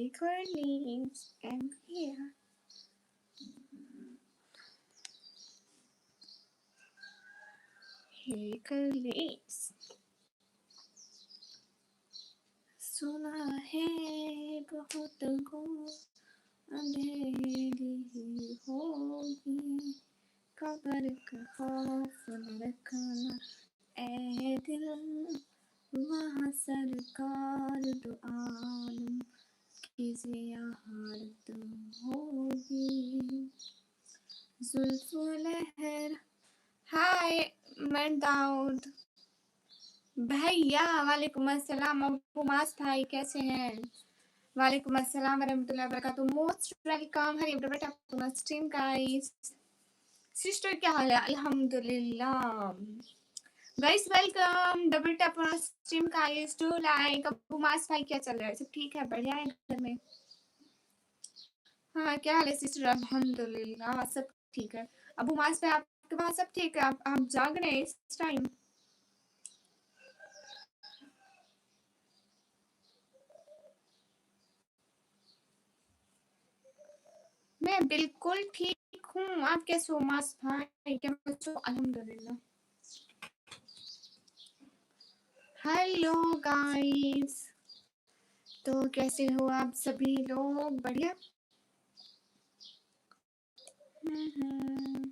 Hey colleagues, I'm here. Hey colleagues, सुना है बहुत को अंधेरी होगी, खबर का खौफ न रखना ए दिल, वहाँ सरकार दो आलम की ज़ियारत होगी। जुल्फ़ो लहर हाय मैं दाऊद भैया, वालेकुम अस्सलाम। अबू मास भाई कैसे हैं? वालेकुम अस्सलाम वरहमतुल्लाहि वबरकातुहू। Most welcome. हरी बेटा अपना स्ट्रीम गाइस। सिस्टर क्या हाल है? अल्हम्दुलिल्लाह। Guys welcome, double tap on stream guys, do like. Abu मास भाई क्या चल रहा है? सब ठीक है? बढ़िया है घर में? हाँ क्या हाल है सिस्टर? अल्हम्दुलिल्लाह सब ठीक है। अबू मास भाई आपके पास सब ठीक है? आप जाग रहे हैं इस टाइम? मैं बिल्कुल ठीक हूँ। आप कैसे हो मास भाई? कैसे हो? अल्हम्दुलिल्लाह। हेलो गाइस, तो कैसे हो आप सभी लोग? बढ़िया। हम्म।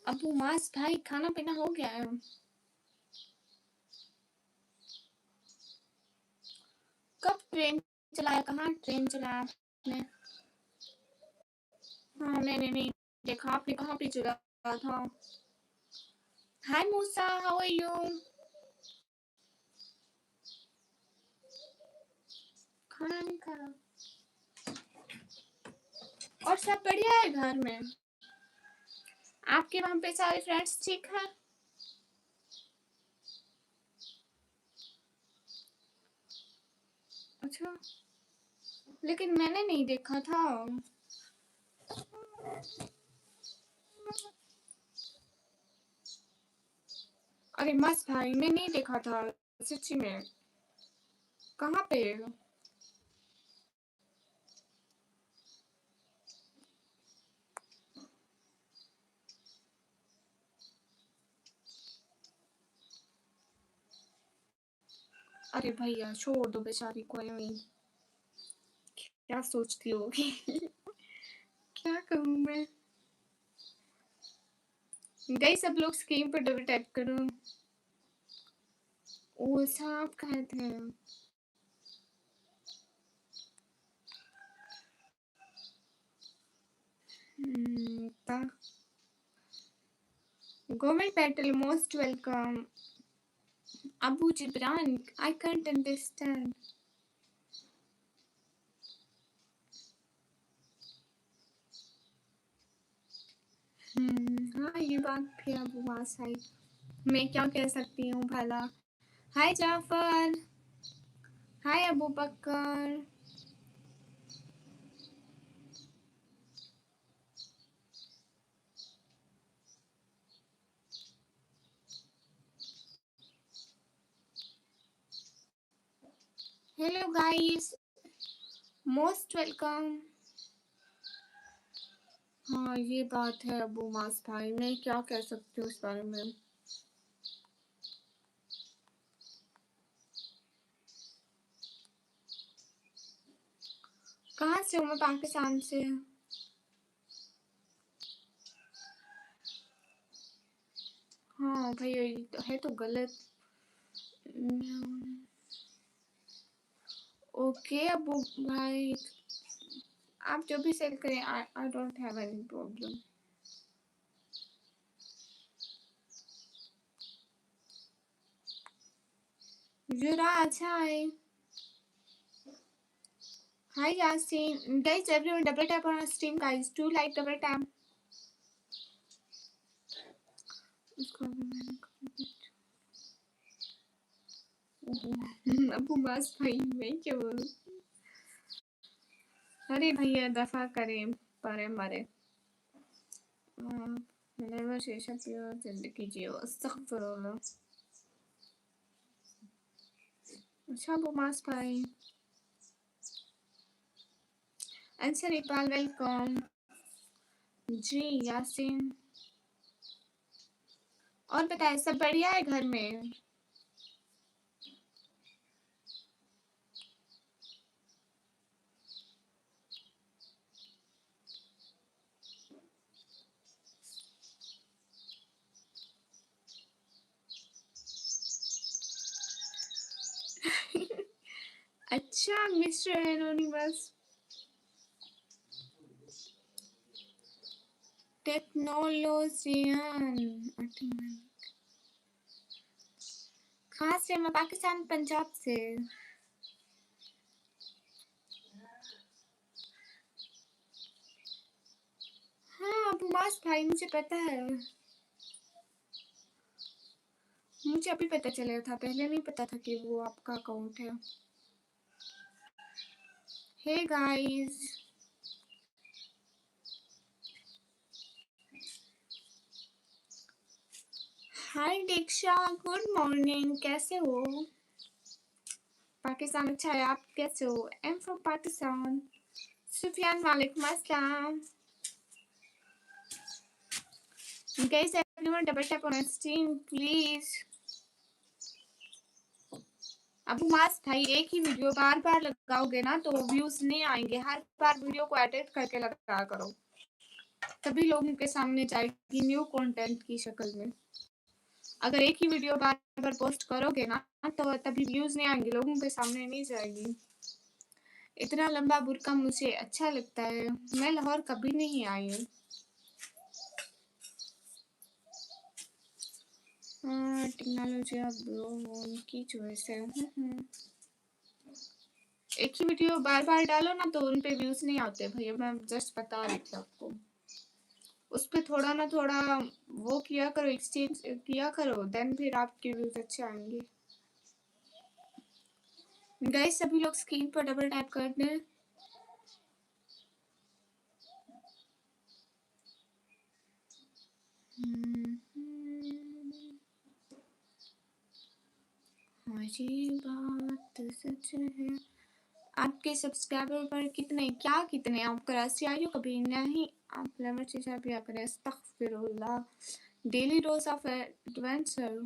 अबू मास भाई खाना पीना हो गया है? कब ट्रेन चलाया? कहाँ ट्रेन चलाया आपने? हाँ मैंने नहीं देखा। आपने कहाँ पे चलाया था? हाय मूसा, हाउ आर यू? खाना नहीं खाया और सब बढ़िया है घर में? आपके वहाँ पे सारे फ्रेंड्स ठीक हैं? अच्छा, लेकिन मैंने नहीं देखा था। अरे मस्त भाई, मैं नहीं देखा था सच्ची में। कहाँ पे? अरे भैया छोड़ दो बेचारी को, यूं क्या सोचती होगी? क्या कहूँ मैं? गई सब लोग स्क्रीन पर डबल टैप करो। ओ सांप कहे थे। Government petrol most welcome. Abu Jibran I can't understand. हाँ ये बात भी अबू मास है। मैं क्या कह सकती हूँ भला। Hi Jafar, hi Abu Bakar. Hello guys, most welcome. हाँ ये बात है अबू मास भाई, मैं क्या कह सकती हूँ इस बारे में। कहाँ से हूँ मैं? पाकिस्तान से। हाँ भैया ये तो है तो गलत। ओके अबू भाई, आप जो भी सेल करें, I don't have any problem. Yuvraj hi. Hi Yasin. Guys everyone double tap on stream guys, do like double tap. उसको भी मैंने अबू मास भाई मैं क्या बोलूं? अरे भैया दफा करें, पा रहे हमारे। नेवर शीशा पियो जिंदगी जियो, अस्तगफिरुल्लाह। अच्छा बुमास भाई, अंसर इकबाल वेलकम जी। यासीन और बताए सब बढ़िया है घर में? अच्छा मिस्टर एनोनिमस, टेक्नोलॉजियन। कहाँ से? मैं पाकिस्तान पंजाब से। हाँ बुमास भाई मुझे पता है, मुझे अभी पता चला था, पहले नहीं पता था कि वो आपका अकाउंट है। हे गाइस, हाय दीक्षा, गुड मॉर्निंग, कैसे हो? पाकिस्तान अच्छा है, आप कैसे हो? M from Pakistan. सुफियान वालेकुम अस्सलाम। Guys everyone double tap on screen please. अब मास भाई एक ही वीडियो बार बार लगाओगे ना तो व्यूज नहीं आएंगे, हर बार वीडियो को एडिट करके लगा करो, तभी लोगों के सामने जाएगी न्यू कंटेंट की शक्ल में। अगर एक ही वीडियो बार बार पोस्ट करोगे ना तो तभी व्यूज नहीं आएंगे, लोगों के सामने नहीं जाएगी। इतना लंबा बुर्का मुझे अच्छा लगता है, मैं लाहौर कभी नहीं आई हूँ। टेक्नोलॉजी अब की चॉइस है। एक ही वीडियो बार बार डालो ना तो उन पे व्यूज नहीं आते भैया, मैं जस्ट बता रही थी आपको। उस पे थोड़ा ना थोड़ा वो किया करो, एक्सचेंज किया करो, देन फिर आपके व्यूज अच्छे आएंगे। गाइस सभी लोग स्क्रीन पर डबल टैप कर दें। ये बात सच है। आपके सब्सक्राइबर पर कितने, क्या कितने? आप कराची आई हो कभी? नहीं, आप लेमन शीशा पिया करें, अस्तगफिरुल्लाह। Daily dose of adventure.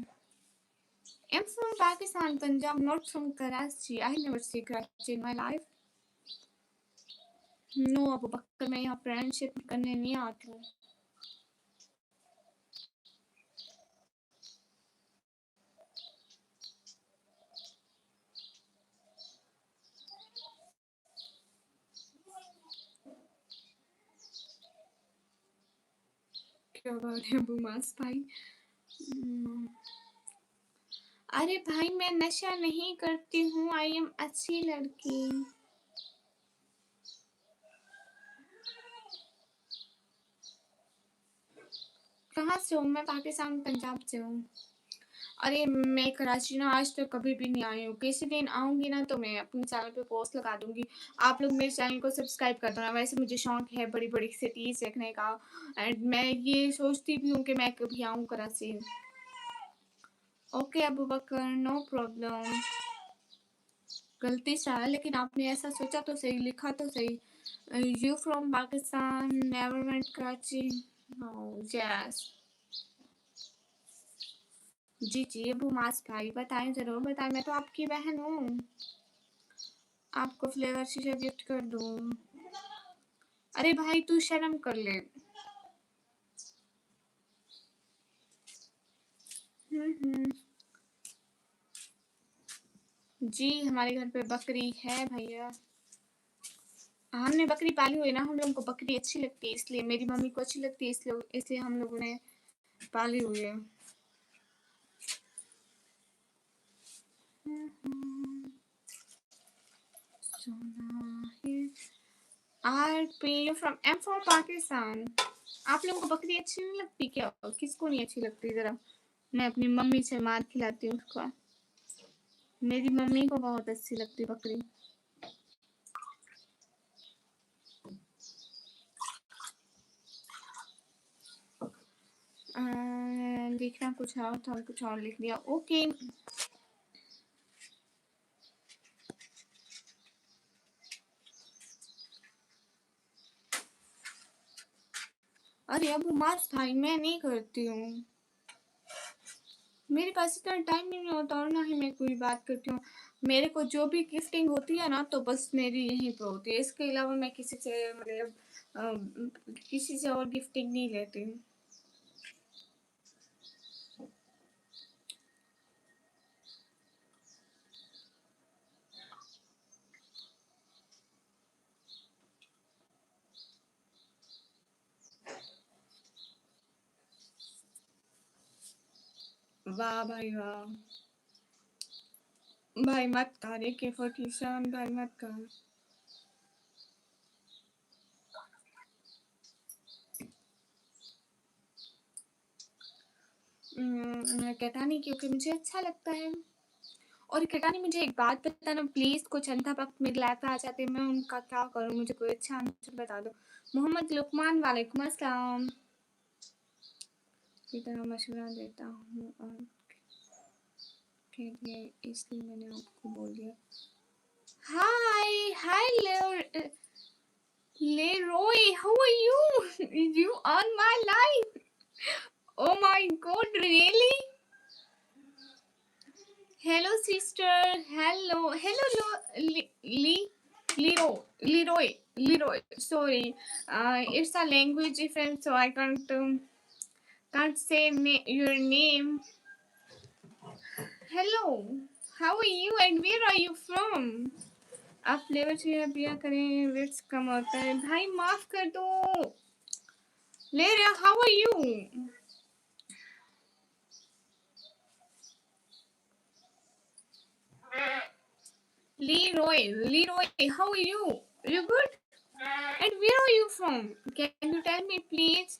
I'm from Pakistan, Punjab, not from Karachi. I never see Karachi in my life. No, Abu Bakar, मैं यहाँ फ्रेंडशिप करने नहीं आती हूँ। क्या बात है बुमास भाई? अरे भाई मैं नशा नहीं करती हूँ, आई एम अच्छी लड़की। कहाँ से हूँ मैं? पाकिस्तान पंजाब से हूँ। अरे मैं कराची ना आज तक कभी भी नहीं आई हूँ, किसी दिन आऊँगी ना तो मैं अपने चैनल पे पोस्ट लगा दूँगी, आप लोग मेरे चैनल को सब्सक्राइब कर देना। वैसे मुझे शौक है बड़ी बड़ी सिटीज़ देखने का, एंड मैं ये सोचती भी हूँ कि मैं कभी आऊँ कराची। ओके अबू बकर, नो प्रॉब्लम, गलती से आया, लेकिन आपने ऐसा सोचा तो सही, लिखा तो सही। You from Pakistan, never went Karachi. Yes जी जी अबू मास भाई, बताएं जरूर बताएं, मैं तो आपकी बहन हूँ, आपको फ्लेवर शीशा गिफ्ट कर दूँ। अरे भाई तू शर्म कर ले। जी हमारे घर पे बकरी है भैया, हमने बकरी पाली हुई ना, हम लोगों को बकरी अच्छी लगती है, इसलिए मेरी मम्मी को अच्छी लगती है, इसलिए हम लोगों ने पाली हुई है। I'm from Pakistan. आप लोगों को बकरी अच्छी नहीं लगती क्या? किसको नहीं अच्छी लगती? जरा मैं अपनी मम्मी से मार खिलाती हूँ उसको, मेरी मम्मी को बहुत अच्छी लगती बकरी। लिखना कुछ और था, कुछ और लिख दिया। ओके, अरे अब उमास भाई मैं नहीं करती हूँ, मेरे पास इतना टाइम ही नहीं होता और ना ही मैं कोई बात करती हूँ। मेरे को जो भी गिफ्टिंग होती है ना तो बस मेरी यहीं पे होती है, इसके अलावा मैं किसी से मतलब किसी से और गिफ्टिंग नहीं लेती हूँ। वाह भाई वाह, भाई मत कर AK-47 भाई मत कर। कैटानी क्योंकि मुझे अच्छा लगता है। और कैटानी मुझे एक बात बताना प्लीज, कुछ अंधा वक्त मेरे लाइफ आ जाते मैं उनका क्या करूँ, मुझे कोई अच्छा आंसर बता दो। मोहम्मद लुकमान वालेकुम अस्सलाम। की तरह मशवरा देता हूँ और के लिए इसलिए मैंने आपको बोल दिया। हाय Leroy, how are you? You on my life? Oh my god, really? Hello sister, hello Leroy. Sorry, it's a language difference, so I can't say your name. Hello, how are you and where are you from? आप flavour चाहिए पिया करें, weights कम होता है। भाई माफ कर दो। ले रहा, how are you? Leroy, how are you? You good? And where are you from? Can you tell me please?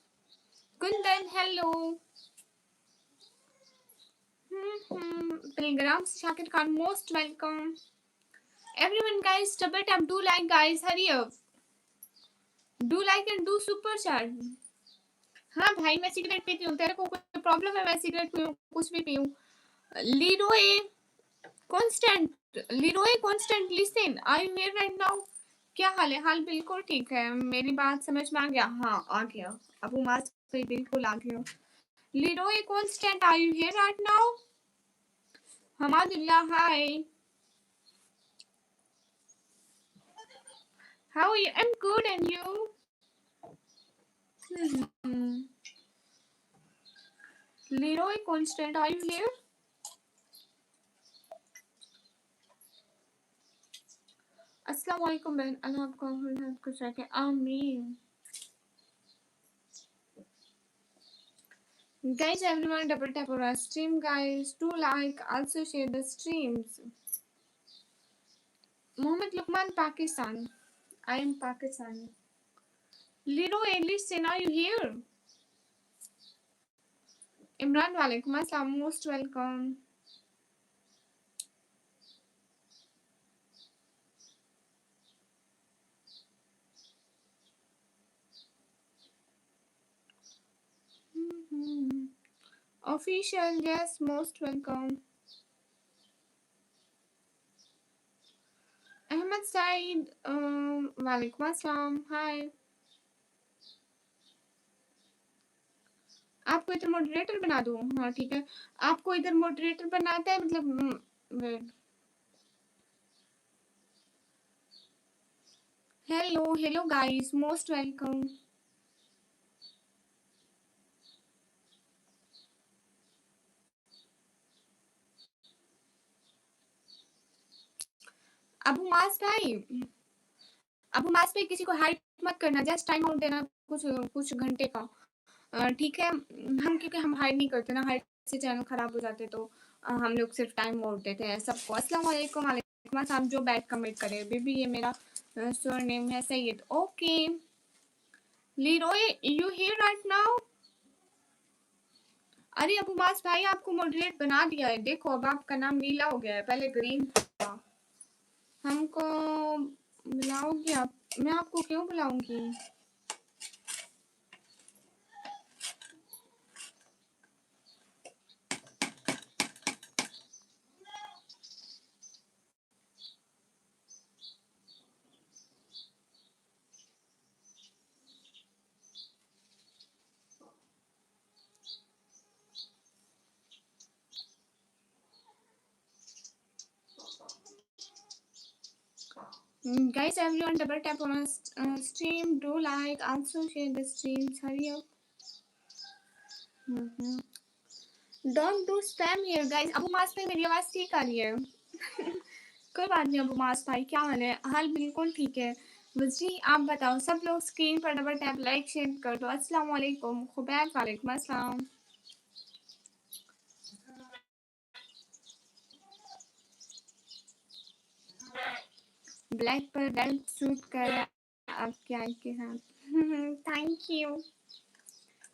Kundan, hello. Pilgrim Shakir Khan, most welcome. Everyone guys, double tap, do like guys, hurry up. Do like and do super chat. हाँ भाई मैं cigarette पीती हूँ, तेरे को कोई problem है मैं सिगरेट पीऊँ, कुछ भी पीऊँ? Leroy Constant listen, are you here right now? क्या हाल है? हाल बिल्कुल ठीक है, मेरी बात समझ में आ गया? हाँ आ गया, अब उमास पे बिल्कुल आ गया। Leroy Constant, are you here right now? Hamadullah, hi, how are you? I am good and you? Leroy Constant, are you here? अस्सलाम वालेकुम बहन, अल्लाह आपको खुश रखे, आमीन। Guys, everyone double tap on our stream, guys. Do like, also share the streams. Mohammed Lukman, Pakistan. I am Pakistani. Leroy, listen, are you here? Imran, walaikum assalam, most welcome. Official, yes, most welcome. Ahmed Said, walaikum assalam, hi. आपको इधर moderator बना दूँ? हाँ ठीक है, आपको इधर moderator बनाता है मतलब hello guys, most welcome. Abu मास भाई, अबू मास भाई किसी को हाइड मत करना, जस्ट टाइम आउट देना कुछ घंटे का, ठीक है? हम क्योंकि हम हाइड नहीं करते ना, हाइड से चैनल खराब हो जाते तो हम लोग सिर्फ टाइम आउट देते हैं सबको। अस्सलाम वालेकुम, वालेकुम अस्सलाम, जो बैड कमेंट करे। बेबी ये मेरा सरनेम है Syed. Okay Leroy, you here right now? अरे अबू मास भाई आपको मॉडरेट बना दिया है, देखो अब आपका नाम नीला हो गया है, पहले ग्रीन था। हमको बुलाओगी आप? मैं आपको क्यों बुलाऊंगी? Guys, everyone, double tap on stream. Do like, also share the streams. Hurry up. Don't do spam here, guys. Abu मास भाई मेरी आवाज ठीक आ रही है? कोई बात नहीं अबू मास भाई, क्या हाल है? हाल बिल्कुल ठीक है। बस जी आप बताओ, सब लोग स्क्रीन पर डबल टैप लाइक शेयर कर दो। अस्सलाम वालेकुम। खुबैब वालेकुम अस्सलाम। ब्लैक पर रेड सूट कर अब क्या के साथ। Thank you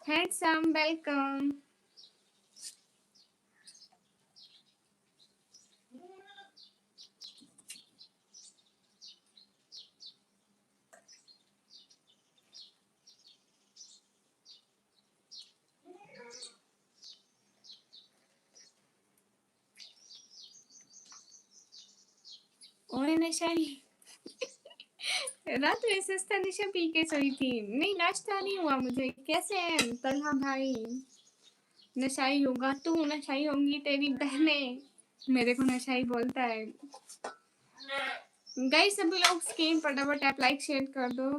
handsome, welcome. और नशा रात में सस्ता नशा पी के सोई थी। नहीं नाश्ता नहीं हुआ मुझे। कैसे हैं तलहा भाई? नशाई होगा तू, नशाई होंगी तेरी बहनें। मेरे को नशाई बोलता है। गाइस सभी लोग स्क्रीन पर डबल टैप लाइक शेयर कर दो।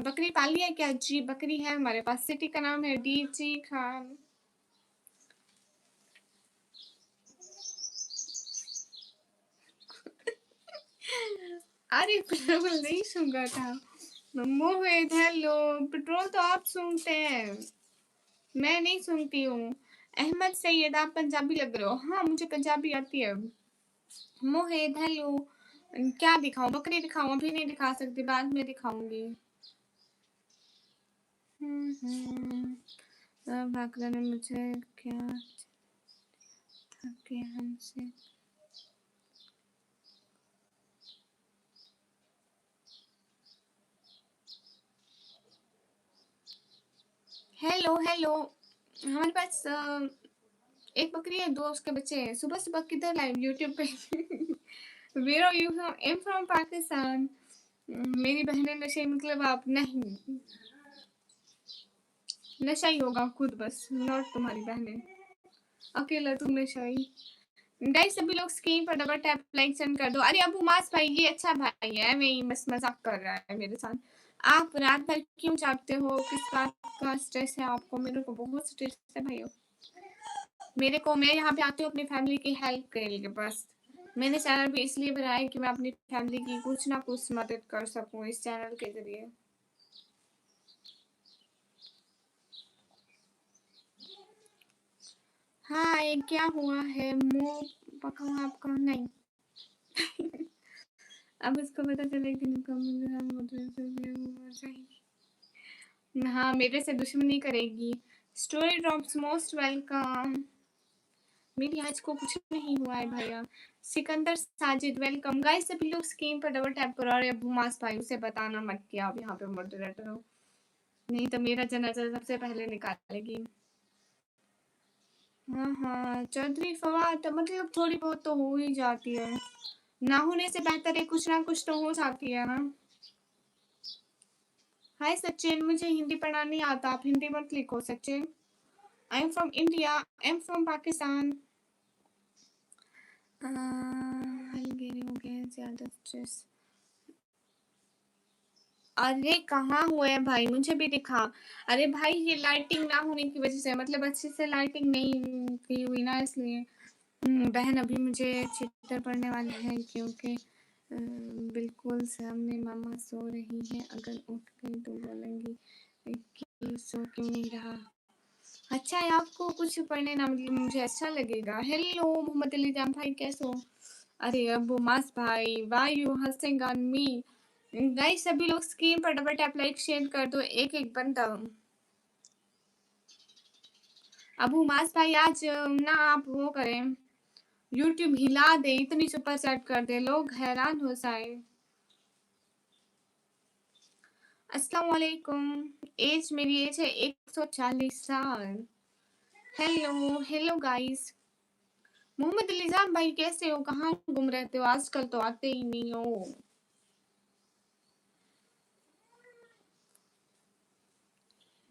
बकरी पाली है क्या? जी बकरी है हमारे पास। सिटी का नाम है डीजी खान। अरे पेट्रोल नहीं सूंघा था। मोहित हेलो। पेट्रोल तो आप सूंघते हैं, मैं नहीं सूंघती हूँ। अहमद सैयद आप पंजाबी लग रहे हो। हाँ मुझे पंजाबी आती है। मोहित हेलो। क्या दिखाऊं? बकरी दिखाऊं? अभी नहीं दिखा सकती, बाद में दिखाऊंगी। भागरा ने मुझे क्या था कि हमसे हेलो हेलो। हमारे पास एक बकरी है, दो उसके बच्चे हैं। सुबह सुबह किधर लाइव? यूट्यूब पे। Where are you from? I am from Pakistan. मेरी बहनें नशे मतलब आप नहीं। नशाई होगा खुद बस, नॉट तुम्हारी बहनें। अकेला तुम नशाई। गाइस सभी लोग स्क्रीन पर डबल टैप लाइक सेंड कर दो। अरे अबू मास भाई ये अच्छा भाई है, मैं बस मजाक कर रहा है मेरे साथ। आप रात भर क्यों जागते हो? किस बात का स्ट्रेस है आपको? मेरे को बहुत स्ट्रेस है भाइयों। मेरे को, मैं यहाँ पे आती हूँ अपनी फैमिली की हेल्प के लिए बस। मैंने चैनल भी इसलिए बनाया है कि मैं अपनी फैमिली की कुछ ना कुछ मदद कर सकूँ इस चैनल के जरिए। हाँ ये क्या हुआ है? मुंह पका आपका? नहीं। अब इसको पता चले कि हाँ मेरे से दुश्मनी करेगी। Story drops most welcome. मेरी आज को कुछ नहीं हुआ है भैया। सिकंदर साजिद वेलकम। गाइस सभी लोग स्क्रीन पर डबल टैप करो। और अबू मास भाई उसे बताना मत कि आप यहाँ पे मॉडरेटर हो, नहीं तो मेरा जनाजा सबसे पहले निकालेगी। हाँ हाँ चौधरी फवाद, मतलब थोड़ी बहुत तो हो ही जाती है। ना होने से बेहतर है कुछ ना कुछ तो हो जाती है ना। हाय सचिन, मुझे हिंदी पढ़ना नहीं आता, आप हिंदी मत लिखो सचिन। आई am from India, I am from Pakistan. हो गया ज्यादा स्ट्रेस। अरे कहाँ हुए है भाई? मुझे भी दिखा। अरे भाई ये लाइटिंग ना होने की वजह से, मतलब अच्छे से लाइटिंग नहीं की हुई ना, इसलिए। बहन अभी मुझे चिट्टर पड़ने वाले हैं क्योंकि बिल्कुल सामने मामा सो रही है। अगर उठ गई तो बोलेंगी कि सो क्यों नहीं रहा। अच्छा है आपको कुछ पढ़ने ना मतलब मुझे अच्छा लगेगा। हेलो मोहम्मद अली जान भाई कैसे हो? अरे अबू मास भाई वाई यू हंसिंग ऑन मी? गाइस सभी लोग स्क्रीन पर डबल टैप लाइक शेयर कर दो, एक एक बंदा। अबू मास भाई आज ना आप वो करें, यूट्यूब हिला दे, इतनी सुपर चैट कर दे, लोग हैरान हो जाए। अस्सलाम वालेकुम। एज मेरी एज है 140 साल। Hello hello guys. Mohammad Alijam भाई कैसे हो? कहाँ घूम रहते हो आजकल? तो आते ही नहीं हो।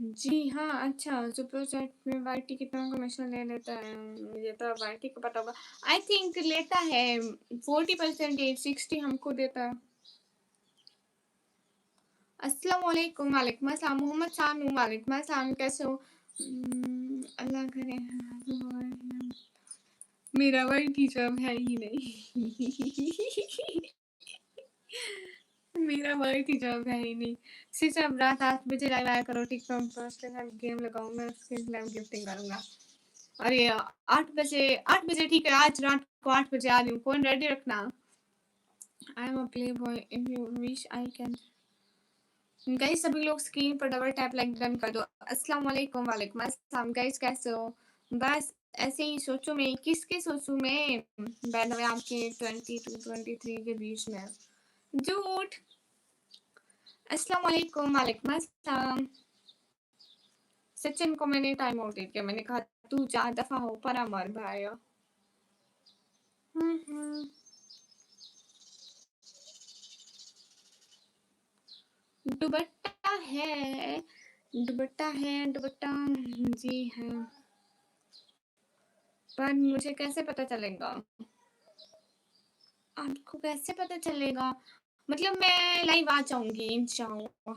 जी हाँ, अच्छा सुपर सेट में वाईटी कितना कमीशन ले लेता है? ये तो वाईटी को पता होगा। आई थिंक लेता है 40% 60 हमको देता है। अस्सलाम वालेकुम, वालेकुम अस्सलाम, मोहम्मद सानू, वालेकुम अस्सलाम, कैसे हो? अल्लाह करे मेरा वाईटी जॉब है ही नहीं। मेरा वाईटी जॉब है ही नहीं। सिर्फ अब रात 8 बजे लाइव आया करो टिकटॉक पर, उसके साथ गेम लगाऊंगा, उसके लाइव गिफ्टिंग करूंगा। और ये 8 बजे ठीक है, आज रात को 8 बजे आ रही हूँ, फोन रेडी रखना। I am a play boy, if you wish I can. Guys सभी लोग स्क्रीन पर डबल टैप लाइक डन कर दो। अस्सलाम वालेकुम, वालेकुम अस्सलाम। गाइस कैसे हो? बस ऐसे ही सोचो में, किसके सोचूं में बैठ में आपके 20 to 23 के बीच में झूठ। अस्सलाम वालेकुम, वालेकुम अस्सलाम। सचिन को मैंने टाइम आउट दे दिया, मैंने कहा तू 4 दफा हो पर अमर भाई। दुपट्टा है, दुपट्टा है, दुपट्टा जी है, पर मुझे कैसे पता चलेगा? आपको कैसे पता चलेगा? मतलब मैं लाइव आ जाऊंगी इंशाल्लाह,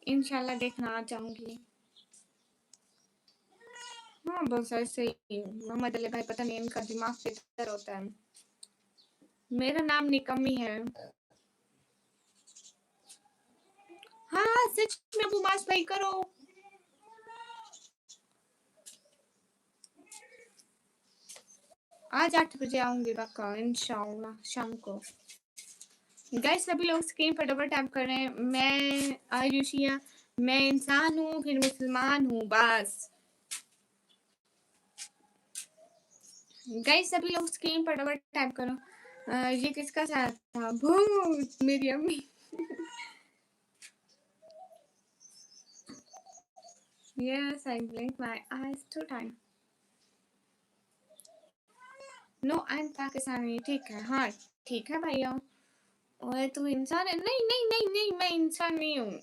इंशाल्लाह देखना आ जाऊंगी। हाँ बस ऐसे ही, मोहम्मद अली भाई पता नहीं इनका दिमाग किधर होता है। मेरा नाम निकम्मी है। हाँ सच में अबू मास भाई करो। आज 8 बजे आऊंगी पक्का इंशाल्लाह शाम को। गाइस सभी लोग स्क्रीन पर डबल टैप कर रहे हैं। मैं आयुषिया, मैं इंसान हूँ फिर मुसलमान हूँ बस। गाइस सभी लोग स्क्रीन पर डबल टैप करो। ये किसका साथ था? भूत, मेरी अम्मी। Yes, I blink my eyes 2 times. No, I'm Pakistani। ठीक है, हाँ ठीक है भैया। और तू इंसान है? नहीं नहीं नहीं नहीं, मैं इंसान नहीं हूँ।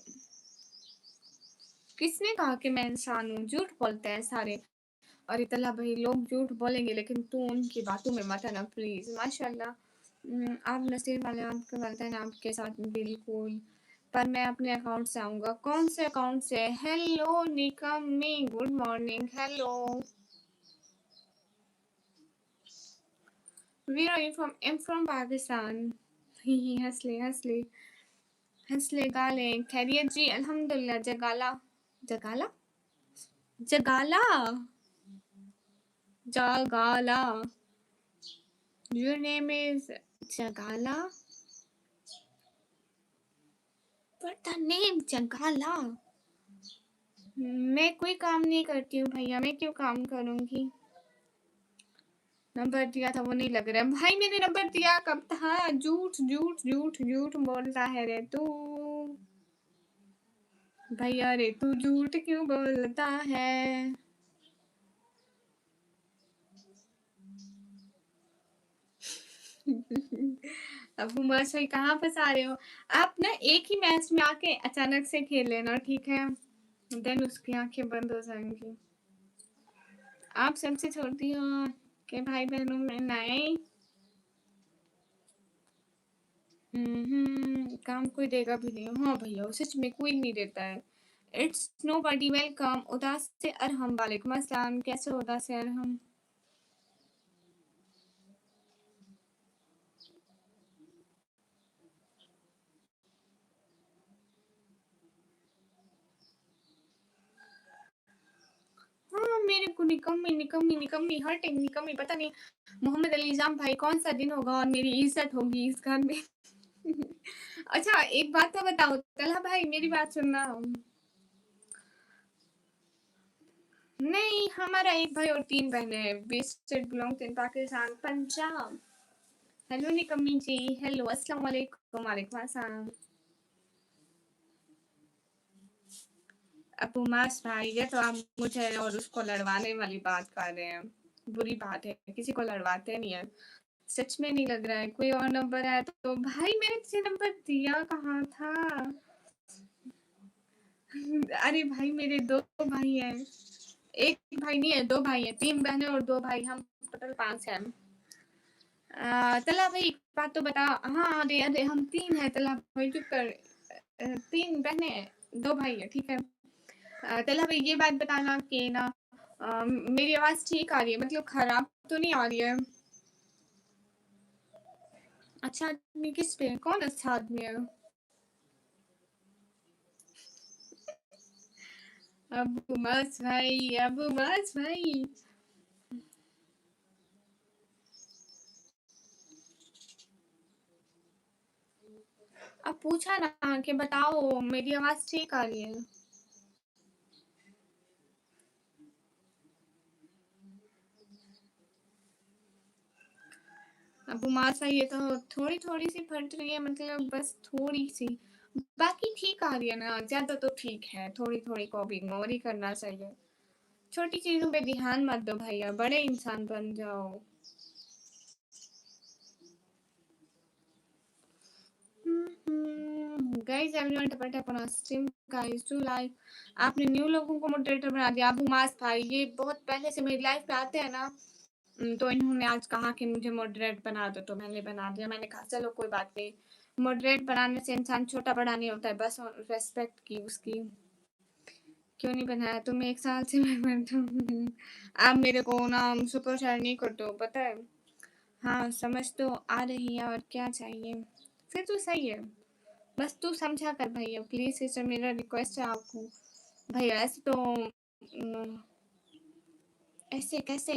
किसने कहा कि मैं इंसान हूँ? झूठ बोलते हैं सारे। और इतना भाई लोग झूठ बोलेंगे, लेकिन तू उनकी बातों में मत आना प्लीज। माशाल्लाह आप नसीब वाले, आपके वालिदैन आपके साथ बिल्कुल। पर मैं अपने अकाउंट से आऊंगा। कौन से अकाउंट से? Hello Nikammi, good morning. Hello, where are you from? I am from Pakistan. ही हंस ले हंस ले हंस ले गाले। खैरियत जी? अल्हम्दुलिल्लाह। जगाला, जगाला, जगाला, जगाला। Your name is Jagala? But the name Jagala? मैं कोई काम नहीं करती हूँ भैया, मैं क्यों काम करूँगी? नंबर दिया था वो नहीं लग रहा है भाई। मैंने नंबर दिया कब था? झूठ झूठ झूठ झूठ बोलता है रे तू भैया, रे तू झूठ क्यों बोलता है? अब उमर से कहाँ फंसा रहे हो आप? ना एक ही मैच में आके अचानक से खेल लेना, ठीक है? देन उसकी आंखें बंद हो जाएंगी। आप सबसे छोटी हो के भाई बहनों में? नहीं। काम कोई देगा भी नहीं। हाँ भैया सच में कोई नहीं देता है। It's no buddy. वेलकम उदास से अरहम, वालेकुम अस्सलाम। कैसे हो उदास से अरहम? हाँ मेरे को निकम्मी निकम्मी निकम्मी हर्टिंग निकम्मी, पता नहीं मोहम्मद अली जाम भाई कौन सा दिन होगा और मेरी इज्जत होगी इस घर में। अच्छा एक बात तो बताओ तलहा भाई, मेरी बात सुनना। नहीं, हमारा एक भाई और 3 बहनें हैं। We state belong in Pakistan, Punjab. Hello निकम्मी जी, हेलो, अस्सलाम वालेकुम, वालेकुम अस्सलाम। अब उमास भाई, ये तो आप मुझे और उसको लड़वाने वाली बात कर रहे हैं। बुरी बात है, किसी को लड़वाते नहीं है। सच में नहीं लग रहा है। कोई और नंबर है तो भाई मैंने तुझे नंबर दिया कहाँ था? अरे भाई मेरे 2 भाई हैं। 1 भाई नहीं है, 2 भाई हैं, 3 बहनें और 2 भाई, हम टोटल 5 हैं। तला भाई एक बात तो बता। हाँ, अरे अरे हम 3 हैं तला भाई, चुप कर। 3 बहनें हैं, 2 भाई हैं, ठीक है। तला भाई ये बात बताना कि ना मेरी आवाज़ ठीक आ रही है, मतलब खराब तो नहीं आ रही है? अच्छा आदमी किस पे? कौन अच्छा आदमी है? अबू मास भाई, अबू मास भाई। अब पूछा ना कि बताओ मेरी आवाज़ ठीक आ रही है? अबू मास भाई ये तो थोड़ी-थोड़ी सी फट रही है, मतलब बस थोड़ी-सी। बाकी ठीक आ रही है ना, ज़्यादा तो ठीक है, थोड़ी-थोड़ी को भी इग्नोर ही करना चाहिए। छोटी चीज़ों पे ध्यान मत दो भैया, बड़े इंसान बन जाओ। गाइस एवरीवन टपा tap on stream guys do like. आपने न्यू लोगों को मॉडरेटर बना दिया। अबू मास भाई ये बहुत पहले से मेरी लाइफ पे आते हैं ना, तो इन्होंने आज कहा कि मुझे मॉडरेट बना दो, तो मैंने बना दिया। मैंने कहा चलो कोई बात नहीं, मॉडरेट बनाने से इंसान छोटा बड़ा नहीं होता है, बस रेस्पेक्ट की उसकी। क्यों नहीं बनाया? तुम 1 साल से मैं बैठा हूँ। आप मेरे को ना सुपर शेयर नहीं करते हो, पता है? हाँ, समझ तो आ रही है, और क्या चाहिए? फिर तो सही है। बस तू समझा कर भैया, प्लीज़ सिस्टर, मेरा रिक्वेस्ट है आपको। भैया ऐसे तो ऐसे कैसे?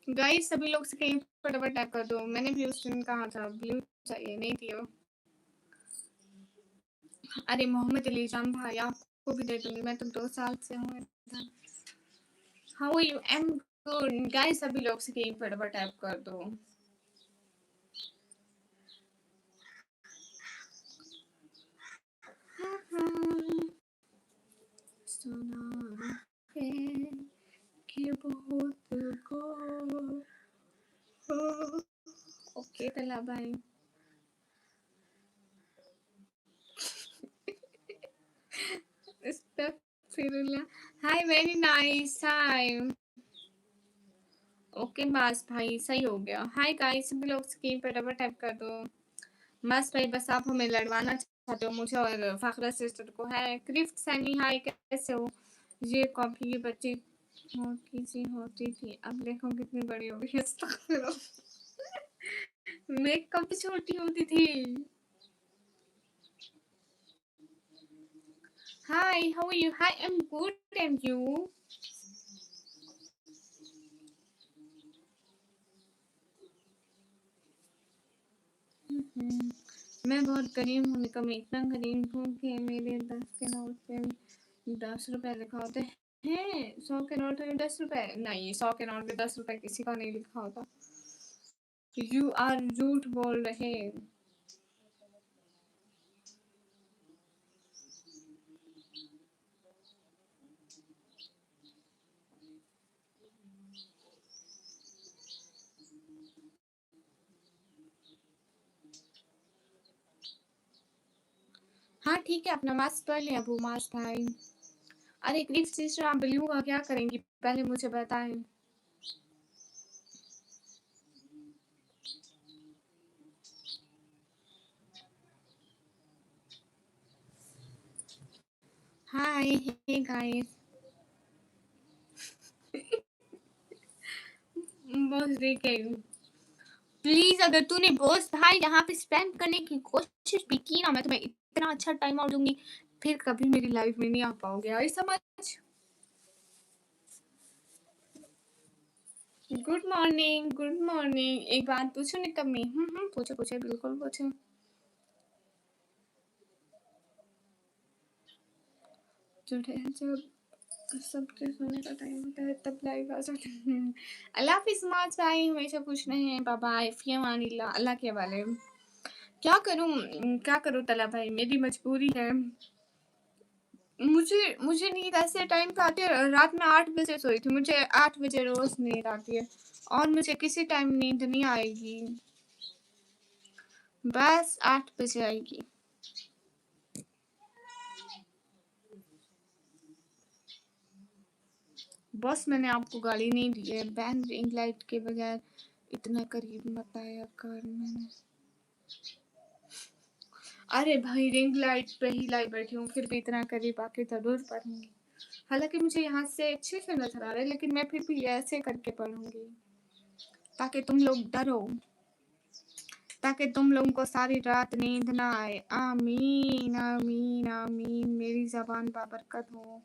गाइस सभी लोग से कहीं फटाफट टैप कर दो। मैंने भी उस दिन कहा था ब्लू चाहिए, नहीं दिया। अरे मोहम्मद अली जान भाई आपको भी दे दूंगी, मैं तो 2 साल से हूँ। How are you? I am good. Guys सभी लोग से कहीं फटाफट टैप कर दो। सुना है कि बहुत को ओके तला भाई। अस्तगफिरुल्लाह। Hi very nice hi. Okay बस भाई सही हो गया। हाय गाइस सभी लोग स्क्रीन पर डबल टैप कर दो। मस्त भाई बस आप हमें लड़वाना चाहते हो, मुझे और फ़ाखरा सिस्टर को। है क्रिफ्ट सैनी हाय कैसे हो? ये कॉपी ये बच्ची मोटी सी होती थी, अब देखो कितनी बड़ी हो गई। अस्तगफिरुल्लाह। मैं कब छोटी होती थी? Hi how are you? Hi I am good and you? मैं बहुत गरीब हूँ, निकम मैं इतना गरीब हूँ कि मेरे 10 के नोट पे 10 रुपए लिखा होते हैं। 100 के नोट में 10 रुपए नहीं, 100 के नोट पे 10 रुपए किसी का नहीं लिखा होता। यू आर झूठ बोल रहे। हाँ ठीक है, अपना मास्क पढ़ लिया अबू मास्क भाई। अरे क्रिप्ट सिस्टर आप ब्लू का क्या करेंगी पहले मुझे बताएं। हाय हे गाइस। बस देखे प्लीज, अगर तूने बॉस भाई यहाँ पे स्पैम करने की कोशिश भी की ना, मैं तुम्हें इतना अच्छा टाइम आउट दूंगी, फिर कभी मेरी लाइफ में नहीं आ पाओगे। आई समझ? Good morning good morning. एक बात पूछो निकम्मी? पूछो पूछो बिल्कुल पूछो। जब सबके सोने का टाइम होता है तब लाइव आ जाते हैं। अल्लाह हाफिज माज भाई, हमेशा खुश रहें। बाय बाय, फी अमानिल्लाह, अल्लाह के हवाले। क्या करूं तला भाई, मेरी मजबूरी है। मुझे मुझे नींद ऐसे टाइम पे आती है, रात में 8 बजे सोई थी, मुझे 8 बजे रोज नींद आती है, और मुझे किसी टाइम नींद नहीं आएगी, बस 8 बजे आएगी। बॉस मैंने आपको गाली नहीं दी है, बैन रिंग लाइट के बगैर इतना करीब मत आया कर। मैंने अरे भाई रिंग लाइट पे ही लाई बैठी हूँ, फिर भी इतना करीब आके जरूर पढ़ूंगी। हालांकि मुझे यहाँ से अच्छे से नजर आ रहा है, लेकिन मैं फिर भी ऐसे करके पढ़ूंगी ताकि तुम लोग डरो, ताकि तुम लोगों को सारी रात नींद ना आए। आमीन आमीन आमीन, मेरी जबान बाबरकत हो।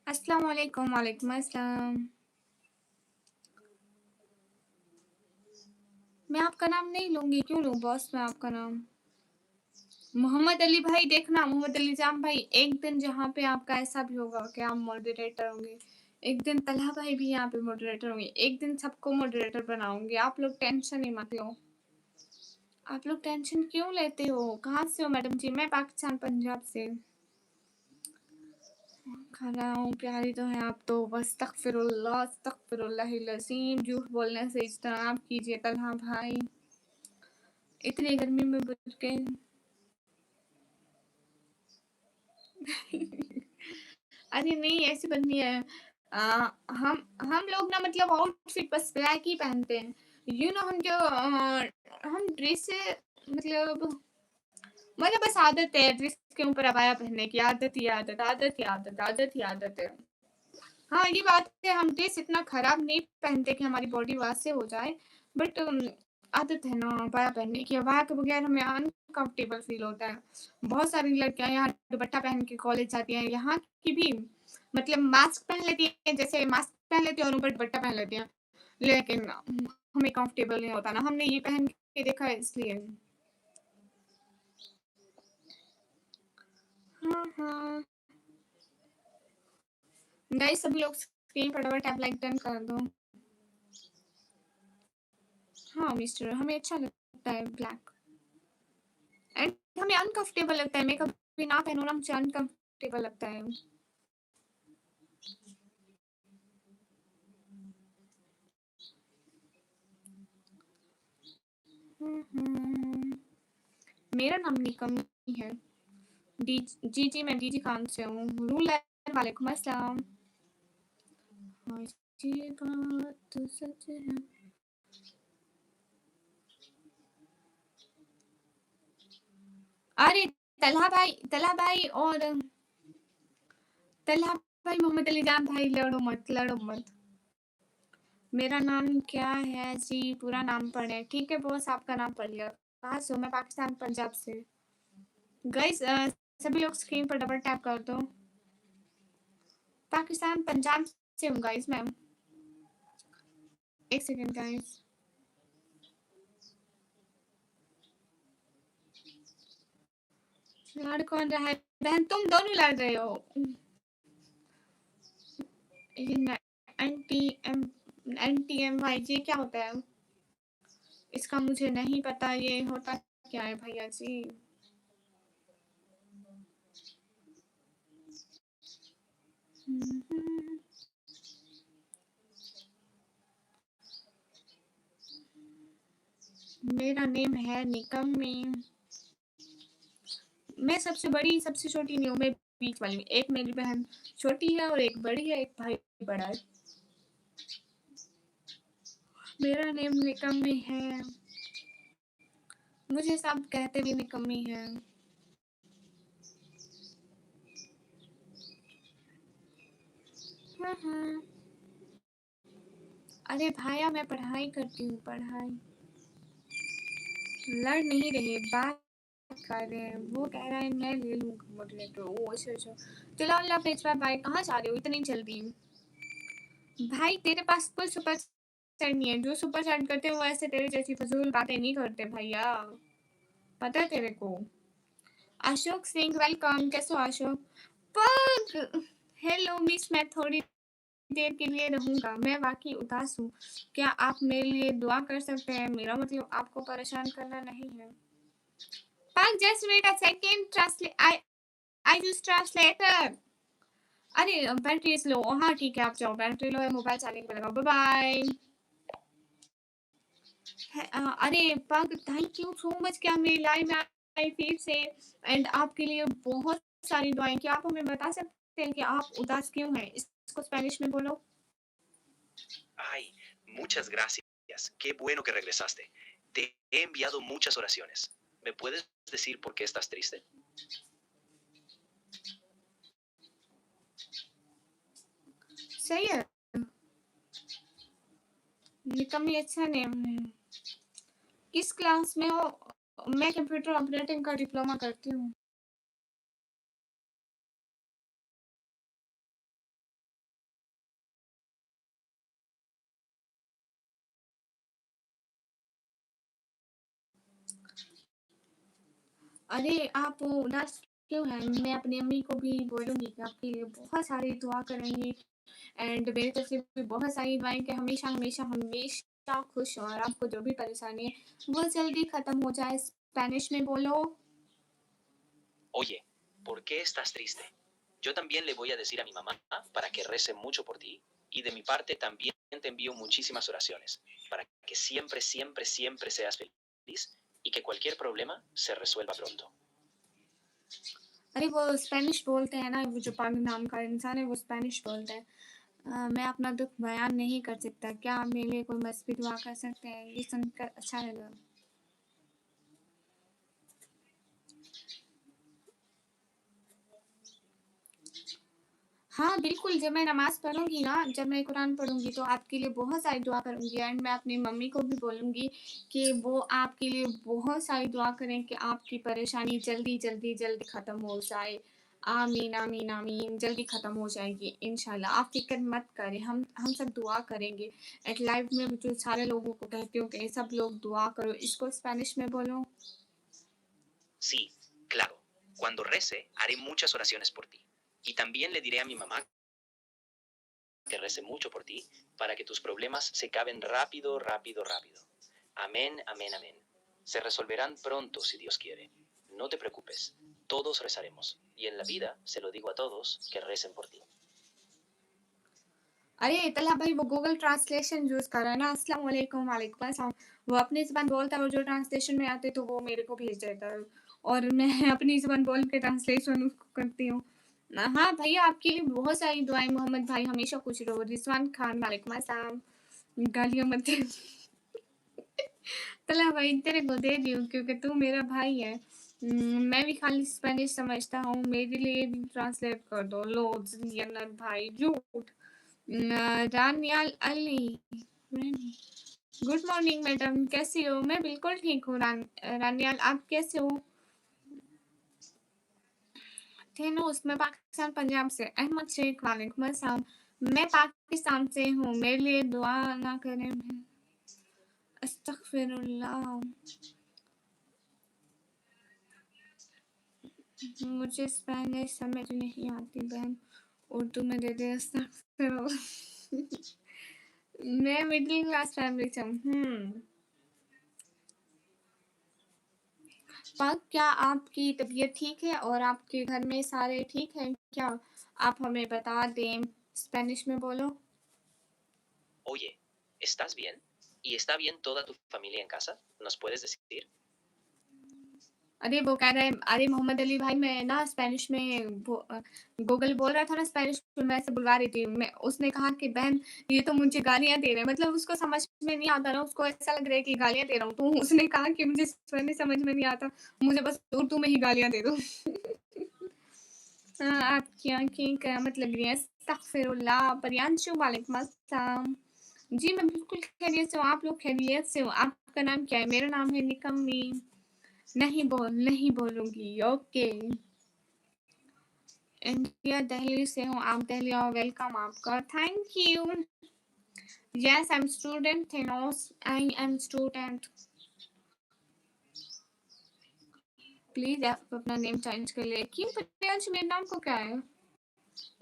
अस्सलाम वालेकुम। वालेकुम अस्सलाम। मैं आपका नाम नहीं लूंगी, क्यों लूं बॉस मैं आपका नाम? मोहम्मद अली भाई देखना, मोहम्मद अली जाम भाई, एक दिन जहाँ पे आपका ऐसा भी होगा कि आप मॉडरेटर होंगे, एक दिन तलहा भाई भी यहाँ पे मॉडरेटर होंगे, एक दिन सबको मॉडरेटर बनाऊंगी। आप लोग टेंशन ही मत लो। आप लोग टेंशन क्यों लेते हो? कहाँ से हो मैडम जी? मैं पाकिस्तान पंजाब से। खा रहा हूँ, प्यारी तो है आप तो। बस तकफिरुल्लाह अस्तगफिरुल्लाहिल अज़ीम, झूठ बोलने से इज्तनाब कीजिए तलहा भाई, इतनी गर्मी में बुझ के। अरे नहीं ऐसी बात नहीं है। हम लोग ना मतलब आउटफिट बस ब्लैक ही पहनते हैं। यू नो हम जो हम ड्रेस से मतलब बस आदत है ड्रेस के ऊपर अबाया पहनने की, आदत ही आदत, आदत ही आदत, आदत ही आदत है। हाँ ये बात है, हम ड्रेस इतना खराब नहीं पहनते कि हमारी बॉडी वासे हो जाए, बट आदत है ना अबाया पहनने की। अबाया के बगैर हमें अनकंफर्टेबल फील होता है। बहुत सारी लड़कियां यहाँ दुपट्टा पहन के कॉलेज जाती हैं, यहाँ की भी मतलब मास्क पहन लेती है, जैसे मास्क पहन लेती है और ऊपर दुपट्टा पहन लेती है, लेकिन हमें कंफर्टेबल नहीं होता ना, हमने ये पहन के देखा है इसलिए। हाँ हाँ गाइस, सभी लोग स्क्रीन फटाफट टैप लाइक डन कर दो। हाँ मिस्टर, हमें अच्छा लगता है ब्लैक, एंड हमें अनकंफर्टेबल लगता है, मेकअप भी ना पहनो ना मुझे अनकंफर्टेबल लगता है। मेरा नाम निकम है। जी जी मैं डीजी खान से हूँ। रूलर वालेकुम अस्सलाम। हाँ ये बात तो सच है। अरे तलहा भाई और तलहा भाई, मोहम्मद अली जान भाई, लड़ो मत लड़ो मत। मेरा नाम क्या है जी? पूरा नाम पढ़े। ठीक है बॉस, आपका नाम पढ़ लिया। कहाँ से हो? मैं पाकिस्तान पंजाब से। गाइस सभी लोग स्क्रीन पर डबल टैप कर दो। पाकिस्तान पंजाब से हूँ गाइस मैं। एक सेकंड गाइस। लड़ कौन रहा है? बहन तुम दोनों लड़ रहे हो। एन टी एम वाई जी क्या होता है? इसका मुझे नहीं पता, ये होता क्या है भैया जी? मेरा नेम है निकम्मी। मैं सबसे बड़ी सबसे छोटी नहीं हूँ, मैं बीच वाली हूँ। एक मेरी बहन छोटी है और एक बड़ी है, एक भाई बड़ा है। मेरा नेम निकम्मी है, मुझे सब कहते भी निकम्मी है। अरे भाया मैं पढ़ाई करती हूँ, पढ़ाई। लड़ नहीं रहे, बात कर रहे हैं। वो कह रहा है मैं ले लूँगा मॉडरेटर। ओ अच्छा अच्छा। चलो अल्लाह भेजवा भाई, कहाँ जा रहे हो इतनी जल्दी? भाई तेरे पास कोई सुपर चैट नहीं है, जो सुपर चैट करते हैं वो ऐसे तेरे जैसी फजूल बातें नहीं करते भैया, पता है तेरे को। अशोक सिंह वेलकम, कैसे हो अशोक? पग हेलो मिस, मैं थोड़ी देर के लिए रहूंगा, मैं वाकई उदास हूँ। क्या आप मेरे लिए दुआ कर सकते हैं? मेरा मतलब आपको परेशान करना नहीं है। पग just wait a second, translate I use translator. अरे बैटरी स्लो, हाँ ठीक है आप जाओ, बैटरी लो है, मोबाइल चार्जिंग पे लगाओ, बाय बाय। अरे पग थैंक यू सो मच, क्या मेरी लाइव में आई फिर से, एंड आपके लिए बहुत सारी दुआएँ। क्या आप हमें बता सकते हैं कि आप उदास क्यों हैं? इसको स्पेनिश में बोलो। Ay, muchas gracias. Qué bueno que regresaste. Te he enviado muchas oraciones. ¿Me puedes decir por qué estás triste? सही है, निकम्मी अच्छा नेम है। किस क्लास में हो? मैं कंप्यूटर ऑपरेटिंग का डिप्लोमा करती हूँ। अरे, आप उदास क्यों हैं? मैं अपनी अम्मी को भी बोलूँगी कि आपके लिए बहुत सारी दुआ करेंगी एंड मेरी तरफ से भी बहुत सारी दुआएँ कि हमेशा, हमेशा, हमेशा खुश हो और आपको जो भी परेशानी है, वो जल्दी खत्म हो जाए। स्पेनिश में बोलो। Oye, ¿por qué estás triste? Yo también le voy a decir a mi mamá para que rece mucho por ti y de mi parte también te envío muchísimas oraciones para que siempre, siempre, siempre seas feliz y que cualquier problema se resuelva pronto. अरे, वो Spanish बोलते हैं ना, वो जो पागल नाम का इंसान है, वो स्पेनिश बोलता है। मैं अपना दुःख बयान नहीं कर सकता। क्या आप मेरे लिए कोई मज़्हबी दुआ कर सकते हैं? ये सुनकर अच्छा लगा। हाँ, बिल्कुल, जब मैं नमाज़ पढ़ूँगी ना, जब मैं कुरान पढ़ूँगी तो आपके लिए बहुत सारी दुआ करूँगी एंड मैं अपनी मम्मी को भी बोलूँगी कि वो आपके लिए बहुत सारी दुआ करें कि आपकी परेशानी जल्दी, जल्दी, जल्दी ख़त्म हो जाए। आमीन, आमीन, आमीन, जल्दी ख़त्म हो जाएगी इंशाल्लाह। आप फ़िक्र मत करें, हम सब दुआ करेंगे। एट लाइफ़ में जो सारे लोगों को कहती हूँ कि सब लोग दुआ करो। इसको स्पेनिश में बोलो। Sí, claro. Cuando rece, haré muchas oraciones por ti. Y también le diré a mi mamá que rece mucho por ti para que tus problemas se acaben rápido, rápido, rápido. Amén, amén, amén. Se resolverán pronto si Dios quiere. No te preocupes, todos rezaremos. Y en la vida se lo digo a todos que recen por ti. अरे तलहा भाई वो Google translation use कर रहा है ना। अस्सलाम वालेकुम, वालेकुम अस्सलाम। वो अपनी ज़बान बोलता है और जो ट्रांसलेशन में आते तो वो मेरे को भेज देता है और मैं अपनी ज़बान बोल के ट्रांसलेशन उसको करती हूँ। हाँ भैया, आपके लिए बहुत सारी दुआएँ। मोहम्मद भाई हमेशा खुश रहो। रिज़वान खान वालेकुम अस्सलाम। गालियाँ मत दे। तलहा भाई तेरे को दे रही हूँ क्योंकि तू मेरा भाई है। मैं भी खाली स्पेनिश समझता हूँ, मेरे लिए भी ट्रांसलेट कर दो। लो ज़ियनत भाई झूठ। Raniyal Ali, good morning madam, कैसी हो? मैं बिल्कुल ठीक हूँ रानियाल, आप कैसे हो? थेनोस, मैं पाकिस्तान पंजाब से। अहमद शेख वालेकुम अस्सलाम, मैं पाकिस्तान से हूँ, मेरे लिए दुआ ना करें। अस्तगफिरुल्लाह, मुझे स्पेनिश समझ नहीं आती बहन, उर्दू में दे दे। अस्तगफिरुल्लाह। मैं मिडिल क्लास फैमिली से हूँ। पाक, क्या आपकी तबीयत ठीक है और आपके घर में सारे ठीक हैं क्या? आप हमें बता दें। स्पेनिश में बोलो। Oye, ¿estás bien? ¿Y está bien toda tu familia en casa? ¿Nos puedes decir? अरे वो कह रहे हैं, अरे मोहम्मद अली भाई, मैं ना स्पेनिश में गूगल बोल रहा था ना स्पेनिश में, मैं ऐसे बुलवा रही थी। मैं उसने कहा कि बहन ये तो मुझे गालियाँ दे रहे हैं, मतलब उसको समझ में नहीं आता ना, उसको ऐसा लग रहा है कि गालियाँ दे रहा हूँ। तो उसने कहा कि मुझे स्पेनिश समझ में नहीं आता, मुझे बस उर्दू में ही गालियाँ दे दो। हाँ, आपकी आँखें क़यामत लग रही हैं। अस्तगफिरुल्लाह। प्रियांशु वालेकुम अस्सलाम। जी, मैं बिल्कुल खैरियत से हूँ, आप लोग खैरियत से हो? आपका नाम क्या है? मेरा नाम है निकम्मी। नहीं बोलूँगी, ओके। इंडिया दिल्ली से हूँ, आप दिल्ली आओ, वेलकम आपका, thank you. Yes, I am student Thanos, I am student. Please आप अपना नेम चेंज कर लिए। क्यों प्रियांशु, मेरे नाम को क्या है?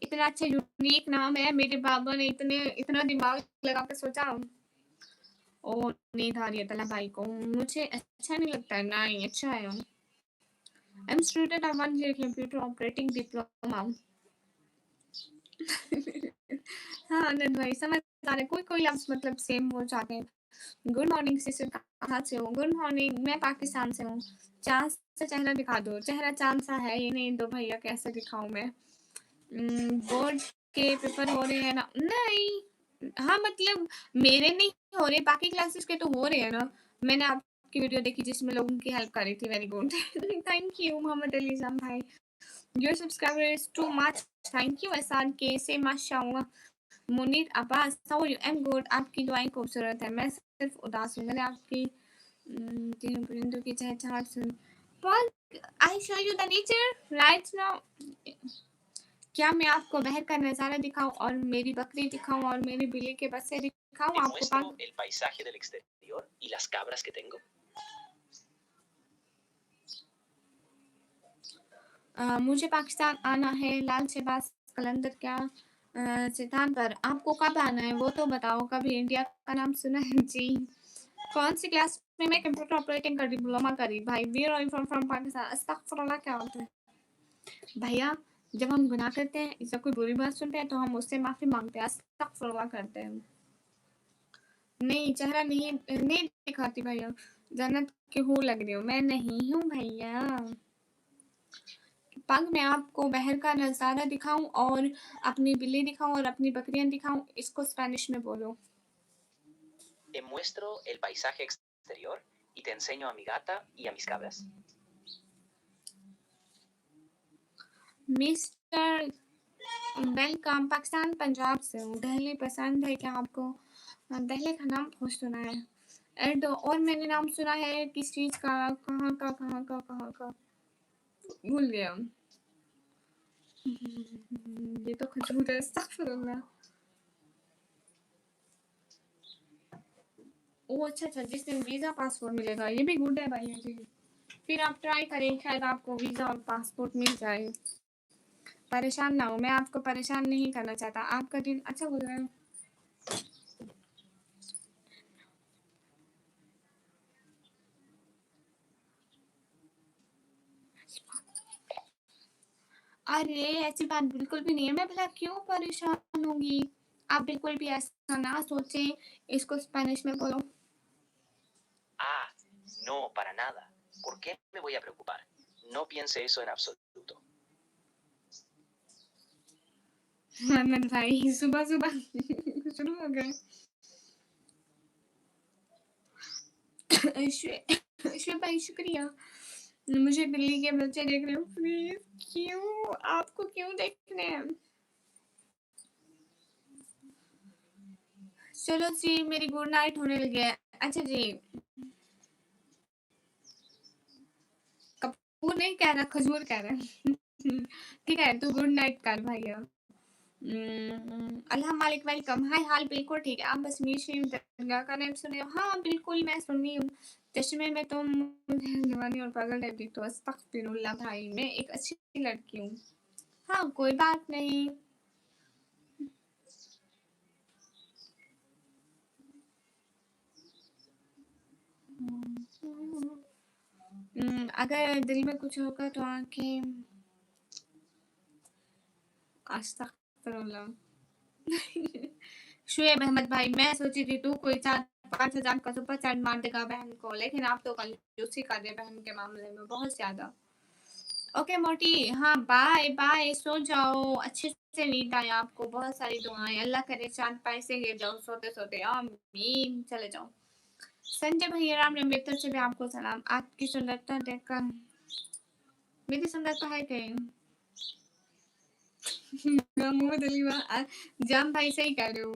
इतना अच्छा यूनिक नाम है, मेरे बाबा ने इतना दिमाग लगा के सोचा। ओ, नींद आ रही है तला भाई को, मुझे अच्छा नहीं लगता है। नहीं, अच्छा है। I am student of 1 year computer operating diploma. हाँ आनंद भाई, समझ आ रहा है, कोई कोई लफ्ज़ मतलब सेम हो जाते हैं। गुड मॉर्निंग सिस्टर, कहाँ से हो? गुड मॉर्निंग, मैं पाकिस्तान से हूँ। चाँद से चेहरा दिखा दो। चेहरा चाँद सा है ही नहीं तो भैया कैसे दिखाऊँ मैं? बोर्ड के पेपर हो रहे हैं ना? नहीं, हाँ मतलब मेरे नहीं हो रहे, बाकी क्लासेस के तो हो रहे हैं ना। मैंने आपकी वीडियो देखी जिसमें लोगों की हेल्प कर रही थी। Very good. Thank you Mohammad Ali Jan भाई। Your subscriber is too much. Thank you Ehsan के से माशाअल्लाह। Munir Abbas, how are you? I am good. आपकी दुआएं खूबसूरत है, मैं सिर्फ उदास हूँ। मैंने आपकी तीनों परिंदों की चहचहाट सुन। Paul, I show you the nature right now. क्या मैं आपको बहर का नज़ारा दिखाऊं और मेरी बकरी दिखाऊं और मेरी बिल्ली के बच्चे दिखाऊं Te आपको? muestro el paisaje del exterior y las cabras que tengo. मुझे पाकिस्तान आना है। लाल शहबाज कलंदर क्या सितान पर आपको कब आना है वो तो बताओ। कभी इंडिया का नाम सुना है? जी। कौन सी क्लास में? मैं कंप्यूटर ऑपरेटिंग कर डिप्लोमा करी भाई। We are from Pakistan. अस्तगफुरुल्लाह क्या होता है भैया? जब हम गुनाह करते हैं या कोई बुरी बात सुनते हैं तो हम उससे माफी मांगते हैं, अस्तगफुरुल्लाह करते हैं। नहीं, चेहरा नहीं दिखाती भैया। जन्नत की हूँ लग रही हूँ। मैं नहीं हूँ भैया। पग मैं आपको बहर का नज़ारा दिखाऊं और अपनी बिल्ली दिखाऊं और अपनी बकरियां दिखाऊं, इसको स्पेनिश में बोलो। Te muestro el paisaje exterior y te enseño a mi gata y a mis cabras. Mister welcome, Pakistan Punjab से हूँ। दहली पसंद है क्या आपको? दहली का नाम बहुत सुना है। एड और मैंने नाम सुना है किस चीज़ का, कहाँ का भूल गया। ये तो खजूर है, अस्तगफुरुल्लाह। ओह अच्छा, जिस दिन वीज़ा पासपोर्ट मिलेगा, ये भी गुड है भाई जी। फिर आप ट्राई करें, शायद आपको वीज़ा और पासपोर्ट मिल जाए। परेशान ना हो, मैं आपको परेशान नहीं करना चाहता। आपका दिन अच्छा गुजरे। अरे ऐसी बात बिल्कुल भी नहीं है, मैं भला क्यों परेशान होंगी? आप बिल्कुल भी ऐसा ना सोचें, इसको स्पेनिश में बोलो। Ah, no, para nada. ¿Por qué me voy a preocupar? No piense eso en absoluto. Mohammad भाई सुबह सुबह शुरू हो गए। श्वे भाई शुक्रिया। मुझे बिल्ली के बच्चे देख रहे हो प्लीज? क्यों? आपको क्यों देखने हैं? चलो जी, मेरी गुड नाइट होने लगी है। अच्छा जी, कपूर नहीं कह रहा, खजूर कह रहा है। ठीक है, तू गुड नाइट कर भैया। अल्लाह मालिक वेलकम। हाय हाल बिल्कुल ठीक है। आप बस मीर शरीफ दरगाह का नाम सुने हो? हाँ बिल्कुल मैं सुनी हूँ। चश्मे में तो मुझे जवानी और पागल टाइप दिखती हो। अस्तगफिरुल्लाह भाई, मैं एक अच्छी लड़की हूँ। हाँ कोई बात नहीं। अगर दिल में कुछ होगा तो आंखें। अस्तगफिरुल्लाह। शुएब अहमद भाई, मैं सोची थी तू कोई 4-5 हज़ार का सुपर चैट मार देगा बहन को, लेकिन आप तो कंजूसी कर दे बहन के मामले में बहुत ज्यादा। ओके मोटी, हाँ बाय बाय, सो जाओ, अच्छे से नींद आए आपको। बहुत सारी दुआएं, अल्लाह करे चांद पाए से गिर जाओ सोते सोते, आमीन। चले जाओ। संजय भैया राम ने बेहतर से भी आपको सलाम। आपकी सुंदरता देखकर मेरी सुंदरता है कहीं। मोहम्मद अली जाम भाई सही कह रहे हो।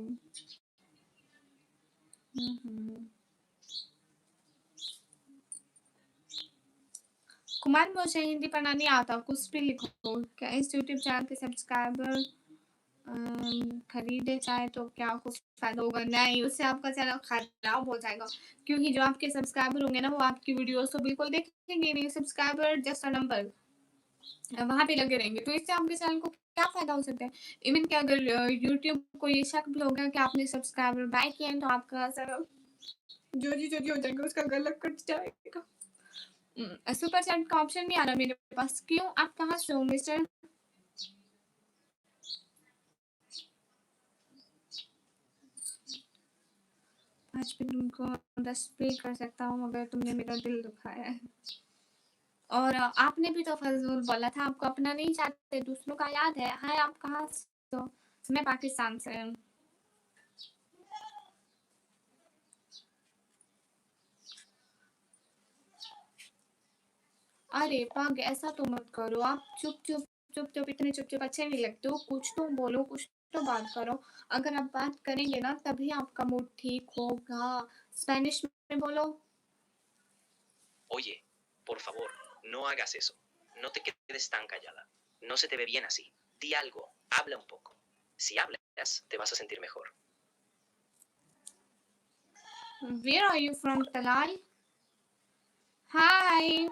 कुमार मुझे हिंदी पढ़ना नहीं आता, कुछ भी लिखो। क्या इस यूट्यूब चैनल के सब्सक्राइबर खरीदे चाहे तो क्या कुछ फायदा होगा? नहीं, उससे आपका चैनल खराब हो जाएगा, क्योंकि जो आपके सब्सक्राइबर होंगे ना वो आपकी वीडियोस तो बिल्कुल देखेंगे नहीं। सब्सक्राइबर जस्ट अ नंबर वहां पे लगे रहेंगे, तो इससे आपके चैनल को क्या फायदा हो सकता है? इवन कि अगर यूट्यूब को ये शक भी होगा कि आपने सब्सक्राइबर बाय किए हैं तो आपका चैनल जो हो जाएगा, उसका गलत कट जाएगा। सुपर चैट का ऑप्शन नहीं आ रहा मेरे पास। क्यों? आप कहाँ से हो मिस्टर? आज भी तुमको 10 पे कर सकता हूँ मगर तुमने मेरा दिल दुखाया है। और आपने भी तो फजूल बोला था, आपको अपना नहीं चाहते, दूसरों का याद है। हाय, आप कहाँ से हो? मैं पाकिस्तान से हूँ। अरे पग, ऐसा तो मत करो। आप चुप चुप चुप चुप इतने चुप चुप अच्छे नहीं लगते हो। कुछ तो बोलो, कुछ तो बात करो। अगर आप बात करेंगे ना तभी आपका मूड ठीक होगा। स्पेनिश में बोलो। Oye, por favor, no hagas eso. No te quedes tan callada. No se te ve bien así. Di algo, habla un poco. Si hablas, te vas a sentir mejor. Where are you from, Talal? Hi.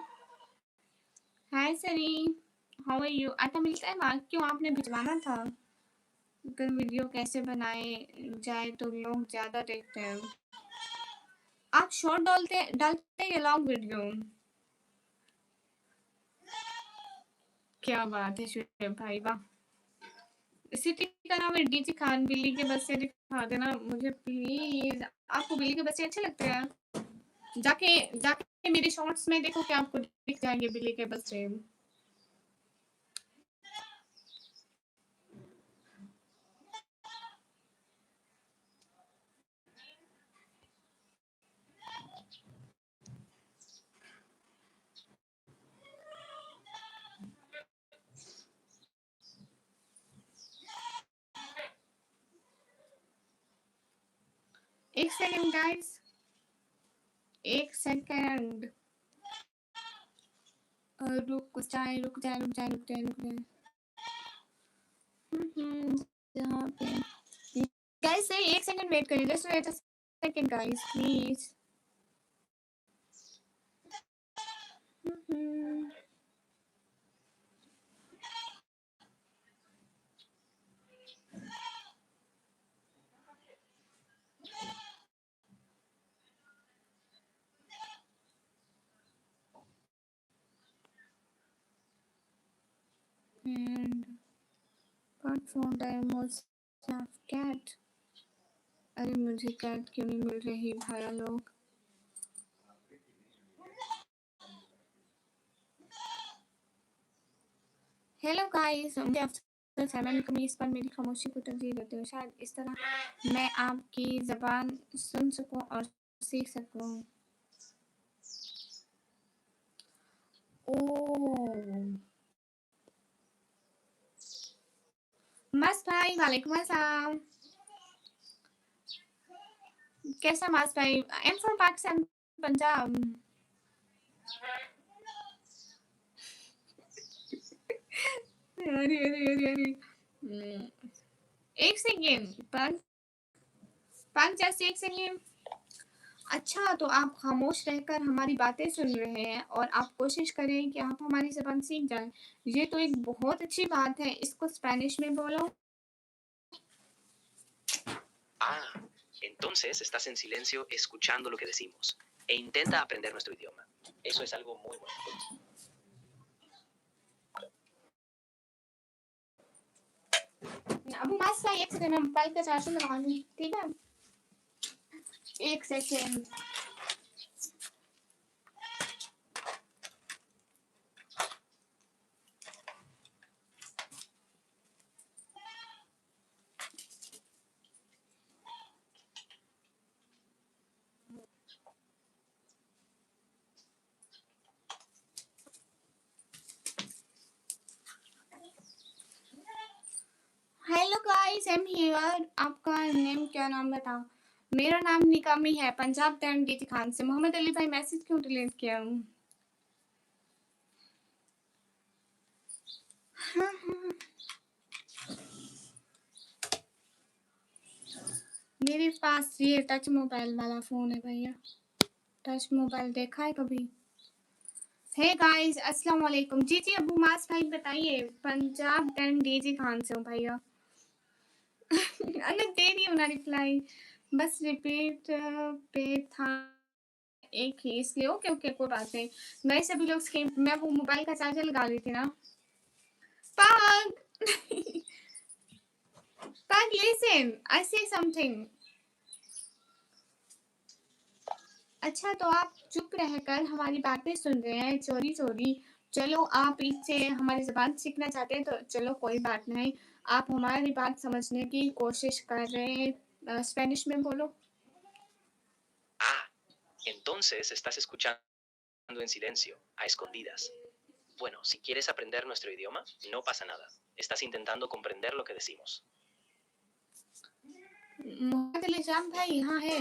Hi Sunny, how are you? आटा मिलता है वहाँ? क्यों, आपने भिजवाना था? अगर video कैसे बनाए जाए तो लोग ज्यादा देखते हैं। आप शॉर्ट डालते हैं लॉन्ग वीडियो? क्या बात है शुएब भाई, वाह। सिटी का नाम है डीजी खान। बिल्ली के बच्चे दिखा देना मुझे प्लीज। आपको बिल्ली के बच्चे अच्छे लगते हैं? जाके जाके मेरे शॉर्ट्स में देखो कि आपको दिख जाएंगे बिल्ली के बच्चे। एक सेकंड गाइस, एक सेकंड। रुक जाए रुक जाए रुक जाए रुक जाए रुक जाए। यहाँ पे गाइस से एक सेकंड वेट करिए। Just wait a second guys please. And apart from that, I must have cat. अरे मुझे कैट क्यों नहीं मिल रही भाया लोग? हेलो गाइस, मुझे अफसोस है मैंने कमीज पर मेरी खामोशी को तरजीह देते हुए। शायद इस तरह मैं आपकी जबान सुन सकूं और सीख सकूं। ओह मस्त भाई, वालेकुम अस्सलाम। कैसा मस्त भाई? आई एम फ्रॉम पाकिस्तान, पंजाब। अरे अरे अरे अरे, एक सेकेंड पंग, पंग जस्ट एक सेकेंड। अच्छा, तो आप खामोश रहकर हमारी बातें सुन रहे हैं और आप कोशिश करें कि आप हमारी ज़बान सीख जाएं। ये तो एक बहुत अच्छी बात है। इसको स्पेनिश में बोलो। Ah, entonces estás en silencio escuchando lo que decimos e intenta aprender nuestro idioma. Eso es algo muy bueno. अब मस्त एक सेकेंड, हम मोबाइल का चार्जर लगा लूँ, ठीक है? एक second. Hello guys, I am here. आपका नेम क्या, नाम बताओ? मेरा नाम निकामी है, पंजाब दैम डीटी खान से। मोहम्मद अली भाई मैसेज क्यों डिलीट किया? मेरे पास ये टच मोबाइल वाला फोन है भैया। टच मोबाइल देखा है कभी? हे गाइस, अस्सलाम वालेकुम। जी जी अबू मास भाई बताइए। पंजाब दैन डीजी खान से हूँ भैया। अरे दे रही हूँ ना रिप्लाई, बस रिपीट पे था एक ही, इसलिए ओके ओके कोई बात नहीं। मैं सभी लोग स्क्रीन, मैं वो मोबाइल का चार्जर लगा रही थी ना। पग पग लिसन, आई से समथिंग। अच्छा तो आप चुप रहकर हमारी बातें सुन रहे हैं चोरी चोरी। चलो आप इससे हमारी ज़बान सीखना चाहते हैं तो चलो कोई बात नहीं। आप हमारी बात समझने की कोशिश कर रहे हैं। स्पेनिश में बोलो। Ah, entonces estás escuchando en silencio, a escondidas. Bueno, si quieres aprender nuestro idioma, no pasa nada. Estás intentando comprender lo que decimos. Mohammad Alijam भाई यहाँ है।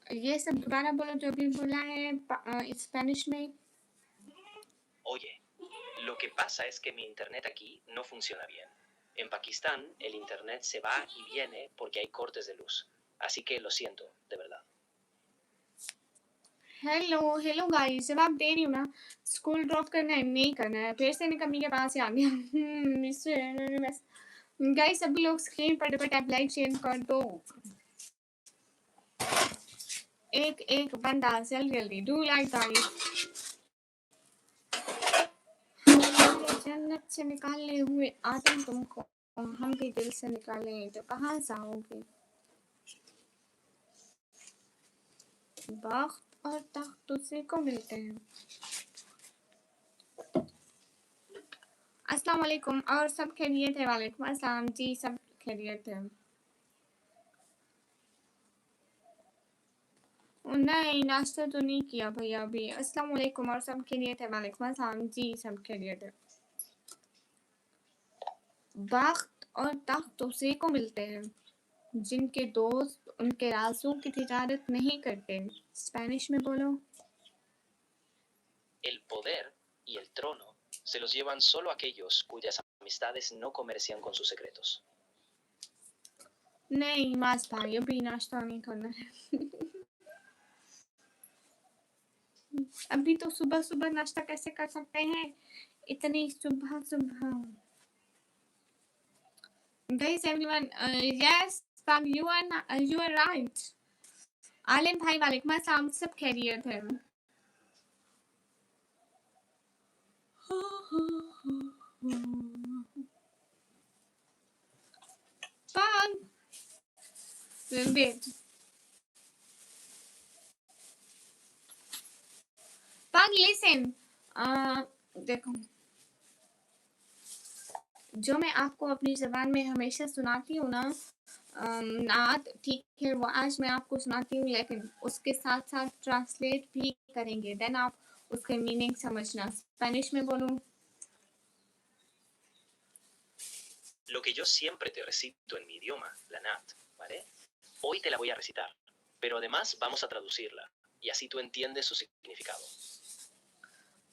ये सब दोबारा बोलो जो भी बोला है स्पेनिश में। Oye, lo que pasa es que mi internet aquí no funciona bien. En Pakistán, el internet se va y viene porque hay cortes de luz. Así que lo siento, de verdad. Hello guys, जब आप दे रही हूँ ना school drop करना है नहीं करना है फिर से निकम्मी के पास ही आ गया। गाइस सभी लोग स्क्रीन पर टैप लाइक शेयर कर दो। एक एक बंदा जल्दी डू लाइक गाइस। जन्नत से निकालने हुए आदम तुमको हम भी दिल से निकालें तो कहाँ जाओगे। बख्त और तख्त उसी को मिलते हैं। अस्सलाम वालेकुम और सब खैरियत है। वालेकुम अस्सलाम जी, सब खैरियत है। नहीं नाश्ता तो नहीं किया भैया अभी। अस्सलाम वालेकुम और सब खैरियत है। वालेकुम अस्सलाम जी, सब खैरियत है। बख्त और तख्त उसी को मिलते हैं जिनके दोस्त उनके राज़ों की तिजारत नहीं करते। स्पेनिश में बोलो। El poder y el trono se los llevan solo aquellos cuyas amistades no comercian con sus secretos. नहीं मास भाई अभी नाश्ता नहीं करना है। अभी तो सुबह सुबह नाश्ता कैसे कर सकते हैं इतनी सुबह सुबह। Guys everyone yes Pam you are right। आलिम भाई वालेकुम अस्सलाम, सब खैरियत है। Pam wait Pam listen देखो जो मैं आपको अपनी ज़बान में हमेशा सुनाती हूँ ना नात ठीक है वो आज मैं आपको सुनाती हूँ लेकिन उसके साथ साथ ट्रांसलेट भी करेंगे देन आप उसके मीनिंग समझना। स्पेनिश में बोलूँ। Lo que yo siempre te recito en mi idioma, la Nat, ¿vale? Hoy te la voy a recitar, pero además vamos a traducirla y así tú entiendes su significado.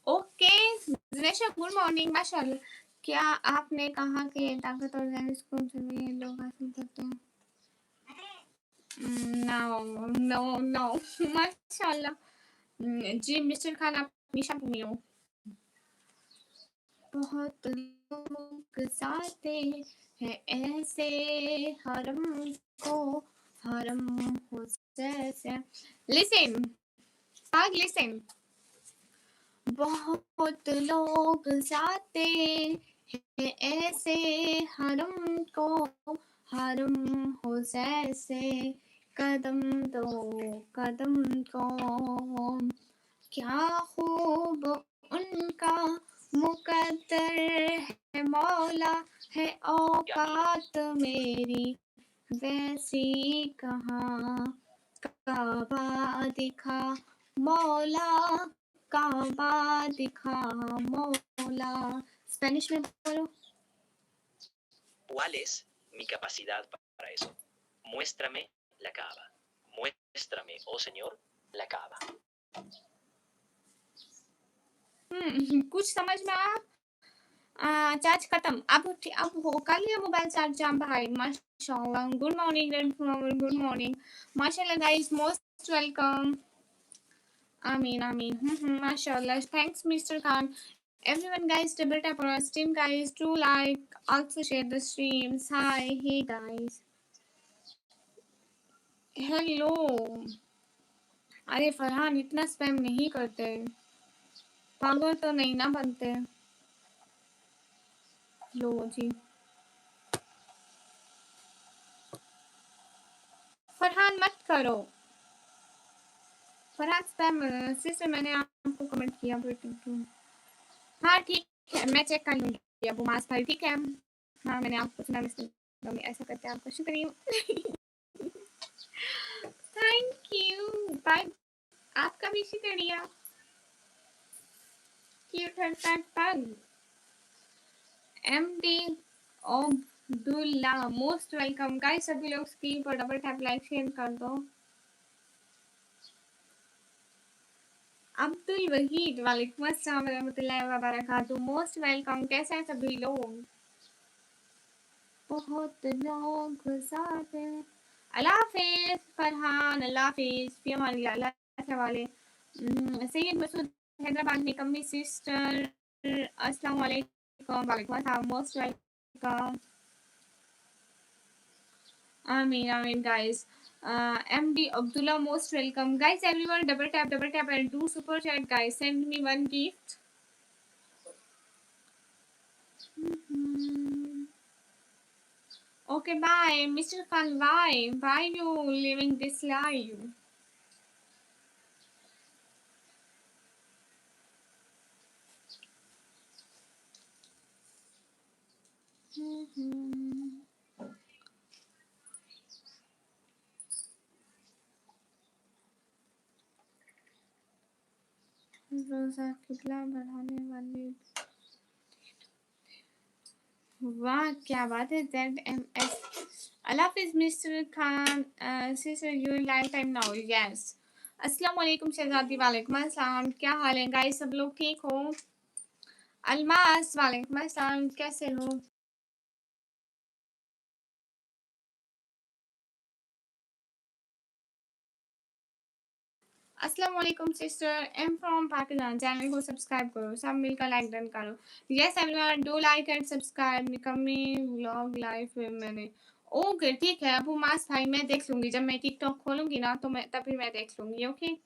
Okay Dinesh good morning माशाल्लाह। क्या आपने कहा कि ताकत और लोग हासिल करते हैं। No, no, no. माशाल्लाह। जी मिस्टर खान आप हमेशा में हो। बहुत लोग जाते हैं ऐसे हरम को, हरम हो जैसे। Listen, Pag, listen. बहुत लोग जाते हैं ऐसे हरम को, हरम हो जैसे कदम दो कदम को। क्या खूब उनका मुकद्दर है मौला, है औकात मेरी वैसी कहाँ। काबा दिखा मौला, काबा दिखा मौला। स्पेनिश में बोलो। ¿Cuál es mi capacidad para eso? Muéstrame la Kaaba. Muéstrame, oh Señor, la Kaaba. कुछ समझ में आया? चार्ज खत्म। अब हो कर लिया मोबाइल चार्ज जाम भाई। माशाल्लाह। Good morning, good morning. माशाल्लाह गाइस, मोस्ट वेलकम। आमीन आमीन। माशाल्लाह। Thanks mister Khan. Everyone guys, double tap on our stream guys, do like, also share the streams. Hi, hey guys. Hello. अरे फरहान इतना स्पैम नहीं करते, पागल तो नहीं ना बनते। लो जी फरहान मत करो। फरहान स्पैम से मैंने आपको कमेंट किया बेटे। हाँ ठीक है, मैं चेक कर लूँगी अबू मास भाई, ठीक है। हाँ मैंने आपको सुना, ऐसा करते हैं आपका शुक्रिया। Thank you bye. आपका भी शुक्रिया। क्यूट है pug. MD Abdullah most welcome guys. सभी लोग स्क्रीन पर डबल टैप लाइक शेयर कर दो। अब्दुल वहीद वालेकुम अस्सलाम रहमतुल्लाहि व बरकातहू। Most welcome. कैसे हैं सभी लोग? बहुत लोग जाते। अल्लाह हाफिज फरहान, अल्लाह हाफिज, फी अमानिल्लाह, अल्लाह के हवाले। सैयद मसूद हैदराबाद में कमी सिस्टर, अस्सलाम वालेकुम। वालेकुम अस्सलाम, most welcome. Amin, Amin, guys. MD Abdullah, most welcome. Guys, everyone, double tap, and do super chat, guys. Send me one gift. Okay, bye. Mr. Khan, bye. Why you leaving this live? रोजा किबला बढ़ाने वाली। वाह क्या बात है। ZMS Allah Hafiz mister Khan. Sister you in life time now. Yes. अस्सलाम वालेकुम शहजादी। वालेकुम अस्सलाम। क्या हाल है गाइस, सब लोग ठीक हो? अलमास वालेकुम अस्सलाम, कैसे हो? अस्सलाम वालेकुम sister, M from Pakistan. Channel को सब्सक्राइब करो, सब मिलकर लाइक डन करो। Yes everyone do like and subscribe. निकम्मी व्लॉग लाइफ में मैंने। ओके ठीक है अबू मास भाई, मैं देख लूंगी जब मैं टिकटॉक खोलूंगी ना, तो मैं तभी मैं देख लूंगी। ओके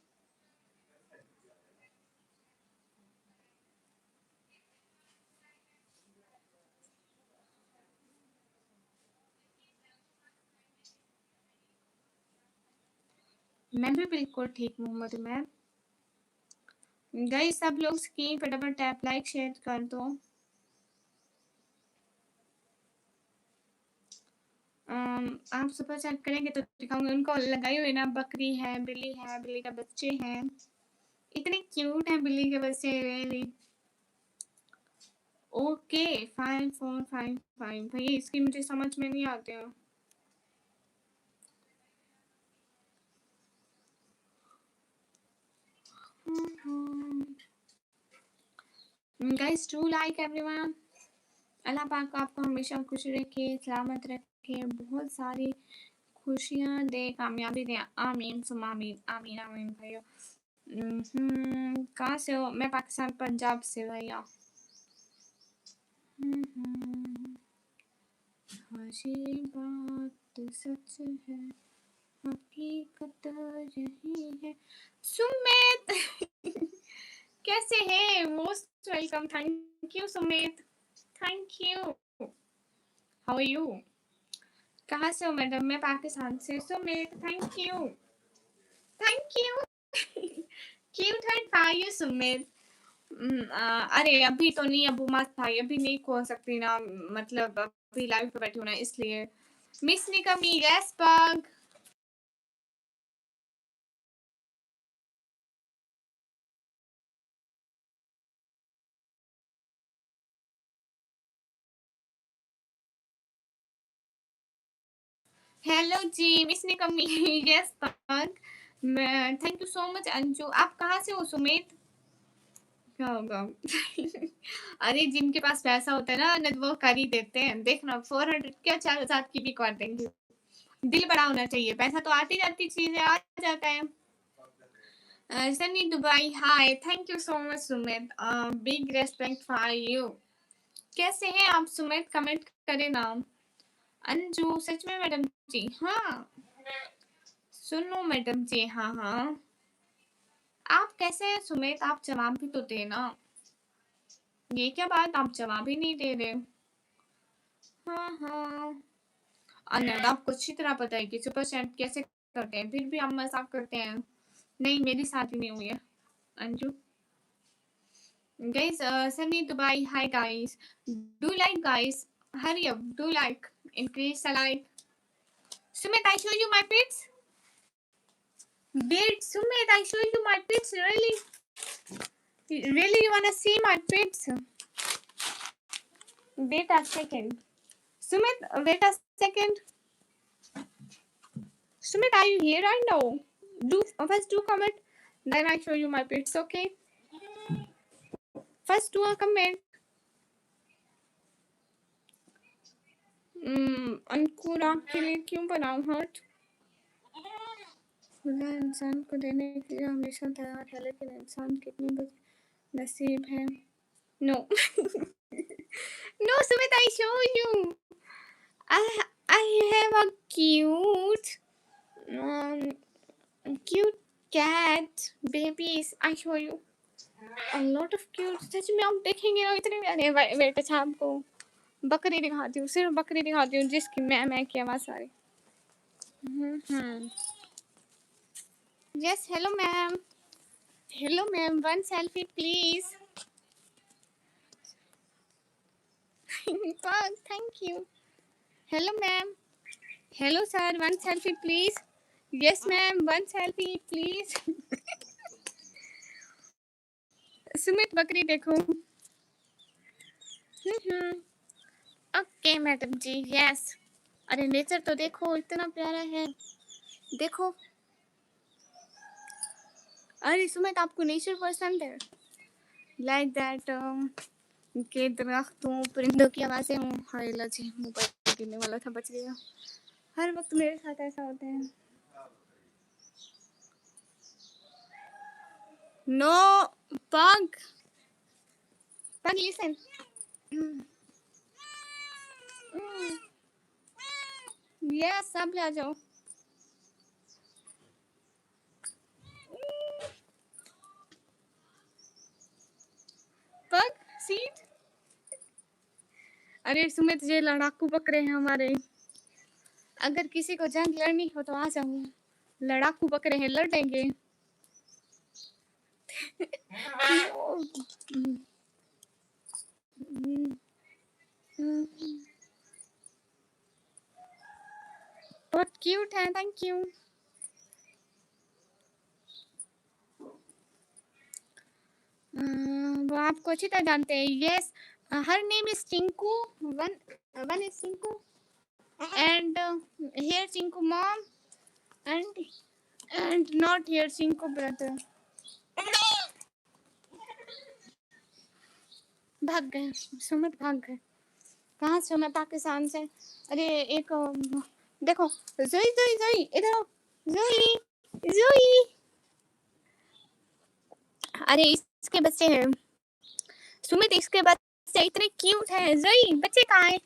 मैं भी बिल्कुल ठीक मोहम्मद उमैर। गाइस सब लोग स्क्रीन पर डबल टैप लाइक शेयर कर दो। आप सुपर चैट करेंगे तो दिखाऊंगी। उनको लगाई हुई ना, बकरी है, बिल्ली का बच्चे हैं, इतने क्यूट हैं बिल्ली के बच्चे रियली। ओके 5455 भैया इसकी मुझे समझ में नहीं आते हैं। Guys do like everyone. Allah पाक आपको हमेशा खुश रखे, सलामत रखे, बहुत सारी खुशियाँ दे, कामयाबी दे, आमीन सुम्मा आमीन, आमीन आमीन भैया। कहाँ से हो? मैं पाकिस्तान पंजाब से भैया। हाजी बात सच है, हकीकत यही है। सुमित कैसे है? Most welcome, thank you Sumit, thank you. How are you? कहाँ से हो मैडम? मैं पाकिस्तान से। Sumit thank you, thank you. Cute है भाई सुमित। अरे अभी तो नहीं, अबू मत भाई, अभी नहीं खोल सकती ना, मतलब अभी लाइव पे बैठी हूँ ना, इसलिए। मिस निकमी, यस पग। हेलो जी मिस निकमी, यस पग। Thank you so much Anju. आप कहाँ से हो सुमित? क्या होगा? अरे जिनके पास पैसा होता है ना वो कर ही देते हैं। देखना 400 क्या 4000 की भी कर देंगे। दिल बड़ा होना चाहिए, पैसा तो आती जाती चीज है, आ जाता है। Sunny Dubai hi, thank you so much Sumit, big respect for you. कैसे हैं आप सुमित? कमेंट करें नाम। अंजू सच में मैडम जी? हाँ सुनो मैडम जी, हाँ हाँ। आप कैसे हैं सुमित? आप जवाब भी तो देना। ये क्या बात, आप जवाब ही नहीं दे रहे? हाँ हाँ। अनद आपको अच्छी तरह पता है कि सुपर चैट कैसे करते हैं, फिर भी हम मजाक करते हैं। नहीं मेरी शादी नहीं हुई है Anju. Guys, Sunny Dubai, hi guys. Do like guys? Hurry up, do like. Increase the like. Sumit, I show you my pits. Did Sumit, I show you my pits? Really? Really, you wanna see my pits? Wait a second. Sumit, wait a second. Sumit, are you here right now? Do first do comment, then I show you my pits. Okay? First do a comment. अंकुरा के लिए क्यों बनाऊं heart? खुदा इंसान को देने के लिए हमेशा तैयार है, लेकिन इंसान कितनी नसीब है। No no Sumit, I show you. I have a cute cat babies. I show you a lot of cute। सच में आप देखेंगे ना इतने प्यारे। वेट अच्छा आपको बकरी दिखाती हूँ, सिर्फ बकरी दिखाती हूँ जिसकी मैं की आवाज आ रही। Yes hello ma'am, hello ma'am, one selfie please. Thank you. Hello ma'am, hello sir, one selfie please. Yes ma'am, one selfie please. Sumit बकरी देखो। ओके मैडम जी, यस। अरे नेचर तो देखो, इतना प्यारा है, देखो। अरे सुमित आपको नेचर पसंद है? लाइक दैट के दरख्तों, परिंदों की आवाजें हों। हाय अल्लाह जी, मोबाइल गिरने वाला था, बच गया। हर वक्त मेरे साथ ऐसा होता है। नो पग, पग लिसन। यस सब आ जाओ। पग सीट। अरे सुमित ये लड़ाकू बकरे हैं हमारे, अगर किसी को जंग लड़नी हो तो आ जाओ। लड़ाकू बकरे हैं, लड़ेंगे। बहुत क्यूट है, थैंक यू। वो आपको अच्छी तरह जानते हैं। Yes, her name is Chinku, one is Chinku and here Chinku mom and not here Chinku brother. भाग गए सुमित, भाग गए। कहाँ से? मैं पाकिस्तान से। अरे एक देखो जोई जोई जोई इधर आओ जोई जोई। अरे इसके बच्चे हैं सुमित, इसके बच्चे इतने क्यूट हैं। जोई बच्चे कहाँ है,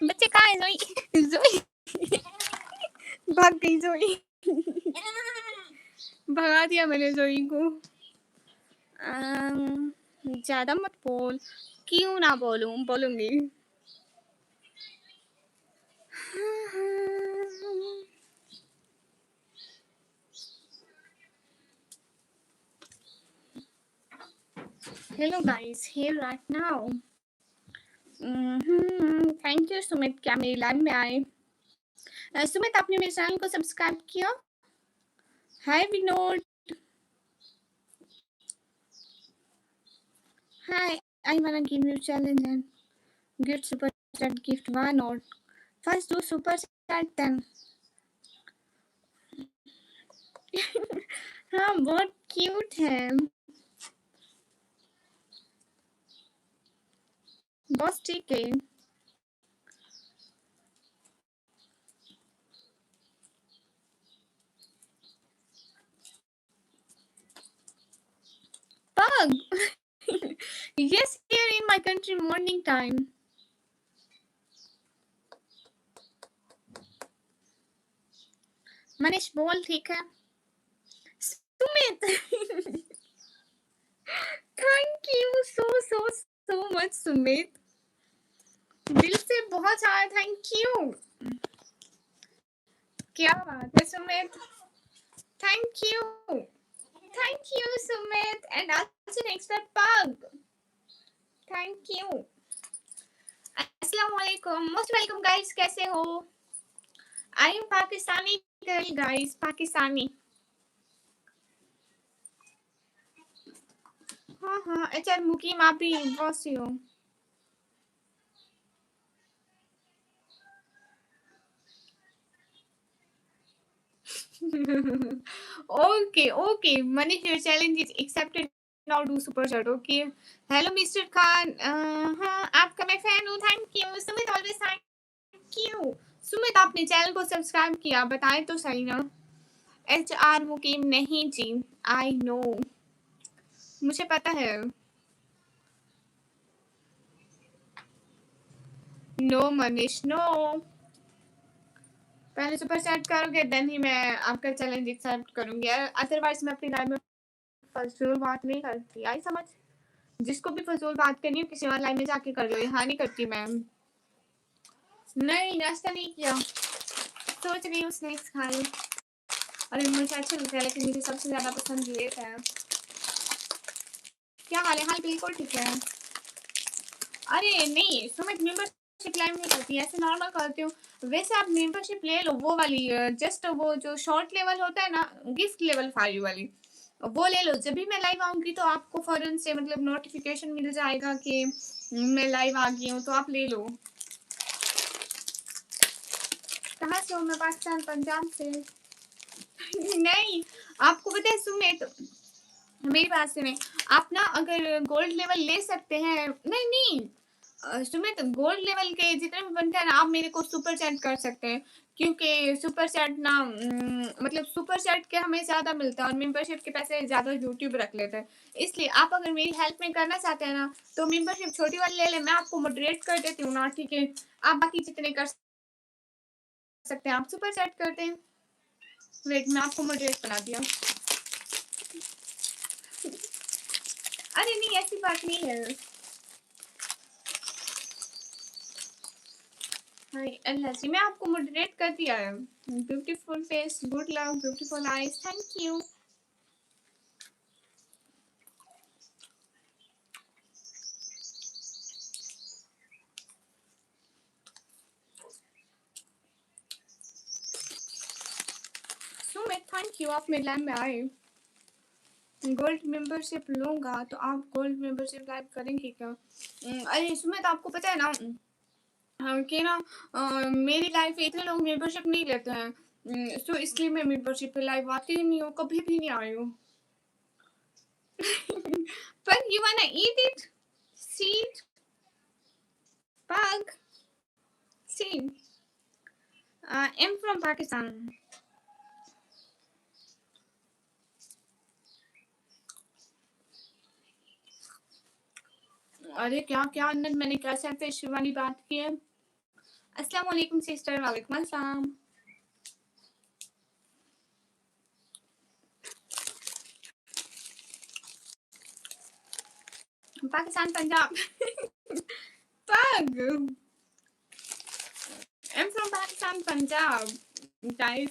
बच्चे कहाँ है जोई जोई भाग गई जोई भगा दिया मैंने जोई को। ज्यादा मत बोल। क्यों ना बोलूं, बोलूंगी। Hello guys, here right now. Thank you Sumit, क्या मेरी लाइव में आए। सुमित आपने मेरे चैनल को सब्सक्राइब किया? हाय विनोद, हाय, I wanna give you challenge and get super chat gift. Why not? First do super chat then. हाँ बहुत क्यूट है, बस ठीक है। Pug. Yes, here in my country morning time. Manish बोल ठीक है। Sumit thank you so much Sumit, दिल से बहुत सारा थैंक यू। क्या बात है Sumit, thank you Sumit and also next पग, थैंक यू। अस्सलाम वालेकुम, मोस्ट वेलकम गाइस, कैसे हो? I am Pakistani girl guys, Pakistani. हाँ अच्छा मुकीम आप भी बहुत सी हो। okay Manish, your challenge is accepted, now do super chat. Okay, hello Mr. Khan, हाँ आपका मैं फैन हूँ, thank you. Sumit always thank you. Sumit आपने चैनल को सब्सक्राइब किया, बताएं तो सही ना। HR मुकीम नहीं जी, आई नो, मुझे पता है। नो मनीष नो, पहले सुपर चैट करोगे देन ही मैं आपका चैलेंज एक्सेप्ट करूंगी, अदरवाइज मैं अपनी लाइफ में फजूल बात नहीं करती, आई समझ। जिसको भी फजूल बात करनी हो किसी और लाइन में जाके कर लो, यहाँ नहीं करती मैं। नहीं नाश्ता नहीं किया, सोच रही हूँ स्नैक्स खा लूँ। अरे मुझे अच्छा लगता है लेकिन मुझे सबसे ज्यादा पसंद ये है। क्या हाल है? हाल बिल्कुल ठीक है। अरे नहीं सुमित, मेंबरशिप लाइव में करती है, ऐसे नॉर्मल करती हूँ। वैसे आप मेंबरशिप ले लो, वो वाली जस्ट वो जो शॉर्ट लेवल होता है ना, गिफ्ट लेवल 5 वाली, वो ले लो। जब भी मैं लाइव आऊंगी तो आपको फौरन से मतलब नोटिफिकेशन मिल जाएगा कि मैं लाइव आ गई हूँ, तो आप ले लो। कहाँ से हो? मैं पाकिस्तान, पंजाब से। नहीं आपको पता है सुमित, मेरी बात सुने, आप ना अगर गोल्ड लेवल ले सकते हैं, नहीं सुमित, गोल्ड लेवल के जितने भी बनते हैं ना, आप मेरे को सुपर चैट कर सकते हैं, क्योंकि सुपर चैट ना मतलब सुपर चैट के हमें ज्यादा मिलता है और मेंबरशिप के पैसे ज्यादा यूट्यूब रख लेते हैं। इसलिए आप अगर मेरी हेल्प में करना चाहते हैं ना, तो मेंबरशिप छोटी वाली ले ले, मैं आपको मॉडरेट कर देती हूँ ना, ठीक है? आप बाकी जितने कर सकते हैं आप सुपर चैट करते हैं। वेट मैं आपको मॉडरेट बना दिया। अरे नहीं ऐसी बात नहीं है। हाय अल्लाह जी, मैं आपको मॉडरेट कर दिया है। Beautiful face, good love, beautiful eyes, thank you. Sumit thank you, आप मेरे लाइव में आए। गोल्ड मेंबरशिप लूंगा तो आप गोल्ड मेंबरशिप लाइव करेंगे क्या? अरे सुमित आपको पता है ना कि ना मेरी लाइफ में इतने लोग मेंबरशिप नहीं लेते हैं, तो इसलिए मैं मेंबरशिप पे लाइव आती ही नहीं हूँ, कभी भी नहीं आई हूँ। पर यू वांना ईट इट? सीड? पग? सीड? I'm from Pakistan. अरे क्या क्या अंदर मैंने क्या सेल्फिश वाली बात की है। अस्सलाम वालेकुम सिस्टर। वालेकुम अस्सलाम। पाकिस्तान पंजाब। पग। I'm from Pakistan Punjab guys।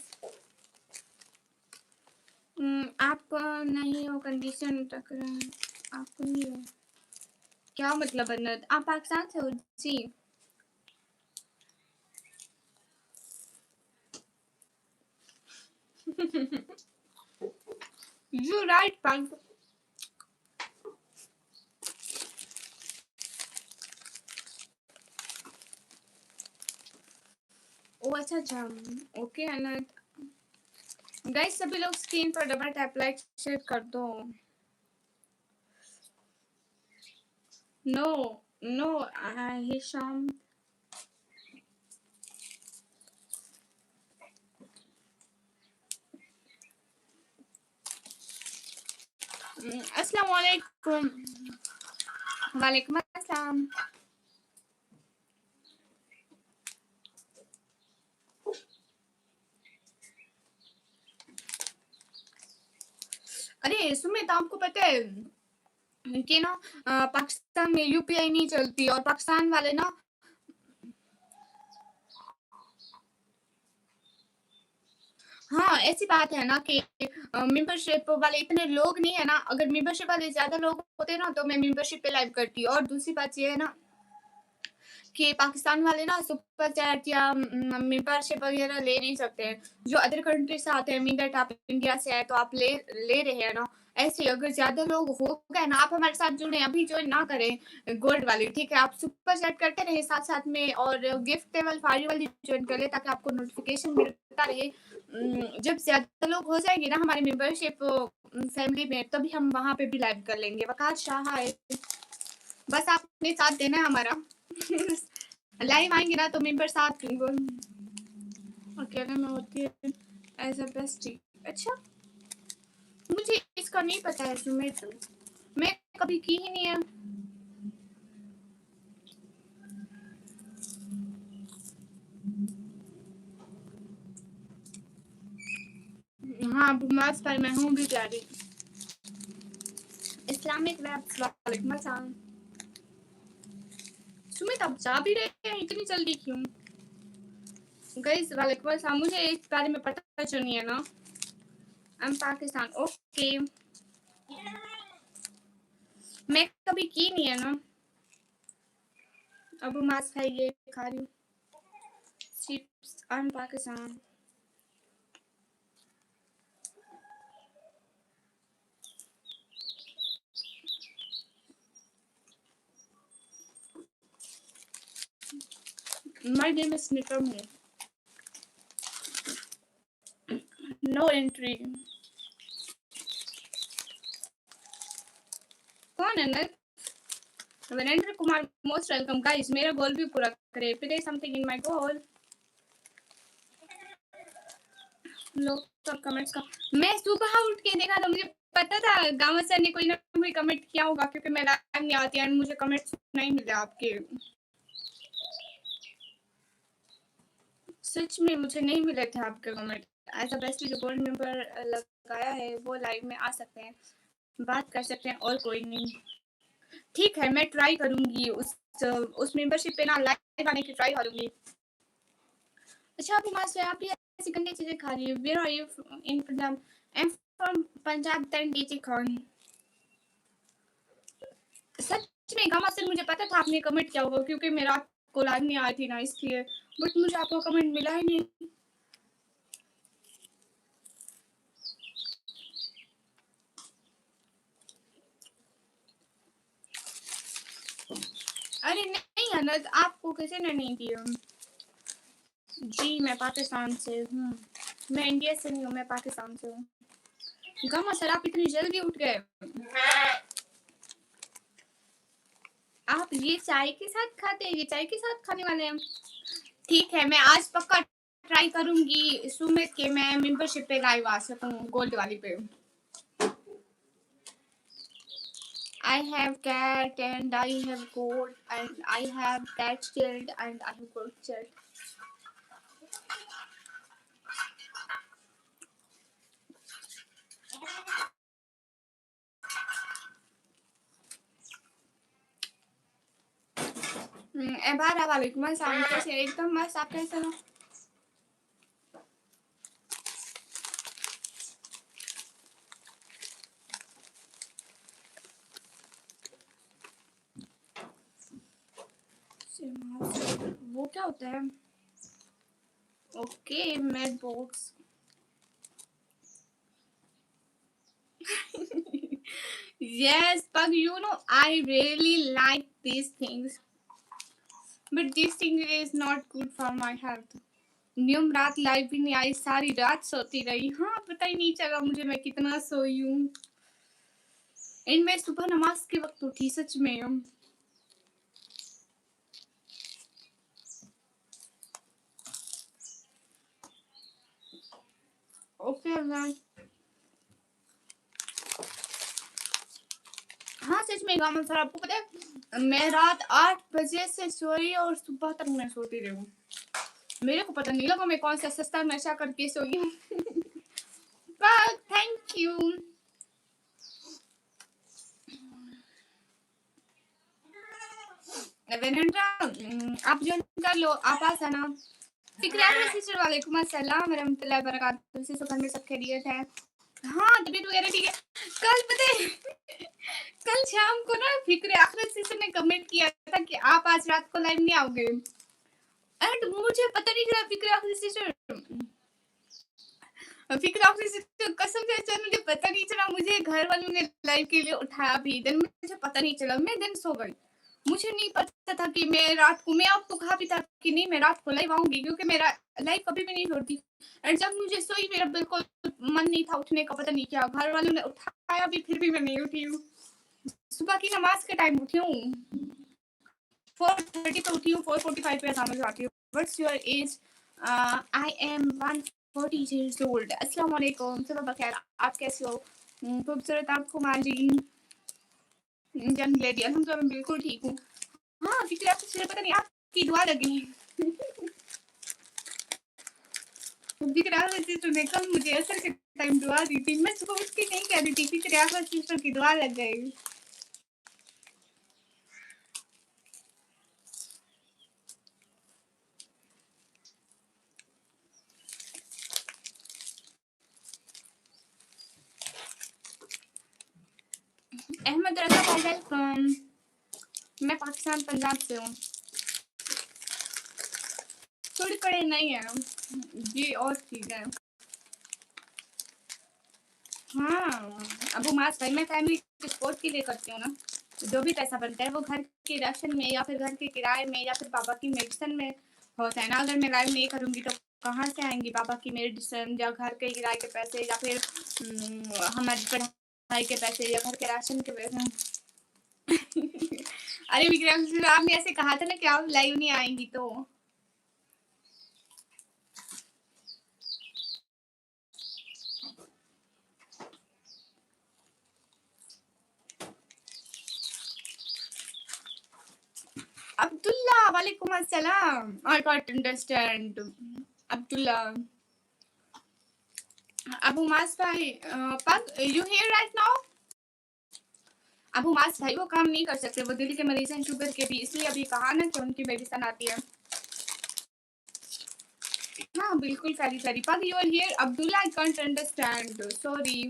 आप नहीं हो कंडीशन टकरा आपको नहीं हो क्या मतलब अन्नत आप पाकिस्तान से हो जी। You right पग। ओ अच्छा अच्छा ओके अन्नत। गाइस सभी लोग स्क्रीन पर डबल टैप लाइक शेयर कर दो। No no Hisham. अस्सलाम वालेकुम। वालेकुम अस्सलाम। अरे सुमित आपको पता है कि ना पाकिस्तान में यूपीआई नहीं चलती और पाकिस्तान वाले ना हाँ ऐसी बात है ना कि मेंबरशिप वाले इतने लोग नहीं है ना। अगर मेंबरशिप वाले ज्यादा लोग होते ना तो मैं मेंबरशिप पे लाइव करती। और दूसरी बात ये है ना कि पाकिस्तान वाले ना सुपर चैट या मेंबरशिप वगैरह ले नहीं सकते हैं। जो अदर कंट्री से आते हैं मीन दैट आप इंडिया से है तो आप ले रहे हैं ना। ऐसे अगर ज्यादा लोग हो गए ना आप हमारे साथ जुड़े अभी ज्वाइन ना करें गोल्ड वाली ठीक है। आप सुपर चैट करते रहे साथ साथ में और गिफ्टेबल फारी वाली ज्वाइन कर ले ताकि आपको नोटिफिकेशन मिलता रहे। जब ज्यादा लोग हो जाएंगे ना हमारे मेंबरशिप फैमिली में तभी हम वहां पे भी लाइव कर लेंगे। वकात शाह है बस आपने साथ देना है हमारा। लाइव आएंगे ना तो मेंबर साथ अकेले में होती है एज अ बेस्टी। अच्छा मुझे इसका नहीं पता है सुमित। मैं कभी की ही नहीं है। हाँ बुमास पर मैं हूँ भी प्यारी। इस्लामिक रैप्स वालेकुम अस्सलाम। सुमित आप जा भी रहे हैं इतनी जल्दी क्यों। गाइस वालेकुम अस्सलाम। मुझे इस बारे में पता क्यों नहीं है ना। आई एम पाकिस्तान ओके। मैं कभी की नहीं है ना। अब मास खाइए खा रही हूँ chips. I am Pakistan. My name is Nikamne. No entry. कौन है नर? Virendra Kumar most welcome guys. मेरा गोल भी पूरा करे। Play something in my goal. लोग तो कमेंट्स का मैं सुबह उठ के देखा तो मुझे पता था गामा सर ने कोई ना कोई कमेंट किया होगा क्योंकि मैं लाइव नहीं आती एंड मुझे कमेंट्स नहीं मिले आपके। सच में मुझे नहीं मिले थे आपके कमेंट। ऐसा बेस्ट जो गोल्ड मेंबर लगाया है वो लाइव में आ सकते हैं बात कर सकते हैं और कोई नहीं। ठीक है मैं ट्राई करूंगी उस मेंबरशिप पे ना लाइव आने की ट्राई करूंगी। अच्छा अभी मास्टर आप भी ऐसी गंदी चीजें खा रही है। Where are you in Punjab? I am from Punjab then DJ Khan. सच में गामा सर मुझे पता था आपने कमेंट किया होगा क्योंकि मेरा को लाइव नहीं आई थी ना इसलिए। बट मुझे आपका कमेंट मिला ही नहीं। अरे नहीं अनंत आपको किसी ने नहीं दिया। जी मैं पाकिस्तान से हूँ। मैं इंडिया से नहीं हूँ मैं पाकिस्तान से हूँ। गामा सर आप इतनी जल्दी उठ गए। आप ये चाय के साथ खाते हैं? ये चाय के साथ खाने वाले हैं? ठीक है मैं आज पक्का ट्राई करूंगी सुमित के मैं मेंबरशिप पे लाइव आ सकूं गोल्ड वाली पे। I have cat and I have goat and I have cat shield and I have goat shield. बारह वालेकुम अस्सलाम कैसे एकदम मस्त आप कैसे हो? वो क्या होता है? Okay made box. Yes, but you know I really like these things, but this thing is not good for my health. नियम रात लाइव भी नहीं आई, सारी रात सोती रही। हाँ पता ही नहीं चला मुझे मैं कितना सोई हूँ। इनमें सुबह नमाज के वक्त उठी सच में। Okay ma'am. हाँ सच में गामन सर आपको पता है मैं रात 8 बजे से सोई और सुबह तक मैं सोती रही हूँ। मेरे को पता नहीं लगा मैं कौन सा सस्ता नशा करके सोई हूँ। Thank you. आप जो कर लो आप आना। फिक्र सिस्टर वालेकुम अस्सलाम वरहमतुल्लाहि वबरकातुहू। सिस्टर घर में सब खैरियत है? हाँ तबीयत वगैरह ठीक है। कल पता है कल शाम को ना फिक्र आखिरत सिस्टर ने कमेंट किया था कि आप आज रात को लाइव नहीं आओगे एंड मुझे पता नहीं चला। फिक्र आखिरत सिस्टर कसम से मुझे पता नहीं चला। मुझे घर वालों ने लाइव के लिए उठाया भी देन मुझे पता नहीं चला। मैं दिन सो गई। मुझे नहीं पता था कि मैं रात को मैं आपको कहा भी था कि नहीं मैं रात को लाइव आऊंगी क्योंकि मेरा लाइव कभी भी नहीं छोड़ती। एंड जब मुझे सोई मेरा बिल्कुल मन नहीं था उठने का। पता नहीं क्या घर वालों ने उठाया भी फिर भी मैं नहीं उठी हूँ। सुबह की नमाज के टाइम उठी हूँ 4:30 पे उठी हूँ 4:45 पे समझ आती हूँ। What's your age? I am 140 years old. अस्सलाम वालेकुम सब बखैर आप कैसे हो? खूबसूरत आपको माजी जंग लेडी अल्हम्दुलिल्लाह मैं बिल्कुल ठीक हूँ। हाँ फिक्र आपको सिर्फ पता नहीं आपकी दुआ लगी। फिक्र सिस्टर ने कल मुझे असर के टाइम दुआ दी थी। मैं सुबह उठ के नहीं कह रही थी फिक्र सिस्टर की दुआ लग गई। अहमद रजा भाई वेलकम। मैं पाकिस्तान पंजाब से हूँ। थोड़ी कड़े नहीं है ये और चीज है। हाँ अबू मास भाई मैं फैमिली के सपोर्ट के लिए करती हूँ ना। जो भी पैसा बनता है वो घर के राशन में या फिर घर के किराए में या फिर पापा की मेडिसिन में होता है ना। अगर मैं लाइव नहीं करूँगी तो कहाँ से आएंगी पापा की मेडिसिन या घर के किराए के पैसे या फिर हमारी पढ़ाई के पैसे या घर के राशन के पैसे। अरे विक्रम आपने ऐसे कहा था ना कि आप लाइव नहीं आएंगी तो अब्दुल्ला वालेकुम अस्सलाम। I can't understand. Abdullah Abu मास भाई you here right now? Abu मास भाई वो काम नहीं कर सकते। वो दिल के मरीज हैं शुगर के भी इसलिए अभी कहा ना कि उनकी मेडिसिन आती है। हाँ बिल्कुल सारी सारी पग you are here Abdullah I can't understand sorry.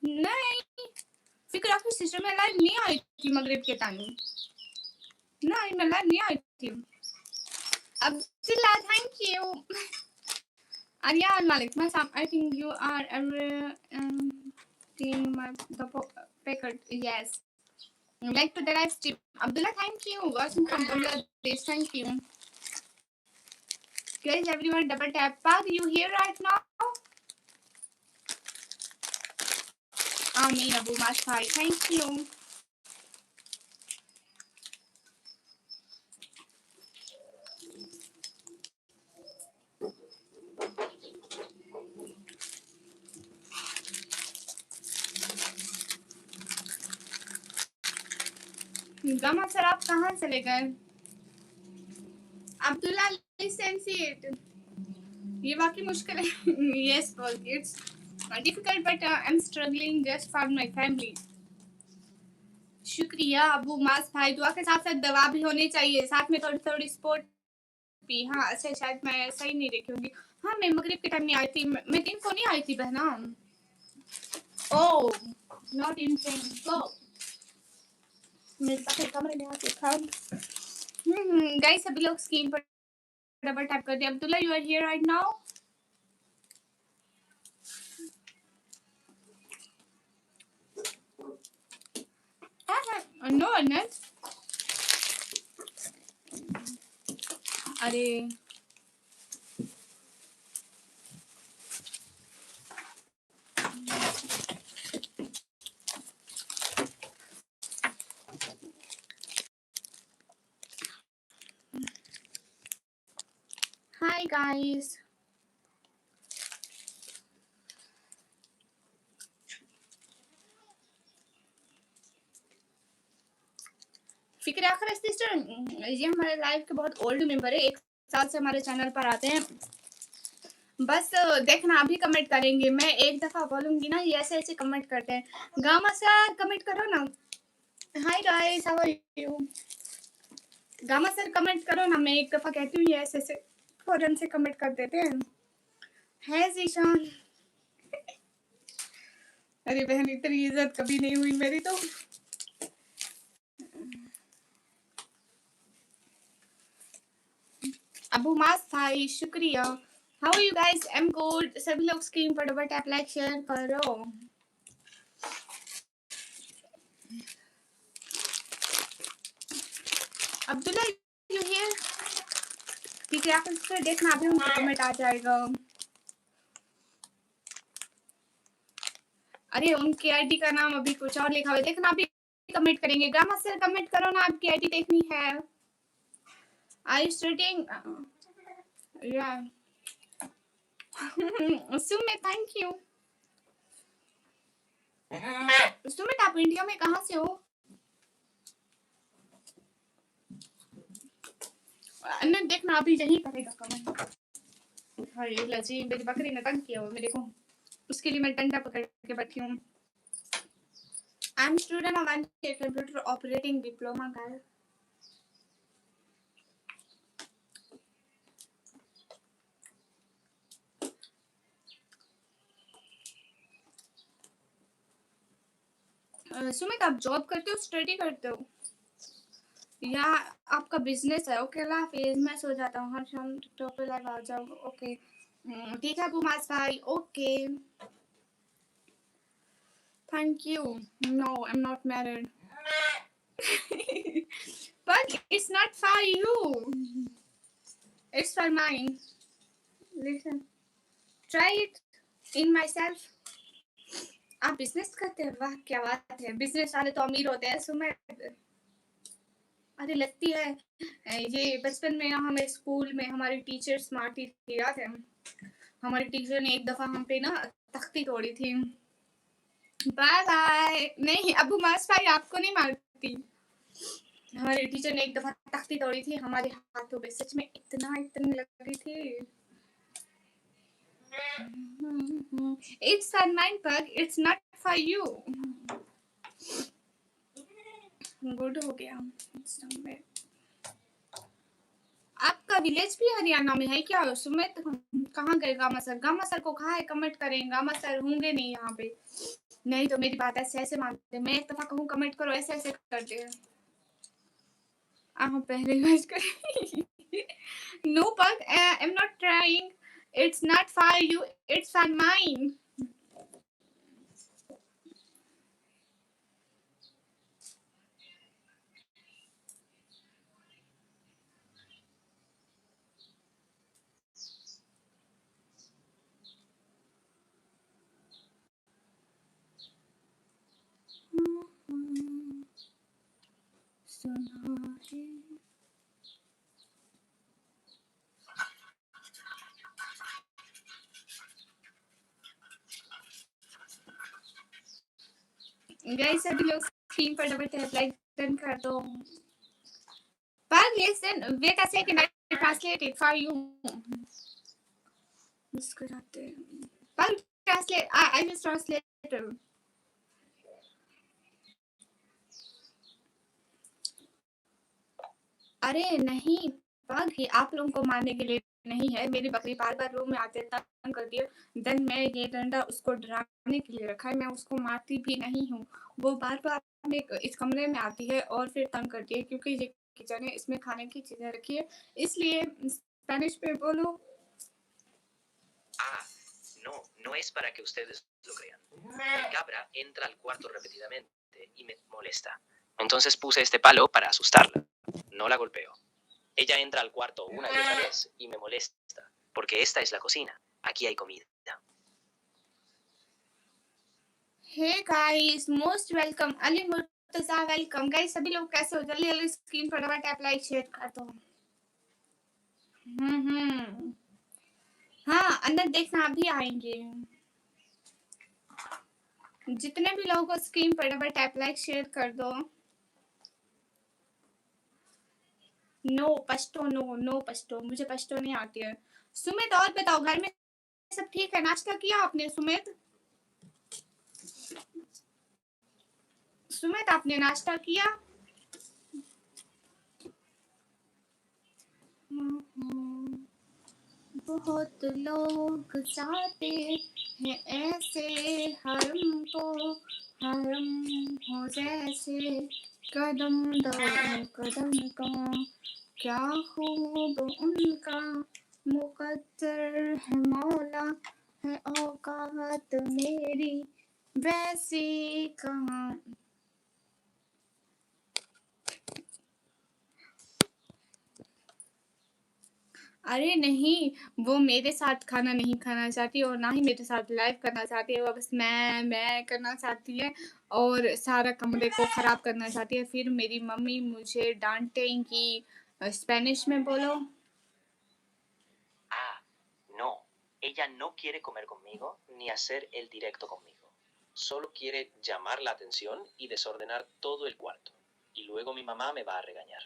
नहीं फिक्र आपकी सिस्टर में लाइव नहीं आई थी मगरिब के टाइम। नहीं मैं लाइव नहीं आई थी। Abdullah thank you. Aryan Malik I think you are team the packet yes like to the live stream. Abdullah thank you watching from Bangladesh thank you guys everyone double tap Pag you here right now? Amin Abu Mashai thank you. गमा sir आप कहाँ चले गए? Abdullah listen see it. ये वाकई मुश्किल है. Yes, it's difficult but I'm struggling just for my family. शुक्रिया अबू मास भाई. दुआ के साथ साथ दवा भी होनी चाहिए, साथ में थोड़ी थोड़ी स्पोर्ट भी. हाँ अच्छा, शायद मैं सही नहीं देखी होंगी. हाँ मैं मगरिब के टाइम में आई थी. मैं दिन को नहीं आई थी बहना. ओह नॉट इन गो. मेरे पास कमरे में आके खा. गाइस सभी लोग स्क्रीन पर डबल टैप कर दिया. Abdullah you are here right now. No Anant. अरे हाय गाइस. फिक्र आखिर सिस्टर, ये हमारे लाइव के बहुत ओल्ड मेंबर है. 1 साल से हमारे चैनल पर आते हैं. बस देखना अभी कमेंट करेंगे. मैं एक दफा बोलूंगी ना, ये ऐसे ऐसे कमेंट करते हैं. गामा सर कमेंट करो ना. Hi guys how are you. Gama sir comment करो ना. मैं एक दफा कहती हूँ, ये ऐसे ऐसे फौरन से कमेंट कर देते हैं. है जीशान. अरे बहन इतनी इज्जत कभी नहीं हुई मेरी तो. अबू मास भाई शुक्रिया. How are you guys. I am good. सभी लोग स्क्रीन पर डबल टैप लाइक शेयर करो. Abdullah you here. ठीक है आप इसको देखना, अभी उनका कमेंट आ जाएगा. अरे उनकी आईडी का नाम अभी कुछ और लिखा हुआ है, देखना अभी कमेंट करेंगे. गामा सर कमेंट करो ना, आपकी आईडी देखनी है. Are you studying. या सुमित थैंक यू. सुमित आप इंडिया में कहाँ से हो? अन्य देखना अभी यही करेगा कमेंट. हाय लजी मेरी बकरी ने तंग किया हुआ मेरे को, उसके लिए मैं डंडा पकड़ के बैठी हूँ. I am student of computer operating diploma guys. Sumit आप जॉब करते हो, स्टडी करते हो, या आपका बिजनेस है? ओके ला फेज मैं सो जाता हूँ हर शाम टिकटॉक पे लाइव आ जाओ. ओके ठीक है बुमास भाई. Okay thank you. No I am not married. but it's not for you, it's for mine. Listen, try it in myself. आप बिजनेस करते हैं? वाह क्या बात है. बिजनेस वाले तो अमीर होते हैं. सुमित अरे लगती है ये बचपन में हमें स्कूल में हमारी टीचर मारती थी, याद है? हमारी टीचर ने एक दफा हम पे ना तख्ती तोड़ी थी. Bye bye. नहीं अबू मास भाई आपको नहीं मारती. हमारे टीचर ने एक दफा तख्ती तोड़ी थी हमारे हाथों पे. सच में इतना इतनी लग रही थी. It's for mine pug, it's not for you. Good हो गया. आपका विलेज भी हरियाणा में है क्या? सुमित कहाँ गए गामा सर? गामा सर को कहा है कमेंट करें. गामा सर होंगे नहीं यहाँ पे. नहीं तो मेरी बात ऐसे ऐसे मानते. मैं एक दफा कहूँ कमेंट करो, ऐसे ऐसे करते हैं. पहले बात करें. No pug, I'm not trying. It's not for you, it's for mine. Guys सभी लोग स्क्रीन पर डबल टैप लाइक डन कर दो। But listen, wait a second, I translate it for you. मुस्कुराते But translate, I just translate it. अरे नहीं पग, ये आप लोगों को मारने के लिए नहीं है। मेरी बकरी बार बार रूम में आते तंग करती है, देन मैं ये डंडा उसको डराने के लिए रखा है। मैं उसको मारती भी नहीं हूँ। वो बार बार इस कमरे में आती है और फिर तंग करती है, क्योंकि ये किचन है, इसमें खाने की चीजें रखी है, इसलिए स्पेनिश में बोलो। Ah, no es para que ustedes lo crean. Mi cabra entra al cuarto repetidamente y me molesta. Entonces puse este palo para asustarla. No la golpeo. Ella entra al cuarto una y otra vez y me molesta, porque esta es la cocina. Aquí hay comida. Hey guys, most welcome. Ali Murtaza, welcome. Guys, सभी लोग कैसे हो? जल्दी जल्दी screen पर tap like share कर दो। हाँ, अंदर देखना अभी आएंगे। जितने भी लोगों को स्क्रीन पर डबल टैप लाइक शेयर कर दो। नो पश्तो, मुझे पश्तो नहीं आती है। सुमित, और बताओ, घर में सब ठीक है? नाश्ता किया आपने सुमित? सुमित, आपने नाश्ता किया? बहुत लोग चाहते हैं ऐसे हरम को, हरम हो जैसे कदम दो कदम का, क्या खूब उनका मुकद्दर है मौला, है औकात मेरी वैसी कहाँ। अरे नहीं, वो मेरे साथ खाना नहीं खाना चाहती और ना ही मेरे साथ लाइव करना चाहती है। वो बस मैं करना चाहती है और सारा कमरे को खराब करना चाहती है। फिर मेरी मम्मी मुझे डांटेंगी। स्पेनिश में बोलो। Ah, no. Ella no quiere comer conmigo ni hacer el directo conmigo. Solo quiere llamar la atención y desordenar todo el cuarto. Y luego mi mamá me va a regañar.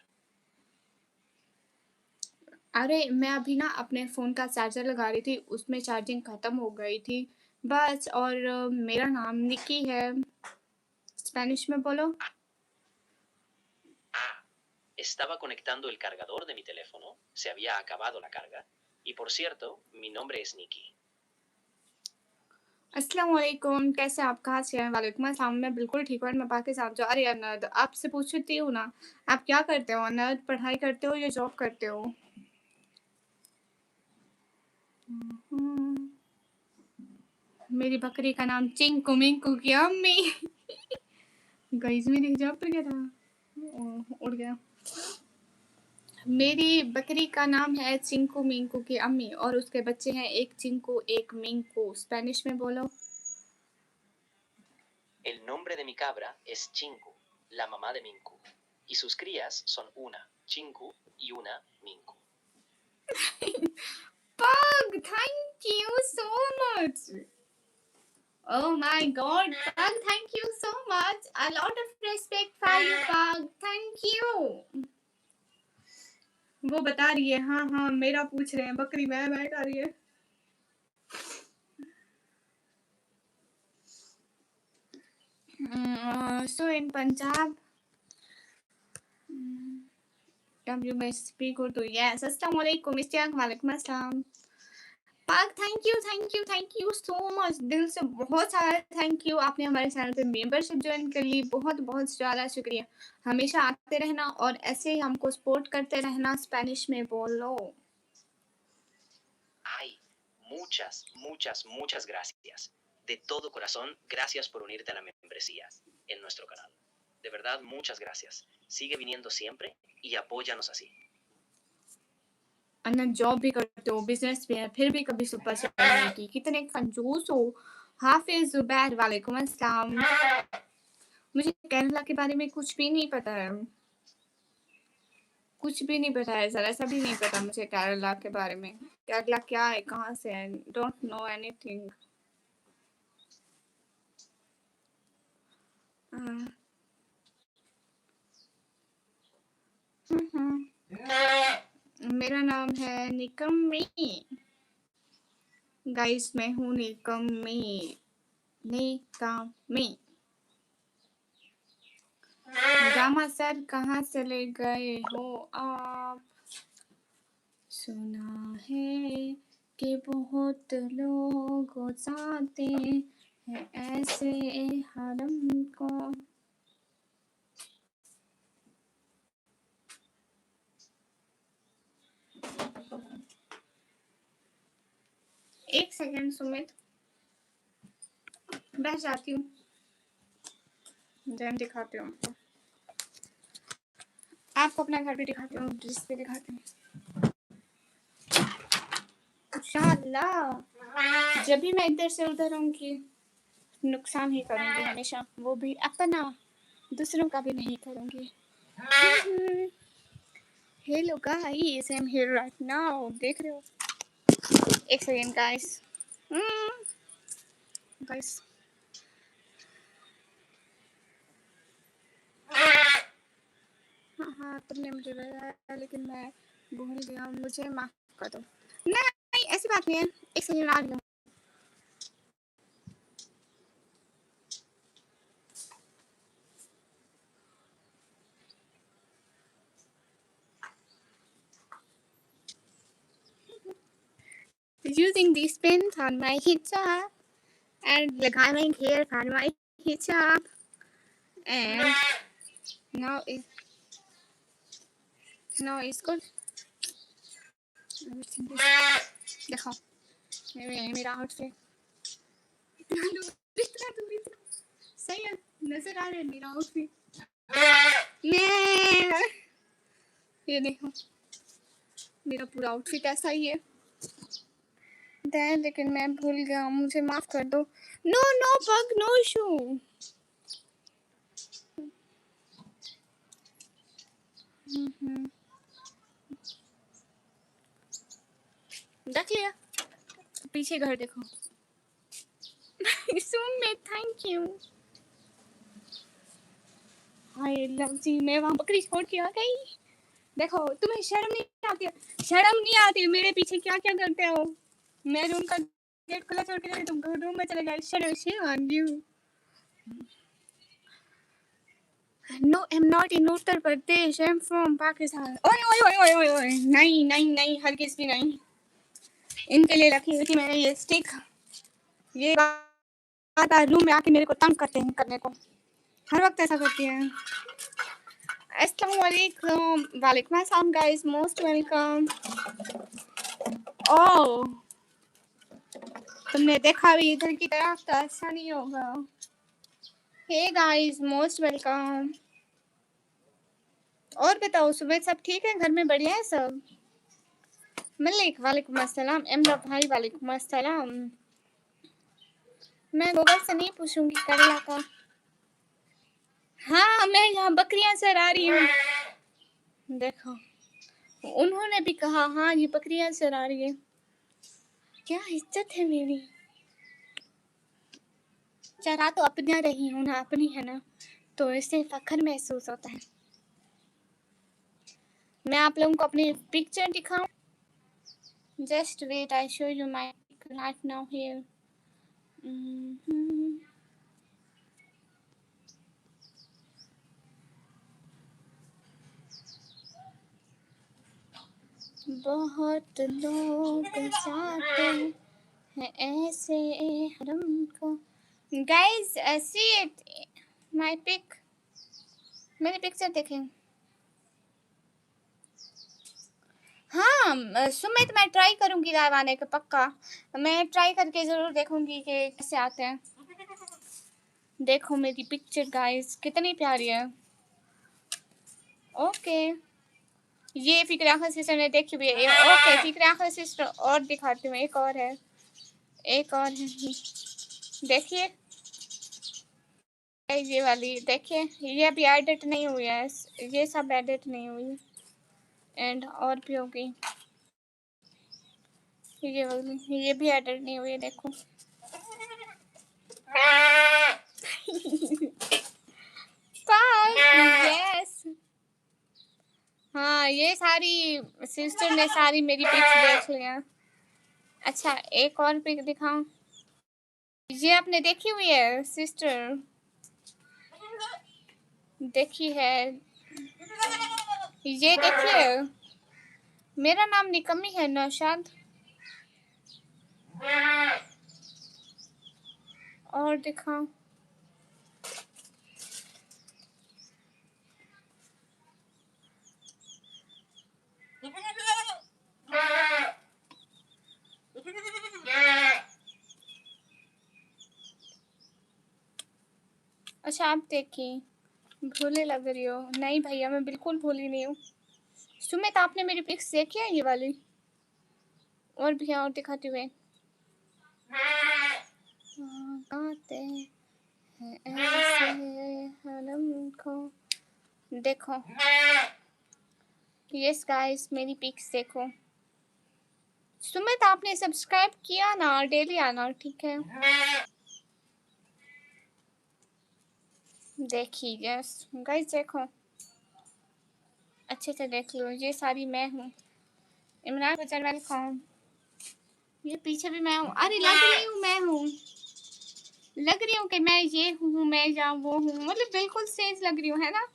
अरे मैं अभी ना अपने phone का charger लगा रही थी, उसमें चार्जिंग ख़त्म हो गई थी बस। और मेरा नाम निकी है। स्पेनिश में बोलो। Ah, estaba conectando el cargador de mi teléfono, se había acabado la carga. Y por cierto, mi nombre es Nikki. अस्सलाम वालेकुम, कैसे आप? कहाँ से हैं? वालेकुम अस्सलाम, मैं बिल्कुल ठीक हूँ। मैं पाकिस्तान से। अरे अनद, आपसे पूछती हूँ ना, आप क्या करते हो अनद? पढ़ाई करते हो या जॉब करते हो? मेरी बकरी का नाम चिंकू मिंकू की अम्मी। गाइस मेरी हिजाब पर क्या था? उड़ गया। मेरी बकरी का नाम है चिंकू मिंकू की अम्मी और उसके बच्चे हैं, एक चिंकू एक मिंकू। स्पेनिश में बोलो। El nombre de mi cabra es Chinku, la mamá de Minku. Y sus crías son una Chinku y una Minku. Pug, thank you so much. Oh my god, Pug, thank you so much. A lot of respect for you, Pug. Thank you. वो बता रही है, हाँ मेरा पूछ रहे हैं, बकरी मैं कर रही है। So in Punjab, you may speak Urdu. Yes. Assalamu alaikum. वालेकुम अस्सलाम। पाक, थैंक यू सो मच। दिल से बहुत सारा थैंक यू। आपने हमारे चैनल पे मेंबरशिप ज्वाइन कर ली, बहुत बहुत ज़्यादा शुक्रिया। हमेशा आते रहना और ऐसे ही हमको सपोर्ट करते रहना। स्पेनिश में बोलो। Ay, muchas gracias. De todo corazón, gracias por unirte a la membresía en nuestro canal. De verdad, muchas gracias. Sigue viniendo siempre y apóyanos así. Anna job भी करते हो, बिजनेस भी है, फिर भी कभी सुपर चैट नहीं की। कितने कंजूस हो। हाफिज जुबैर, वालेकुम अस्सलाम। मुझे केरला के बारे में कुछ भी नहीं पता है, कुछ भी नहीं पता है, ज़रा सा भी नहीं पता मुझे केरला के बारे में। केरला क्या है, कहाँ से है? Don't know anything. मेरा नाम है निकम्मी। गाइस मैं हूँ निकम्मी। निकम्मी। गामा सर कहाँ चले गए हो आप? सुना है कि बहुत लोग जाते हैं ऐसे हरम को। एक सेकंड सुमित, बैठ जाती हूँ, देन दिखाती हूँ आपको अपना घर भी दिखाती हूँ, ड्रेस भी दिखाती हूँ इंशाअल्लाह। जब भी मैं इधर से उधर होंगी नुकसान ही करूँगी हमेशा, वो भी अपना, दूसरों का भी नहीं करूँगी। Hello guys, I am here right now, देख रहे हो? एक सेकंड गाइस। गाइस हाँ तुमने मुझे बताया लेकिन मैं भूल गया, मुझे माफ कर दो। नहीं ऐसी बात नहीं है, एक सेकंड आ रही हूँ। Using these pins on my hijab and लगाने hair on my hijab and now it's good. देखो मेरा आउटफिट सही है, नजर आ रहा है मेरा आउटफिट। ये देखो मेरा पूरा आउटफिट ऐसा ही है। लेकिन मैं भूल गया, मुझे माफ कर दो। नो नो पग नो शू। देख लिया, पीछे घर देखो। सुन में थैंक यू। हाय लव जी, मैं वहाँ बकरी छोड़ के आ गई। देखो तुम्हें शर्म नहीं आती? शर्म नहीं आती मेरे पीछे क्या क्या करते हो? मैं रूम का गेट खुला छोड़ के तुम रूम में चले गए। शर्म on you. No, I'm not in Uttar Pradesh, I'm from Pakistan. ओए ओए ओए ओए ओए ओए, नहीं नहीं नहीं, हरगिज़ भी नहीं। इनके लिए रखी हुई थी मैंने ये स्टिक। ये बात आज रूम में आके मेरे को तंग करते हैं करने को, हर वक्त ऐसा करती है। अस्सलाम वालेकुम। वालेकुम अस्सलाम गाइस, मोस्ट वेलकम। ओह तुमने देखा भी इधर की तरफ तो ऐसा नहीं होगा। Hey guys most welcome. और बताओ सुबह सब ठीक है? घर में बढ़िया है सब? मलिक वालेकुम अस्सलाम। इमरान भाई वालेकुम अस्सलाम। मैं गूगल से नहीं पूछूंगी करला का। हाँ मैं यहाँ बकरियां चरा रही हूँ। देखो उन्होंने भी कहा हाँ ये बकरियां चरा रही है। क्या इज्जत है मेरी। चरा तो अपना रही हूँ ना, अपनी है ना, तो इससे फख्र महसूस होता है। मैं आप लोगों को अपनी पिक्चर दिखाऊं? Just wait, I show you my right now here. बहुत लोग जाते हैं ऐसे हरम को। Guys see it my pic, मेरी पिक्चर देखें। हाँ सुमित मैं ट्राई करूंगी लाइव आने का, पक्का मैं ट्राई करके जरूर देखूंगी कि कैसे आते हैं। देखो मेरी पिक्चर गाइस कितनी प्यारी है। ओके ये फिक्र आखिर सिस्टर ने देखी हुई है। ओके फिक्र आखिर सिस्टर और दिखाती हूँ, एक और है, एक और है, देखिए ये वाली देखिए, ये अभी एडिट नहीं हुई है, ये सब एडिट नहीं हुई। एंड और भी होगी ये वाली, ये भी एडिट नहीं हुई है, देखो। यस हाँ, ये सारी सिस्टर ने सारी मेरी पिक्स देख लिया। अच्छा, एक और पिक दिखाऊं? ये आपने देखी हुई है सिस्टर? देखी है? ये देखिए, मेरा नाम निकम्मी है नौशाद। और दिखाऊं? अच्छा, आप देखिए, भूले लग रही हो। नहीं भैया, मैं बिल्कुल भूली नहीं हूँ। सुमित, आपने मेरी पिक्स देखी है ये वाली? और भैया और दिखाते हुए गाते हैं ऐसे हरम को। देखो, यस गाइस, मेरी पिक्स देखो। सुमित, आपने सब्सक्राइब किया ना? डेली आना, ठीक है? देखिए, यस गाइस, देखो अच्छे से देख लो। ये सारी मैं हूँ, इमरान बचन वेलकम। ये पीछे भी मैं हूँ। अरे लग रही हूँ मैं हूँ, लग रही हूँ कि मैं ये हूँ, मैं या वो हूँ, मतलब बिल्कुल सेज लग रही हूँ, है ना?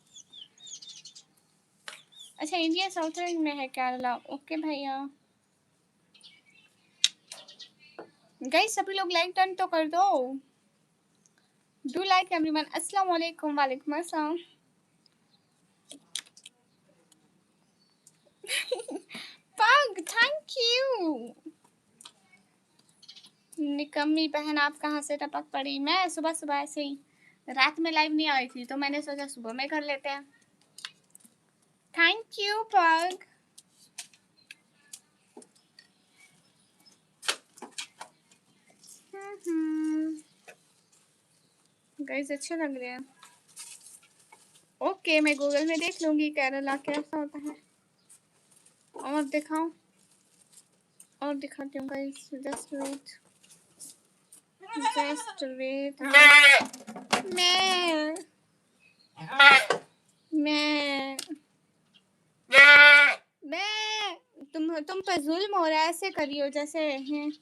अच्छा, इंडिया साउथ में है केरला। ओके भैया। गाइस, सभी लोग लाइक डन तो कर दो। Do like everyone. अस्सलाम वालेकुम। वालेकुम अस्सलाम। पग, थैंक यू। निकम्मी बहन, आप कहाँ से टपक पड़ी? मैं सुबह सुबह ऐसे ही, रात में लाइव नहीं आई थी तो मैंने सोचा सुबह में कर लेते हैं। थैंक यू पग। गाइस, अच्छे लग रहे हैं। ओके, मैं गूगल में देख लूंगी केरला कैसा होता है। और दिखाऊं? और दिखाती हूँ guys, just wait, just wait. मैं तुम पर जुल्म हो रहा है, ऐसे करियो जैसे हैं।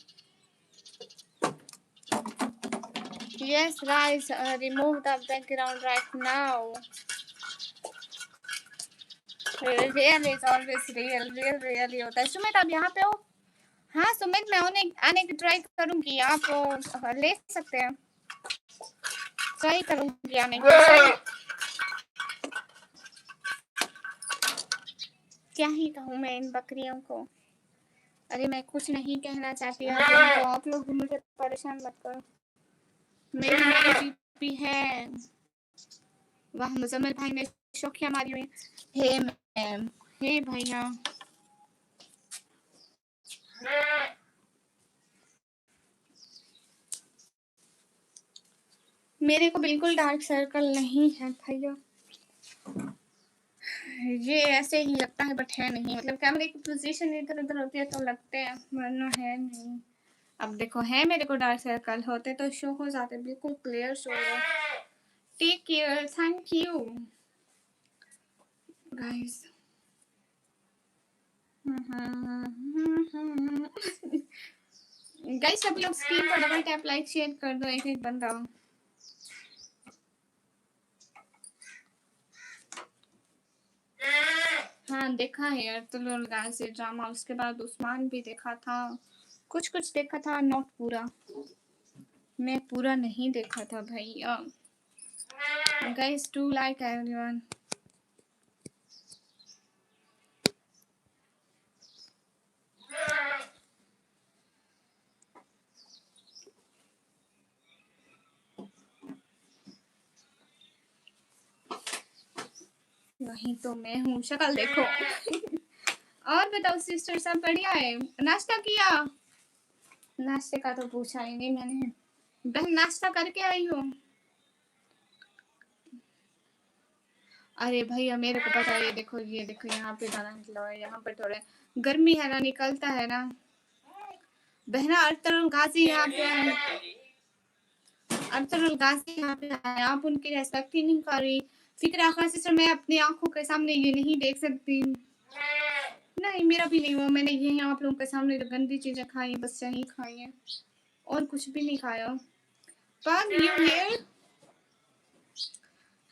Yes guys, remove the background right now. Real is always real, real real ही होता है। सुमित, आप यहाँ पे हो? हाँ सुमित, मैं आने की ट्राई करूंगी। आप ले सकते हैं, ट्राई करूंगी आने की। क्या ही कहूँ मैं इन बकरियों को। अरे मैं कुछ नहीं कहना चाहती, तो आप लोग भी मुझे परेशान मत करो। मेरी बीपी है। वाह, मुजम्मिल भाई ने शौकिया मारी हुई। हे मैम, हे भैया। मेरे को बिल्कुल डार्क सर्कल नहीं है भैया, ये ऐसे ही लगता है बट है नहीं। मतलब कैमरे की पोजीशन इधर उधर होती है तो लगते हैं, वरना है नहीं। अब देखो, है मेरे को डार्क सर्कल, होते तो शो हो जाते, बिल्कुल क्लियर शो हो। Take care, thank you guys. Guys, सब लोग स्क्रीन पर डबल टैप लाइक शेयर कर दो, एक एक बंदा। हाँ देखा है यार, तुलुल गाजी ड्रामा, उसके बाद उस्मान भी देखा था, कुछ कुछ देखा था, नॉट पूरा। मैं पूरा नहीं देखा था भैया। Guys, do like everyone. वही तो मैं हूँ, शक्ल देखो। और बताओ सिस्टर, सब बढ़िया है? नाश्ता किया? नाश्ते का तो पूछा ही नहीं मैंने। बहन, नाश्ता करके आई हो? अरे भैया, मेरे को पता है। ये देखो, ये देखो, यहाँ पे दाना निकला हुआ है, यहाँ पे थोड़े गर्मी है ना, निकलता है ना। बहना, अरतरुल गाजी यहाँ पे है, अरतरुल गाजी यहाँ पे है, आप उनकी रेस्पेक्ट ही नहीं कर रही। फिक्र आखिर सिस्टर, मैं अपनी आंखों के सामने ये नहीं देख सकती। नहीं मेरा भी नहीं हुआ, मैंने यही आप लोगों के सामने तो गंदी चीजें खाई हैं, बस यही खाई हैं और कुछ भी नहीं खाया। Pug, you here?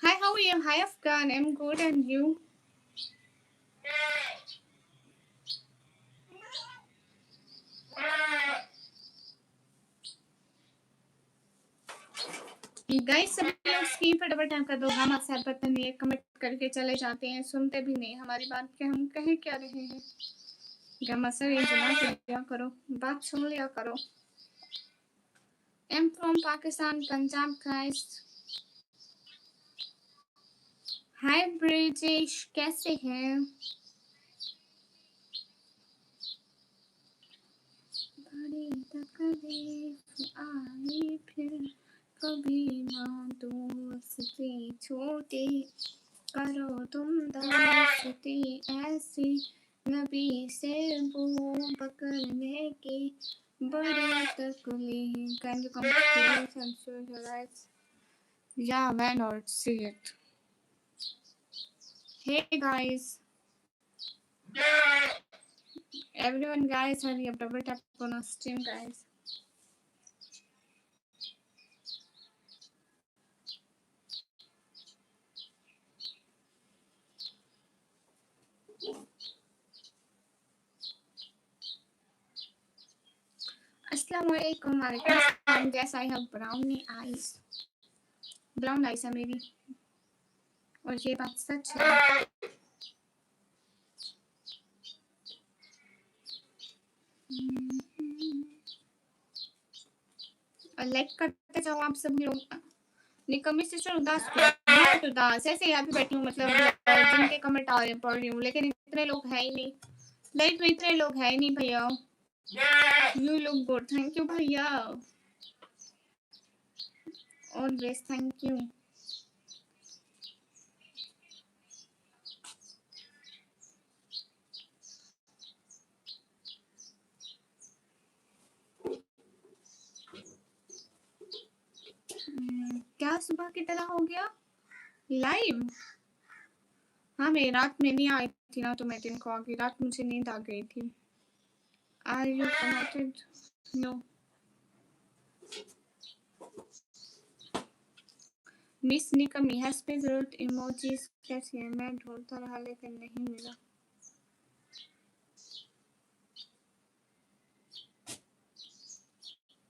Hi, how are you? Hi, Afghan. I'm good, and you? Guys सभी लोग स्क्रीन पर डबल टैप कर दो। हम अक्सर पता नहीं कमेंट करके चले जाते हैं, सुनते भी नहीं हमारी बात के, हम कह क्या रहे हैं। गमसर इंजना किया करो, बात सुन लिया करो। I'm from Pakistan, Punjab, guys. Hi, Brijesh, कैसे हैं? बड़ी तकलीफ आई फिर कभी ना दोस्ती छोटी करो तुम दोस्ती ऐसी नबी से वो पकड़ने की बड़ी तकलीफ। Can you come close and show your eyes? Yeah, why not? See it. Hey guys, everyone, guys, hurry up, double tap on our stream, guys. Assalamualaikum, walaikum. Yes, I have brownie eyes. Brown eyes है मेरी, और ये बात सच है। और like करते जाओ आप सब लोग। निकम्मी सिस्टर उदास नॉट उदास, ऐसे यहाँ पे बैठी हूँ, मतलब जिनके कमेंट आ रहे हैं पढ़ रही हूँ, लेकिन इतने लोग हैं ही नहीं लाइट में, इतने लोग हैं ही नहीं भैया। You look good, thank you भैया, ऑलवेज थैंक यू। क्या सुबह की तरह हो गया लाइव? हाँ मैं रात में नहीं आई थी ना, तो मैं दिन को आ गई, रात मुझे नींद आ गई थी। Are you connected? No. Miss Nikami has पे जरूरत इमोजीज कैसी है? मैं ढूंढता रहा लेकिन नहीं मिला।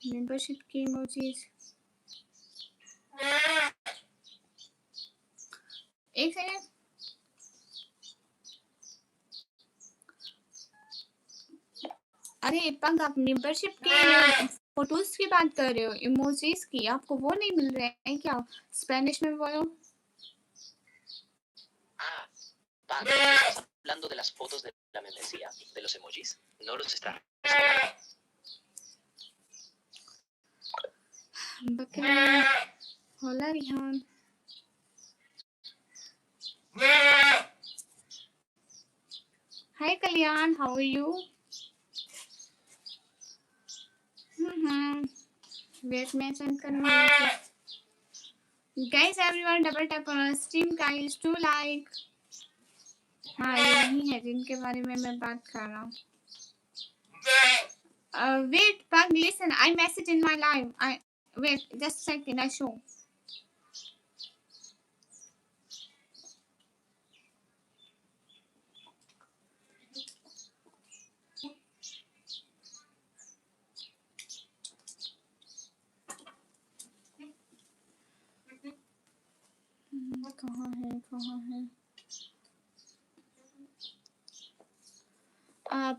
मेंबरशिप की इमोजीज, एक सेकंड। अरे पंग, आप मेंबरशिप के फोटोज की बात कर रहे हो, इमोजीज की आपको वो नहीं मिल रहे हैं क्या? स्पेनिश में बोलो। Pag, ¿estás hablando de las fotos de la membresía, de los emojis? No los está. बकरी, होला Rihan. Hi Kalyan, how are you? Wait, मैं सेंड करना है। Guys, everyone, double tap on our stream, guys, to like. हाँ ये नहीं है जिनके बारे में मैं बात कर रहा हूँ। Wait, Pug, listen, I message in my live. Wait, just a second, I show. कहाँ है?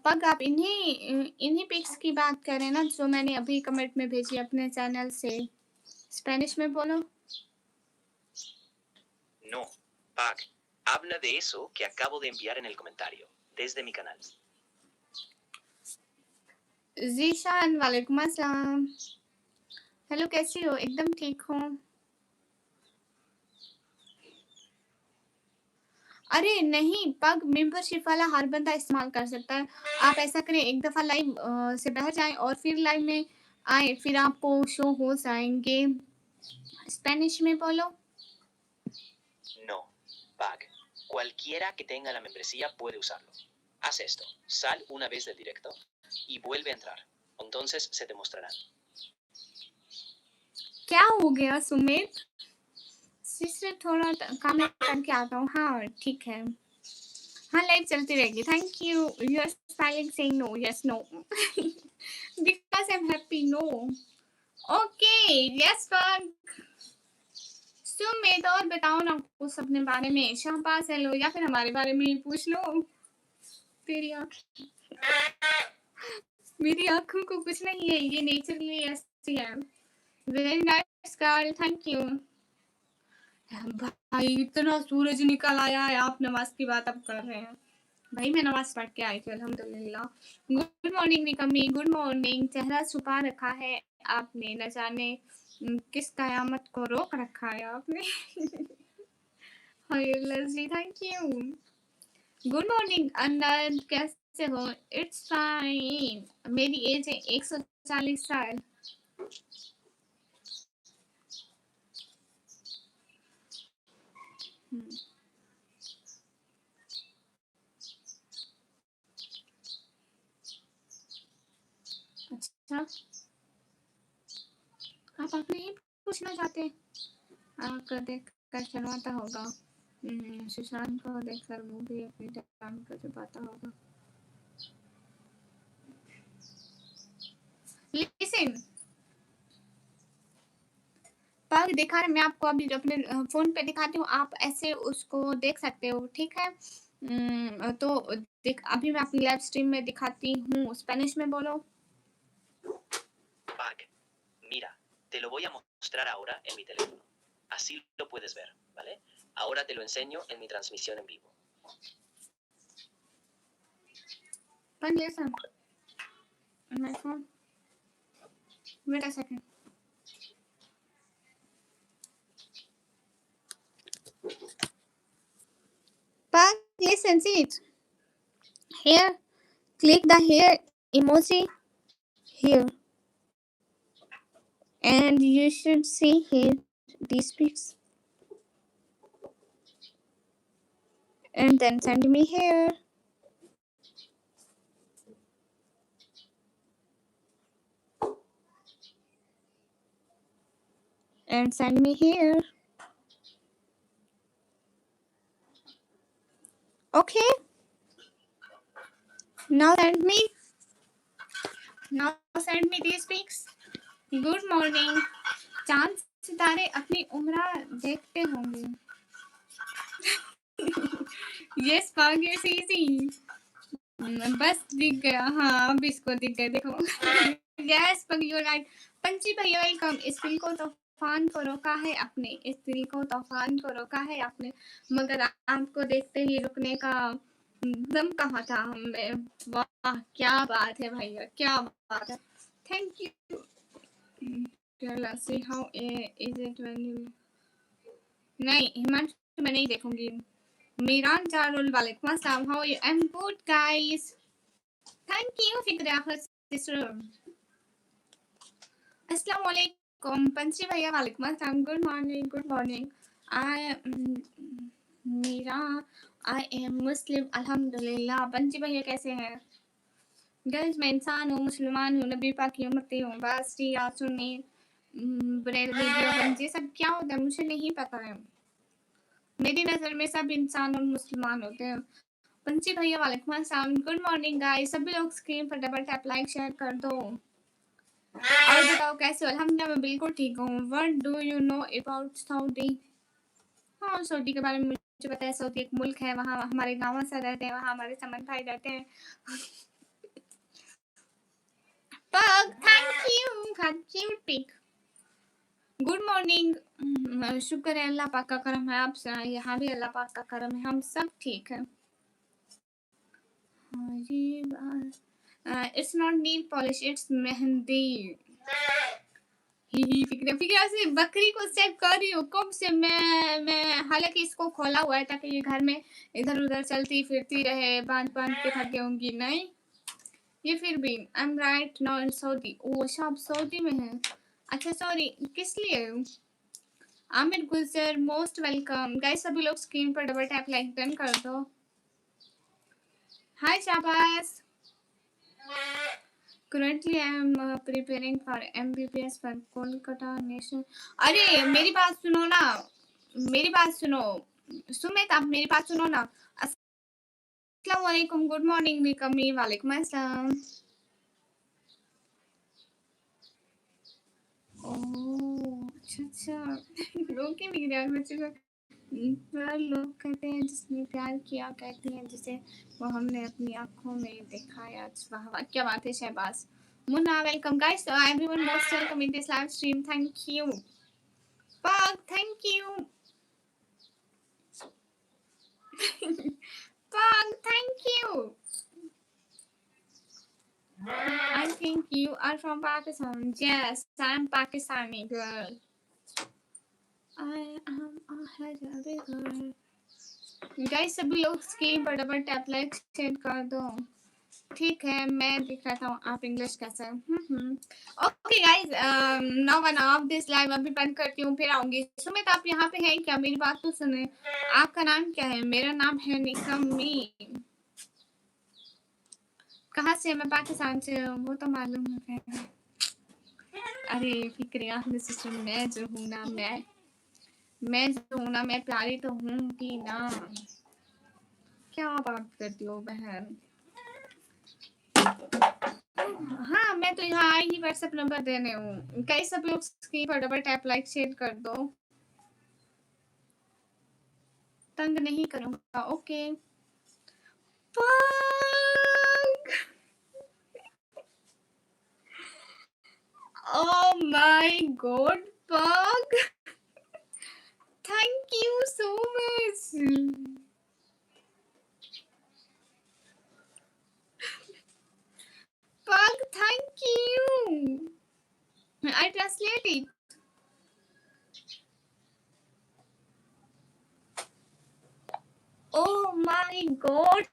पग, आप इन्हीं पिक्स की बात करें ना जो मैंने अभी कमेंट में भेजी अपने चैनल से। स्पेनिश में बोलो। No, Pag, habla de eso que acabo de enviar en el comentario, desde mi canal. Zeeshan, वालेकुम अस्सलाम। हेलो, कैसी हो? एकदम ठीक हो? अरे नहीं पग, मेंबरशिप वाला हर बंदा इस्तेमाल कर सकता है। आप ऐसा करें, एक दफ़ा लाइव से बाहर जाएं और फिर लाइव में आए, फिर आपको शो हो जाएंगे। स्पेनिश में बोलो। No, Pag, cualquiera que tenga la membresía puede usarlo. haz esto. Sal una vez del directo y vuelve a entrar. Entonces se te mostrarán. क्या हो गया सुमित? सिस्टर थोड़ा काम करके आता हूँ. हाँ ठीक है. हाँ लाइव चलती रहेगी. Thank you. You are smiling saying no. Yes no. Because I am happy. No. Okay. Yes पर सुमित और बताओ ना कुछ अपने बारे में. शाहबाज हेलो या फिर हमारे बारे में ही पूछ लो. तेरी आँख मेरी आँखों को कुछ नहीं है. ये नेचुरली ऐसी है. Very nice girl. Thank you. भाई इतना सूरज निकल आया है. आप नमाज की बात अब कर रहे हैं. भाई मैं नमाज पढ़ के आई थी अल्हम्दुलिल्लाह. Good morning Nikami. Good morning. चेहरा छुपा रखा है आपने. न जाने किस कयामत को रोक रखा है आपने. Hi Laji. Thank you. Good morning Anant. कैसे हो? It's fine. मेरी एज है 140 साल. अच्छा आप अपने ही पूछना चाहते. आपका देख कर शर्माता होगा. सुशांत को देखकर वो भी अपनी जान को छुपाता होगा. लिसन पर दिखा रहे. मैं आपको अभी अपने फोन पे दिखाती हूँ. आप ऐसे उसको देख सकते हो. ठीक है. तो देख अभी मैं अपनी लाइव स्ट्रीम में दिखाती हूँ. स्पेनिश में बोलो. Pac, mira, te lo voy a mostrar ahora en mi teléfono. Así lo puedes ver, ¿vale? Ahora te lo enseño en mi transmisión en vivo. But listen, on my phone. Wait a second. But listen, see it. Here, click the hair emoji here. And you should see here these pics. And then send me here. And send me here. Okay. Now send me. Now send me these pics. Good morning. चांद सितारे अपनी उम्र देखते होंगे. Yes पागे CC. बस दिख गया. हाँ अब इसको दिख गया. देखो. यस पग यू राइट. पंची भैया वेलकम. इस दिल को तूफान को रोका है आपने. इस दिल को तूफान को रोका है आपने. मगर आपको देखते ही रुकने का दम कहाँ था हमें. वाह क्या बात है भैया. क्या बात है. Thank you. Let's see how is it when you. नहीं हिमांशु मैं नहीं देखूंगी. मीरान जारुल वालेकुम अस्सलाम. How are you? I'm good guys. Thank you फिक्रा sister. अस्सलाम वालेकुम. पंची भैया वालेकुम अस्सलाम. Good morning. Good morning. Meera I am Muslim अल्हम्दुलिल्लाह. पंची भैया कैसे हैं? गर्ल्स मैं इंसान हूँ. मुसलमान हूँ. नबी पाक की उम्मती हूँ. बस या सुन्नी ये सब क्या होता है मुझे नहीं पता है. मेरी नजर में सब इंसान और मुसलमान होते हैं. पंची भैया वालेकुम अस्सलाम. Good morning guys. सभी लोग स्क्रीन पर डबल टैप लाइक शेयर कर दो. और बताओ कैसे हो. अल्हम्दुलिल्लाह मैं बिल्कुल ठीक हूँ. What do you know about Saudi. हाँ सऊदी के बारे में मुझे पता है. सऊदी एक मुल्क है. वहाँ हमारे गाँव से रहते हैं. वहाँ हमारे समन भाई रहते हैं. Thank you pic. Good morning. शुक्र है अल्लाह पाक का करम है. आप यहाँ भी अल्लाह पाक का करम है. हम सब ठीक है. It's not nail polish. It's mehndi. फिक्रा से बकरी को चेक कर रही हूँ कब से. मैं हालांकि इसको खोला हुआ है ताकि ये घर में इधर उधर चलती फिरती रहे. बांध के थकी होंगी. नहीं ये फिर भी I am right now in Saudi. ओ अच्छा आप सऊदी में हैं. अच्छा सॉरी किस लिए. आमिर गुजर मोस्ट वेलकम. गाइस सभी लोग स्क्रीन पर डबल टैप लाइक डन कर दो. Hi Shabazz. Currently, I am preparing for MBBS for Kolkata National. अरे मेरी बात सुनो ना, मेरी बात सुनो, सुमित आप मेरी बात सुनो ना. अस्सलाम वालेकुम, गुड मॉर्निंग निकमी, वालेकुम अस्सलाम. ओह अच्छा ओके मेरी यार बच्चे को पर लोग कहते हैं जिसने प्यार किया, कहते हैं जिसे वो हमने अपनी आंखों में देखा है. आज वाह वाह क्या बात है Shahbaz. Munna welcome guys, everyone most welcome in this live stream. Thank you Pug, thank you. Pug, thank you. I think you are from Pakistan. Yes, I'm Pakistani girl. I am a Hyderabadi girl. Guys, सभी लोग screen पर double tap like share कर दो. ठीक है, मैं दिखाता हूँ आप इंग्लिश कैसे. Okay guys, now one of this live अभी बंद करती हूँ, फिर आऊंगी. सुमित आप यहाँ पे हैं क्या? मेरी बात तो सुने. आपका नाम क्या है? मेरा नाम है निकमी. कहाँ से? मैं पाकिस्तान से हूँ, वो तो मालूम है. अरे फिक्रिया सिस्टर, मैं जो हूँ ना, मैं जो हूँ ना, मैं प्यारी तो हूँ कि ना. क्या बात करती हो बहन. हाँ मैं तो यहाँ आई ही व्हाट्सएप नंबर देने हूँ. कई सब लोग स्क्रीन पर डबल टैप लाइक शेयर कर दो. तंग नहीं करूँगा. Okay Oh my god, Pug! Thank you so much. Pug, thank you. I translate it. Oh my god,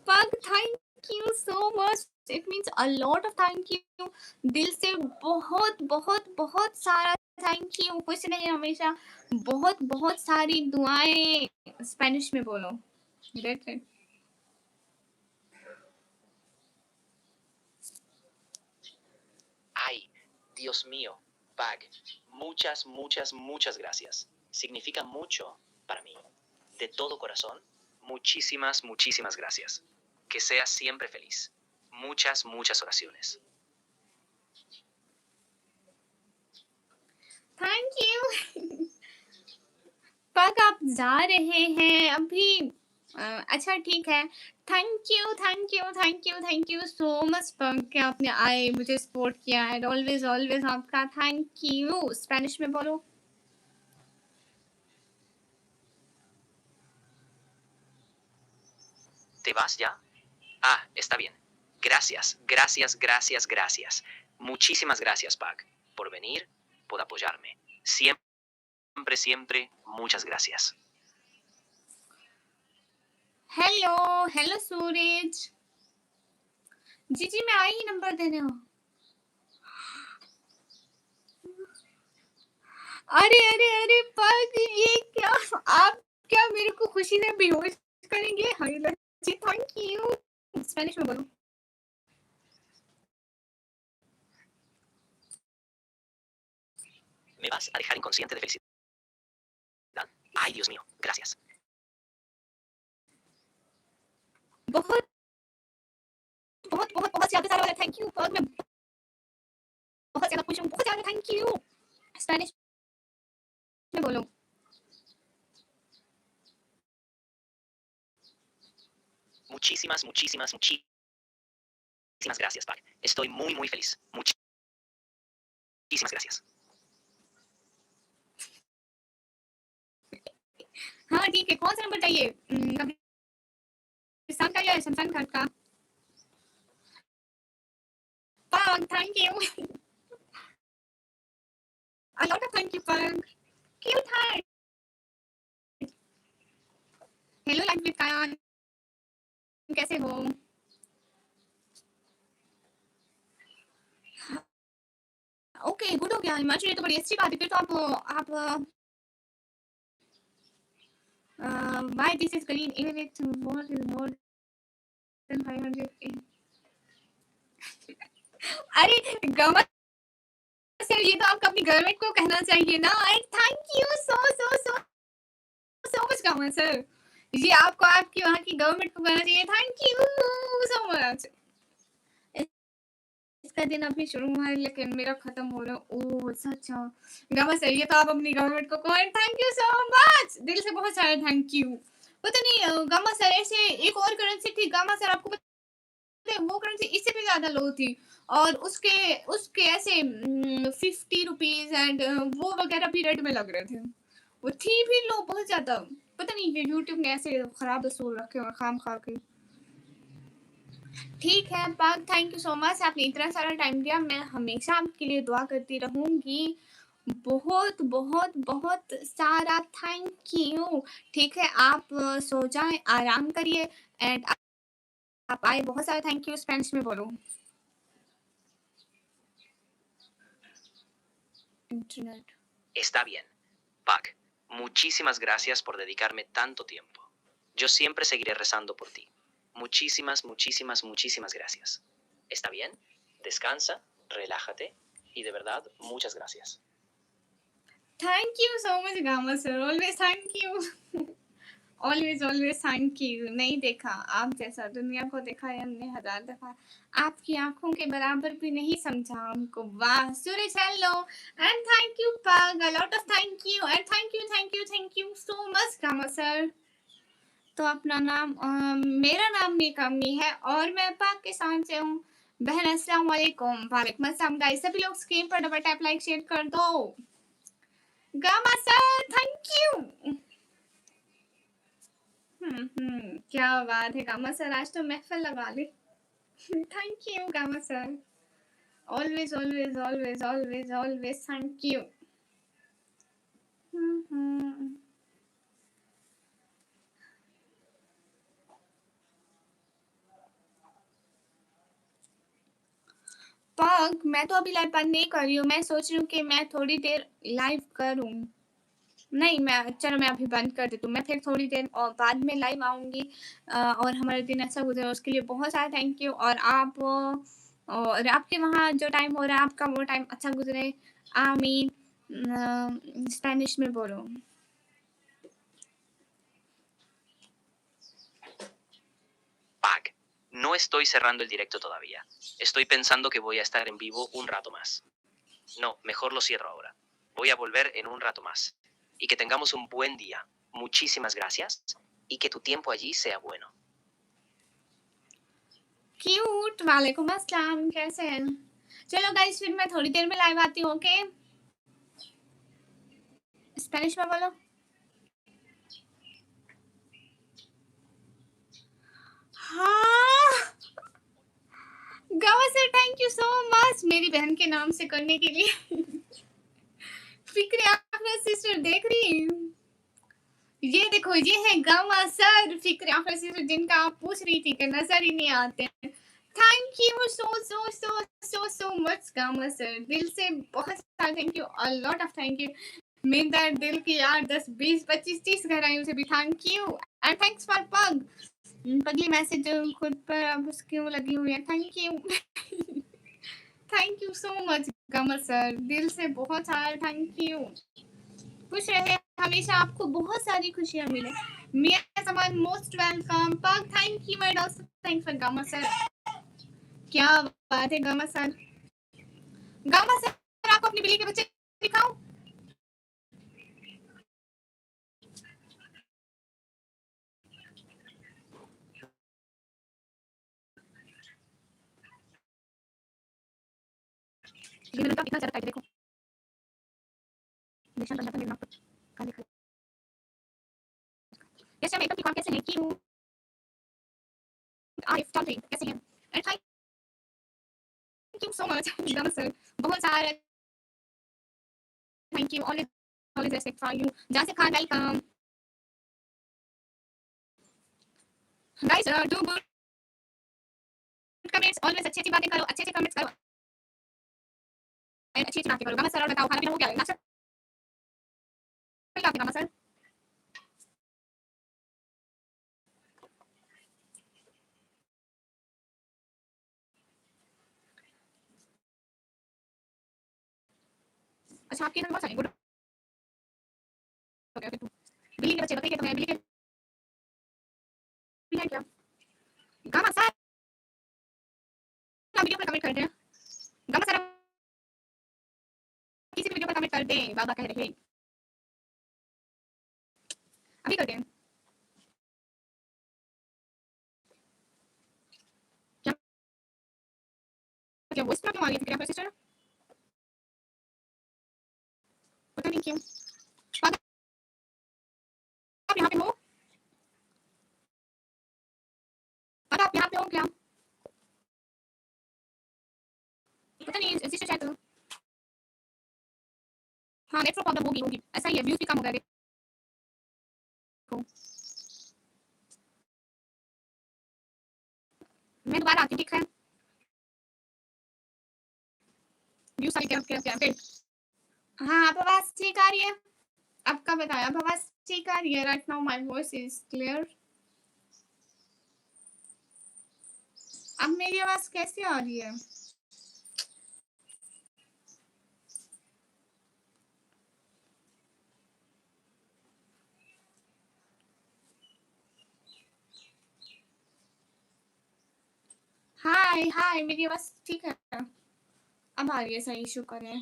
Pug, thank you so much. It means a lot of thank you. दिल से बहुत बहुत बहुत सारा थैंक यू. कुछ नहीं, हमेशा बहुत बहुत सारी दुआएं. स्पेनिश में बोलो. That's it. Ay, Dios mío, Pag, muchas, muchas, muchas gracias. Significa mucho para mí. De todo corazón, muchísimas, muchísimas gracias. Que seas siempre feliz. Muchas, muchas oraciones. Thank you. पग आप जा रहे हैं अभी. अच्छा ठीक है. Thank you thank you thank you thank you so much पग कि आपने आए, मुझे सपोर्ट किया है. ऑलवेज ऑलवेज आपका थैंक यू. स्पेनिश में बोलो. ¿Te vas ya? Ah, está bien. Gracias, gracias, gracias, gracias. Muchísimas gracias, Pag, por venir, por apoyarme. Siempre, siempre, muchas gracias. Hello hello Suraj ji. जी मैं आई ही नंबर देने हो. अरे अरे अरे पग ये क्या, आप क्या मेरे को खुशी से बेहोश करेंगे. हाय जी थैंक यू. स्पेनिश में बोलो. ¿Me vas a dejar inconsciente de felicidad? Ay, Dios mío, gracias. बहुत बहुत बहुत बहुत ज्यादा सारा वाला थैंक यू. पग मैं बहुत ज्यादा खुश हूँ. बहुत ज्यादा थैंक यू. स्पेनिश में बोलो. Muchísimas, muchísimas, muchísimas gracias, Pag. Estoy muy, muy feliz. Muchísimas gracias. हाँ ठीक है. कौन सा नंबर चाहिए? कब्रिस्तान का या शमशान घाट का? Pug thank you. A lot of thank you Pug. Cute heart. Hello life with Kayan, कैसे हो? ओके गुड हो गया. हिमांशु ये तो बड़ी अच्छी बात है. फिर तो आप why this is green even it's more 500 अरे गमन सर, ये तो आपको अपनी गवर्नमेंट को कहना चाहिए ना। Thank you so so so so much गमन सर, ये आपको आपकी वहाँ की गवर्नमेंट को कहना चाहिए। Thank you so much. इसका दिन अभी शुरू हुआ है लेकिन मेरा खत्म हो रहा है। ओह सच। गमन सर, ये तो आप अपनी गवर्नमेंट को कहें। थैंक यू सो मच, दिल से बहुत सारा थैंक यू। पता नहीं गामा सर, ऐसे एक और करेंसी थी गामा सर, आपको पता है वो करेंसी इससे भी ज्यादा लो थी, और उसके उसके ऐसे 50 रुपीज एंड वो वगैरह भी रेट में लग रहे थे। वो थी भी लो बहुत ज्यादा। पता नहीं कि यूट्यूब ने ऐसे खराब असूल रखे और खाम खा के। ठीक है पाक, थैंक यू सो मच, आपने इतना सारा टाइम दिया। मैं हमेशा आपके लिए दुआ करती रहूंगी। बहुत बहुत बहुत सारा थैंक यू। ठीक है, आप सो जाएं, आराम करिए एंड आप आए। बहुत सारा थैंक यू। स्पेनिश में बोलो। Internet. Está bien, Pac. Muchísimas gracias por dedicarme tanto tiempo. Yo siempre seguiré rezando por ti. Muchísimas, muchísimas, muchísimas gracias. ¿Está bien? Descansa, relájate y de verdad, muchas gracias. Thank you so much gamma sir, always thank you. Always always thank you. नहीं देखा आप जैसा दुनिया को देखा है हमने 1000 दफा, आपकी आंखों के बराबर भी नहीं समझा हमको। वाह सूरज, हेलो एंड थैंक यू पाग, a lot of thank you and thank you so much gamma sir. तो अपना नाम मेरा नाम निकम्मी है और मैं पाकिस्तान से हूँ। बहन अस्सलाम वालेकुम। वालेकुम अस्सलाम। गाइस सभी लोग स्क्रीन पर डबल टैप लाइक शेयर कर दो। Gama sir thank you. क्या बात है गामा सर, आज तो महफिल लगा ली। Thank you Gama sir, always always always always always thank you. Pug मैं तो अभी लाइव बंद नहीं कर रही हूँ, मैं सोच रही हूँ कि मैं थोड़ी देर लाइव करूँ। नहीं मैं चलो मैं अभी बंद कर देती हूँ, मैं फिर थोड़ी देर और बाद में लाइव आऊँगी। और हमारा दिन अच्छा गुजरे उसके लिए बहुत सारा थैंक यू। और आप और आपके वहाँ जो टाइम हो रहा है आपका वो टाइम अच्छा गुजरे। आमीन। स्पेनिश में बोलो। Pac. No estoy cerrando el directo todavía. Estoy pensando que voy a estar en vivo un rato más. No, mejor lo cierro ahora. Voy a volver en un rato más. Y que tengamos un buen día. Muchísimas gracias. Y que tu tiempo allí sea bueno. Cute, वालेकुम अस्सलाम, कैसे हैं? चलो guys फिर मैं थोड़ी देर में live आती हूँ। ओके स्पेनिश में बोलो। हाँ गावा sir thank you so much मेरी बहन के नाम से करने के लिए। फिक्र आखिर सिस्टर देख रही, ये देखो ये है गावा सर फिक्र आखिर सिस्टर जिनका आप पूछ रही थी कि नजर ही नहीं आते हैं। Thank you so so so so so much gamma sir, दिल से बहुत सारा thank you, a lot of thank you. मेरा दिल की यार 10 20 25 30 गहराइयों से भी thank you and thanks for पग। पगली मैसेज खुद पर अब उसकी वो लगी हुई है। Thank you. Thank you so much gamma sir, दिल से बहुत सारा थैंक यू। खुश रहे हमेशा, आपको बहुत सारी खुशियां मिले। मियां समान मोस्ट वेलकम। पग thank you and also thanks for gamma sir. क्या बात है गामा सर। गामा सर आपको अपनी बिल्ली के बच्चे दिखाऊं? ये मेरा कितना ज्यादा देखो निशान बन जाता है मेरे नाक पर काले काले। यस मेकअप की काम कैसे है क्यों आरिफ चौधरी कैसे हैं and thank you so much gamma sir, बहुत सारा thank you. Always always respect for you. Yasir Khan welcome. Guys do good comments, always अच्छी अच्छी बातें करो, अच्छे अच्छे कमेंट्स करो एंड अच्छी अच्छी बातें करो। गामा सर और बताओ खाना पीना हो गया? नाश्ता क्या गामा सर? अच्छा आपके घर बहुत सारे गुड हो गया फिर तो। बिल्ली के बच्चे बताइए तो मैं बिल्ली के भी है क्या? गामा सर वीडियो पर कमेंट कर दें। गामा सर किसी भी वीडियो पर कमेंट कर दें, बाबा कह रहे हैं अभी कर दें। क्या क्या वॉइस प्रॉब्लम आ रही है फिर सिस्टर? पता नहीं क्यों। बाबा आप यहाँ पे हो? बाबा आप यहाँ पे हो क्या? पता नहीं सिस्टर शायद हाँ नेटवर्क प्रॉब्लम होगी ऐसा ही है, व्यूज भी कम हो गए देखो। मैं दोबारा आती हूँ ठीक है। व्यूज सारी क्या क्या क्या फिर हाँ अब आवाज ठीक आ रही है। आपका बताया अब आवाज ठीक आ रही है। Right now my voice is clear. अब मेरी आवाज कैसी आ रही है? हाय हाय मेरी आवाज ठीक है अब आ रही है सही शुक्र है।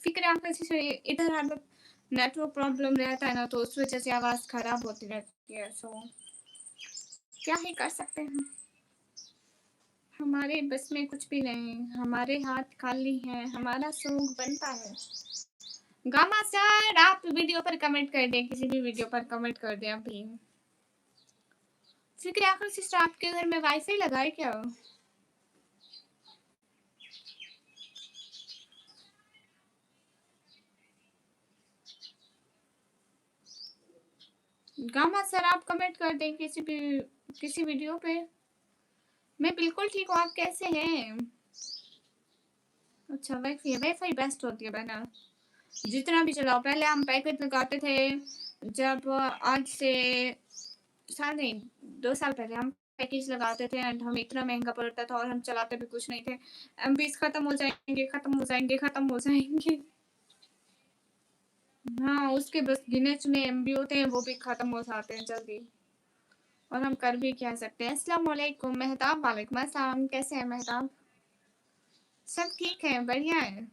फिक्र आपका इधर नेटवर्क प्रॉब्लम रहता है ना तो उस वजह से आवाज खराब होती रहती है। सो क्या ही कर सकते हैं, हमारे बस में कुछ भी नहीं, हमारे हाथ खाली हैं, हमारा शौक बनता है। गामा सर आप वीडियो पर कमेंट कर दें, किसी भी वीडियो पर कमेंट कर दें अभी। फिक्र आखिर सिस्टर आपके घर में वाईफाई लगा है क्या? गामा सर आप कमेंट कर दें किसी वीडियो पे। मैं बिल्कुल ठीक हूँ, आप कैसे हैं? अच्छा वाईफाई बेस्ट होती है बहना, जितना भी चलाओ। पहले हम पैकेट लगाते थे जब आज से साल नहीं 2 साल पहले हम पैकेज लगाते थे एंड हमें इतना महंगा पड़ता था और हम चलाते भी कुछ नहीं थे। एमबीज खत्म हो जाएंगे खत्म हो जाएंगे खत्म हो जाएंगे। हाँ उसके बस गिने चुने एमबी होते हैं, वो भी खत्म हो जाते हैं जल्दी, और हम कर भी क्या सकते हैं। अस्सलाम वालेकुम मेहताब। वालेकुम अस्सलाम, कैसे हैं मेहताब? सब ठीक है बढ़िया है।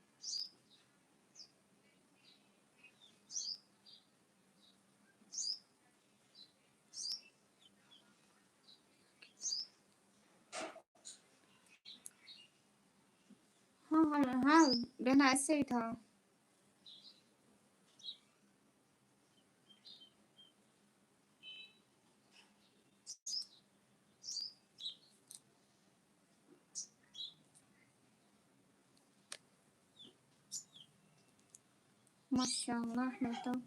हाँ हाँ हाँ बहना ऐसे ही था। माशाल्लाह मेहताब।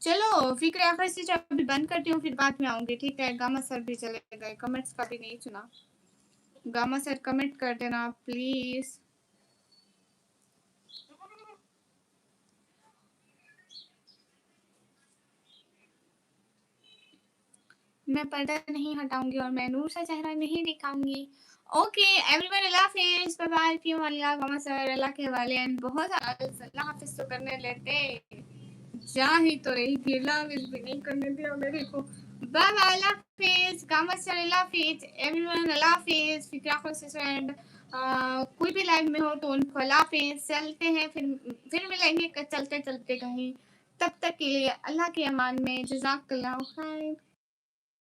चलो फिक्र आखिर से अभी बंद करती हूँ, फिर बाद में आऊंगी ठीक है। गामा सर भी चले गए, कमेंट्स का भी नहीं सुना। गामा सर कमेंट कर देना प्लीज। मैं पर्दा नहीं हटाऊंगी और मैं नूर सा चेहरा नहीं दिखाऊंगी। ओके एवरीवन अल्लाह हाफिज बाय बाय। फी अल्लाह। गामा सर अल्लाह के हवाले एंड बहुत अल्लाह हाफिज तो करने लेते, जा ही तो रही थी, अल्लाह हाफिज भी नहीं करने दिया मेरे को। बाय बाय अल्लाह हाफिज। गामा सर अल्लाह हाफिज एवरीवन अल्लाह हाफिज। फिक्र आखिर से फ्रेंड कोई भी लाइव में हो तो उनको अल्लाह हाफिज। चलते हैं फिर मिलेंगे चलते चलते कहीं, तब तक के लिए अल्लाह के अमान में। जज़ाकल्लाह खैर।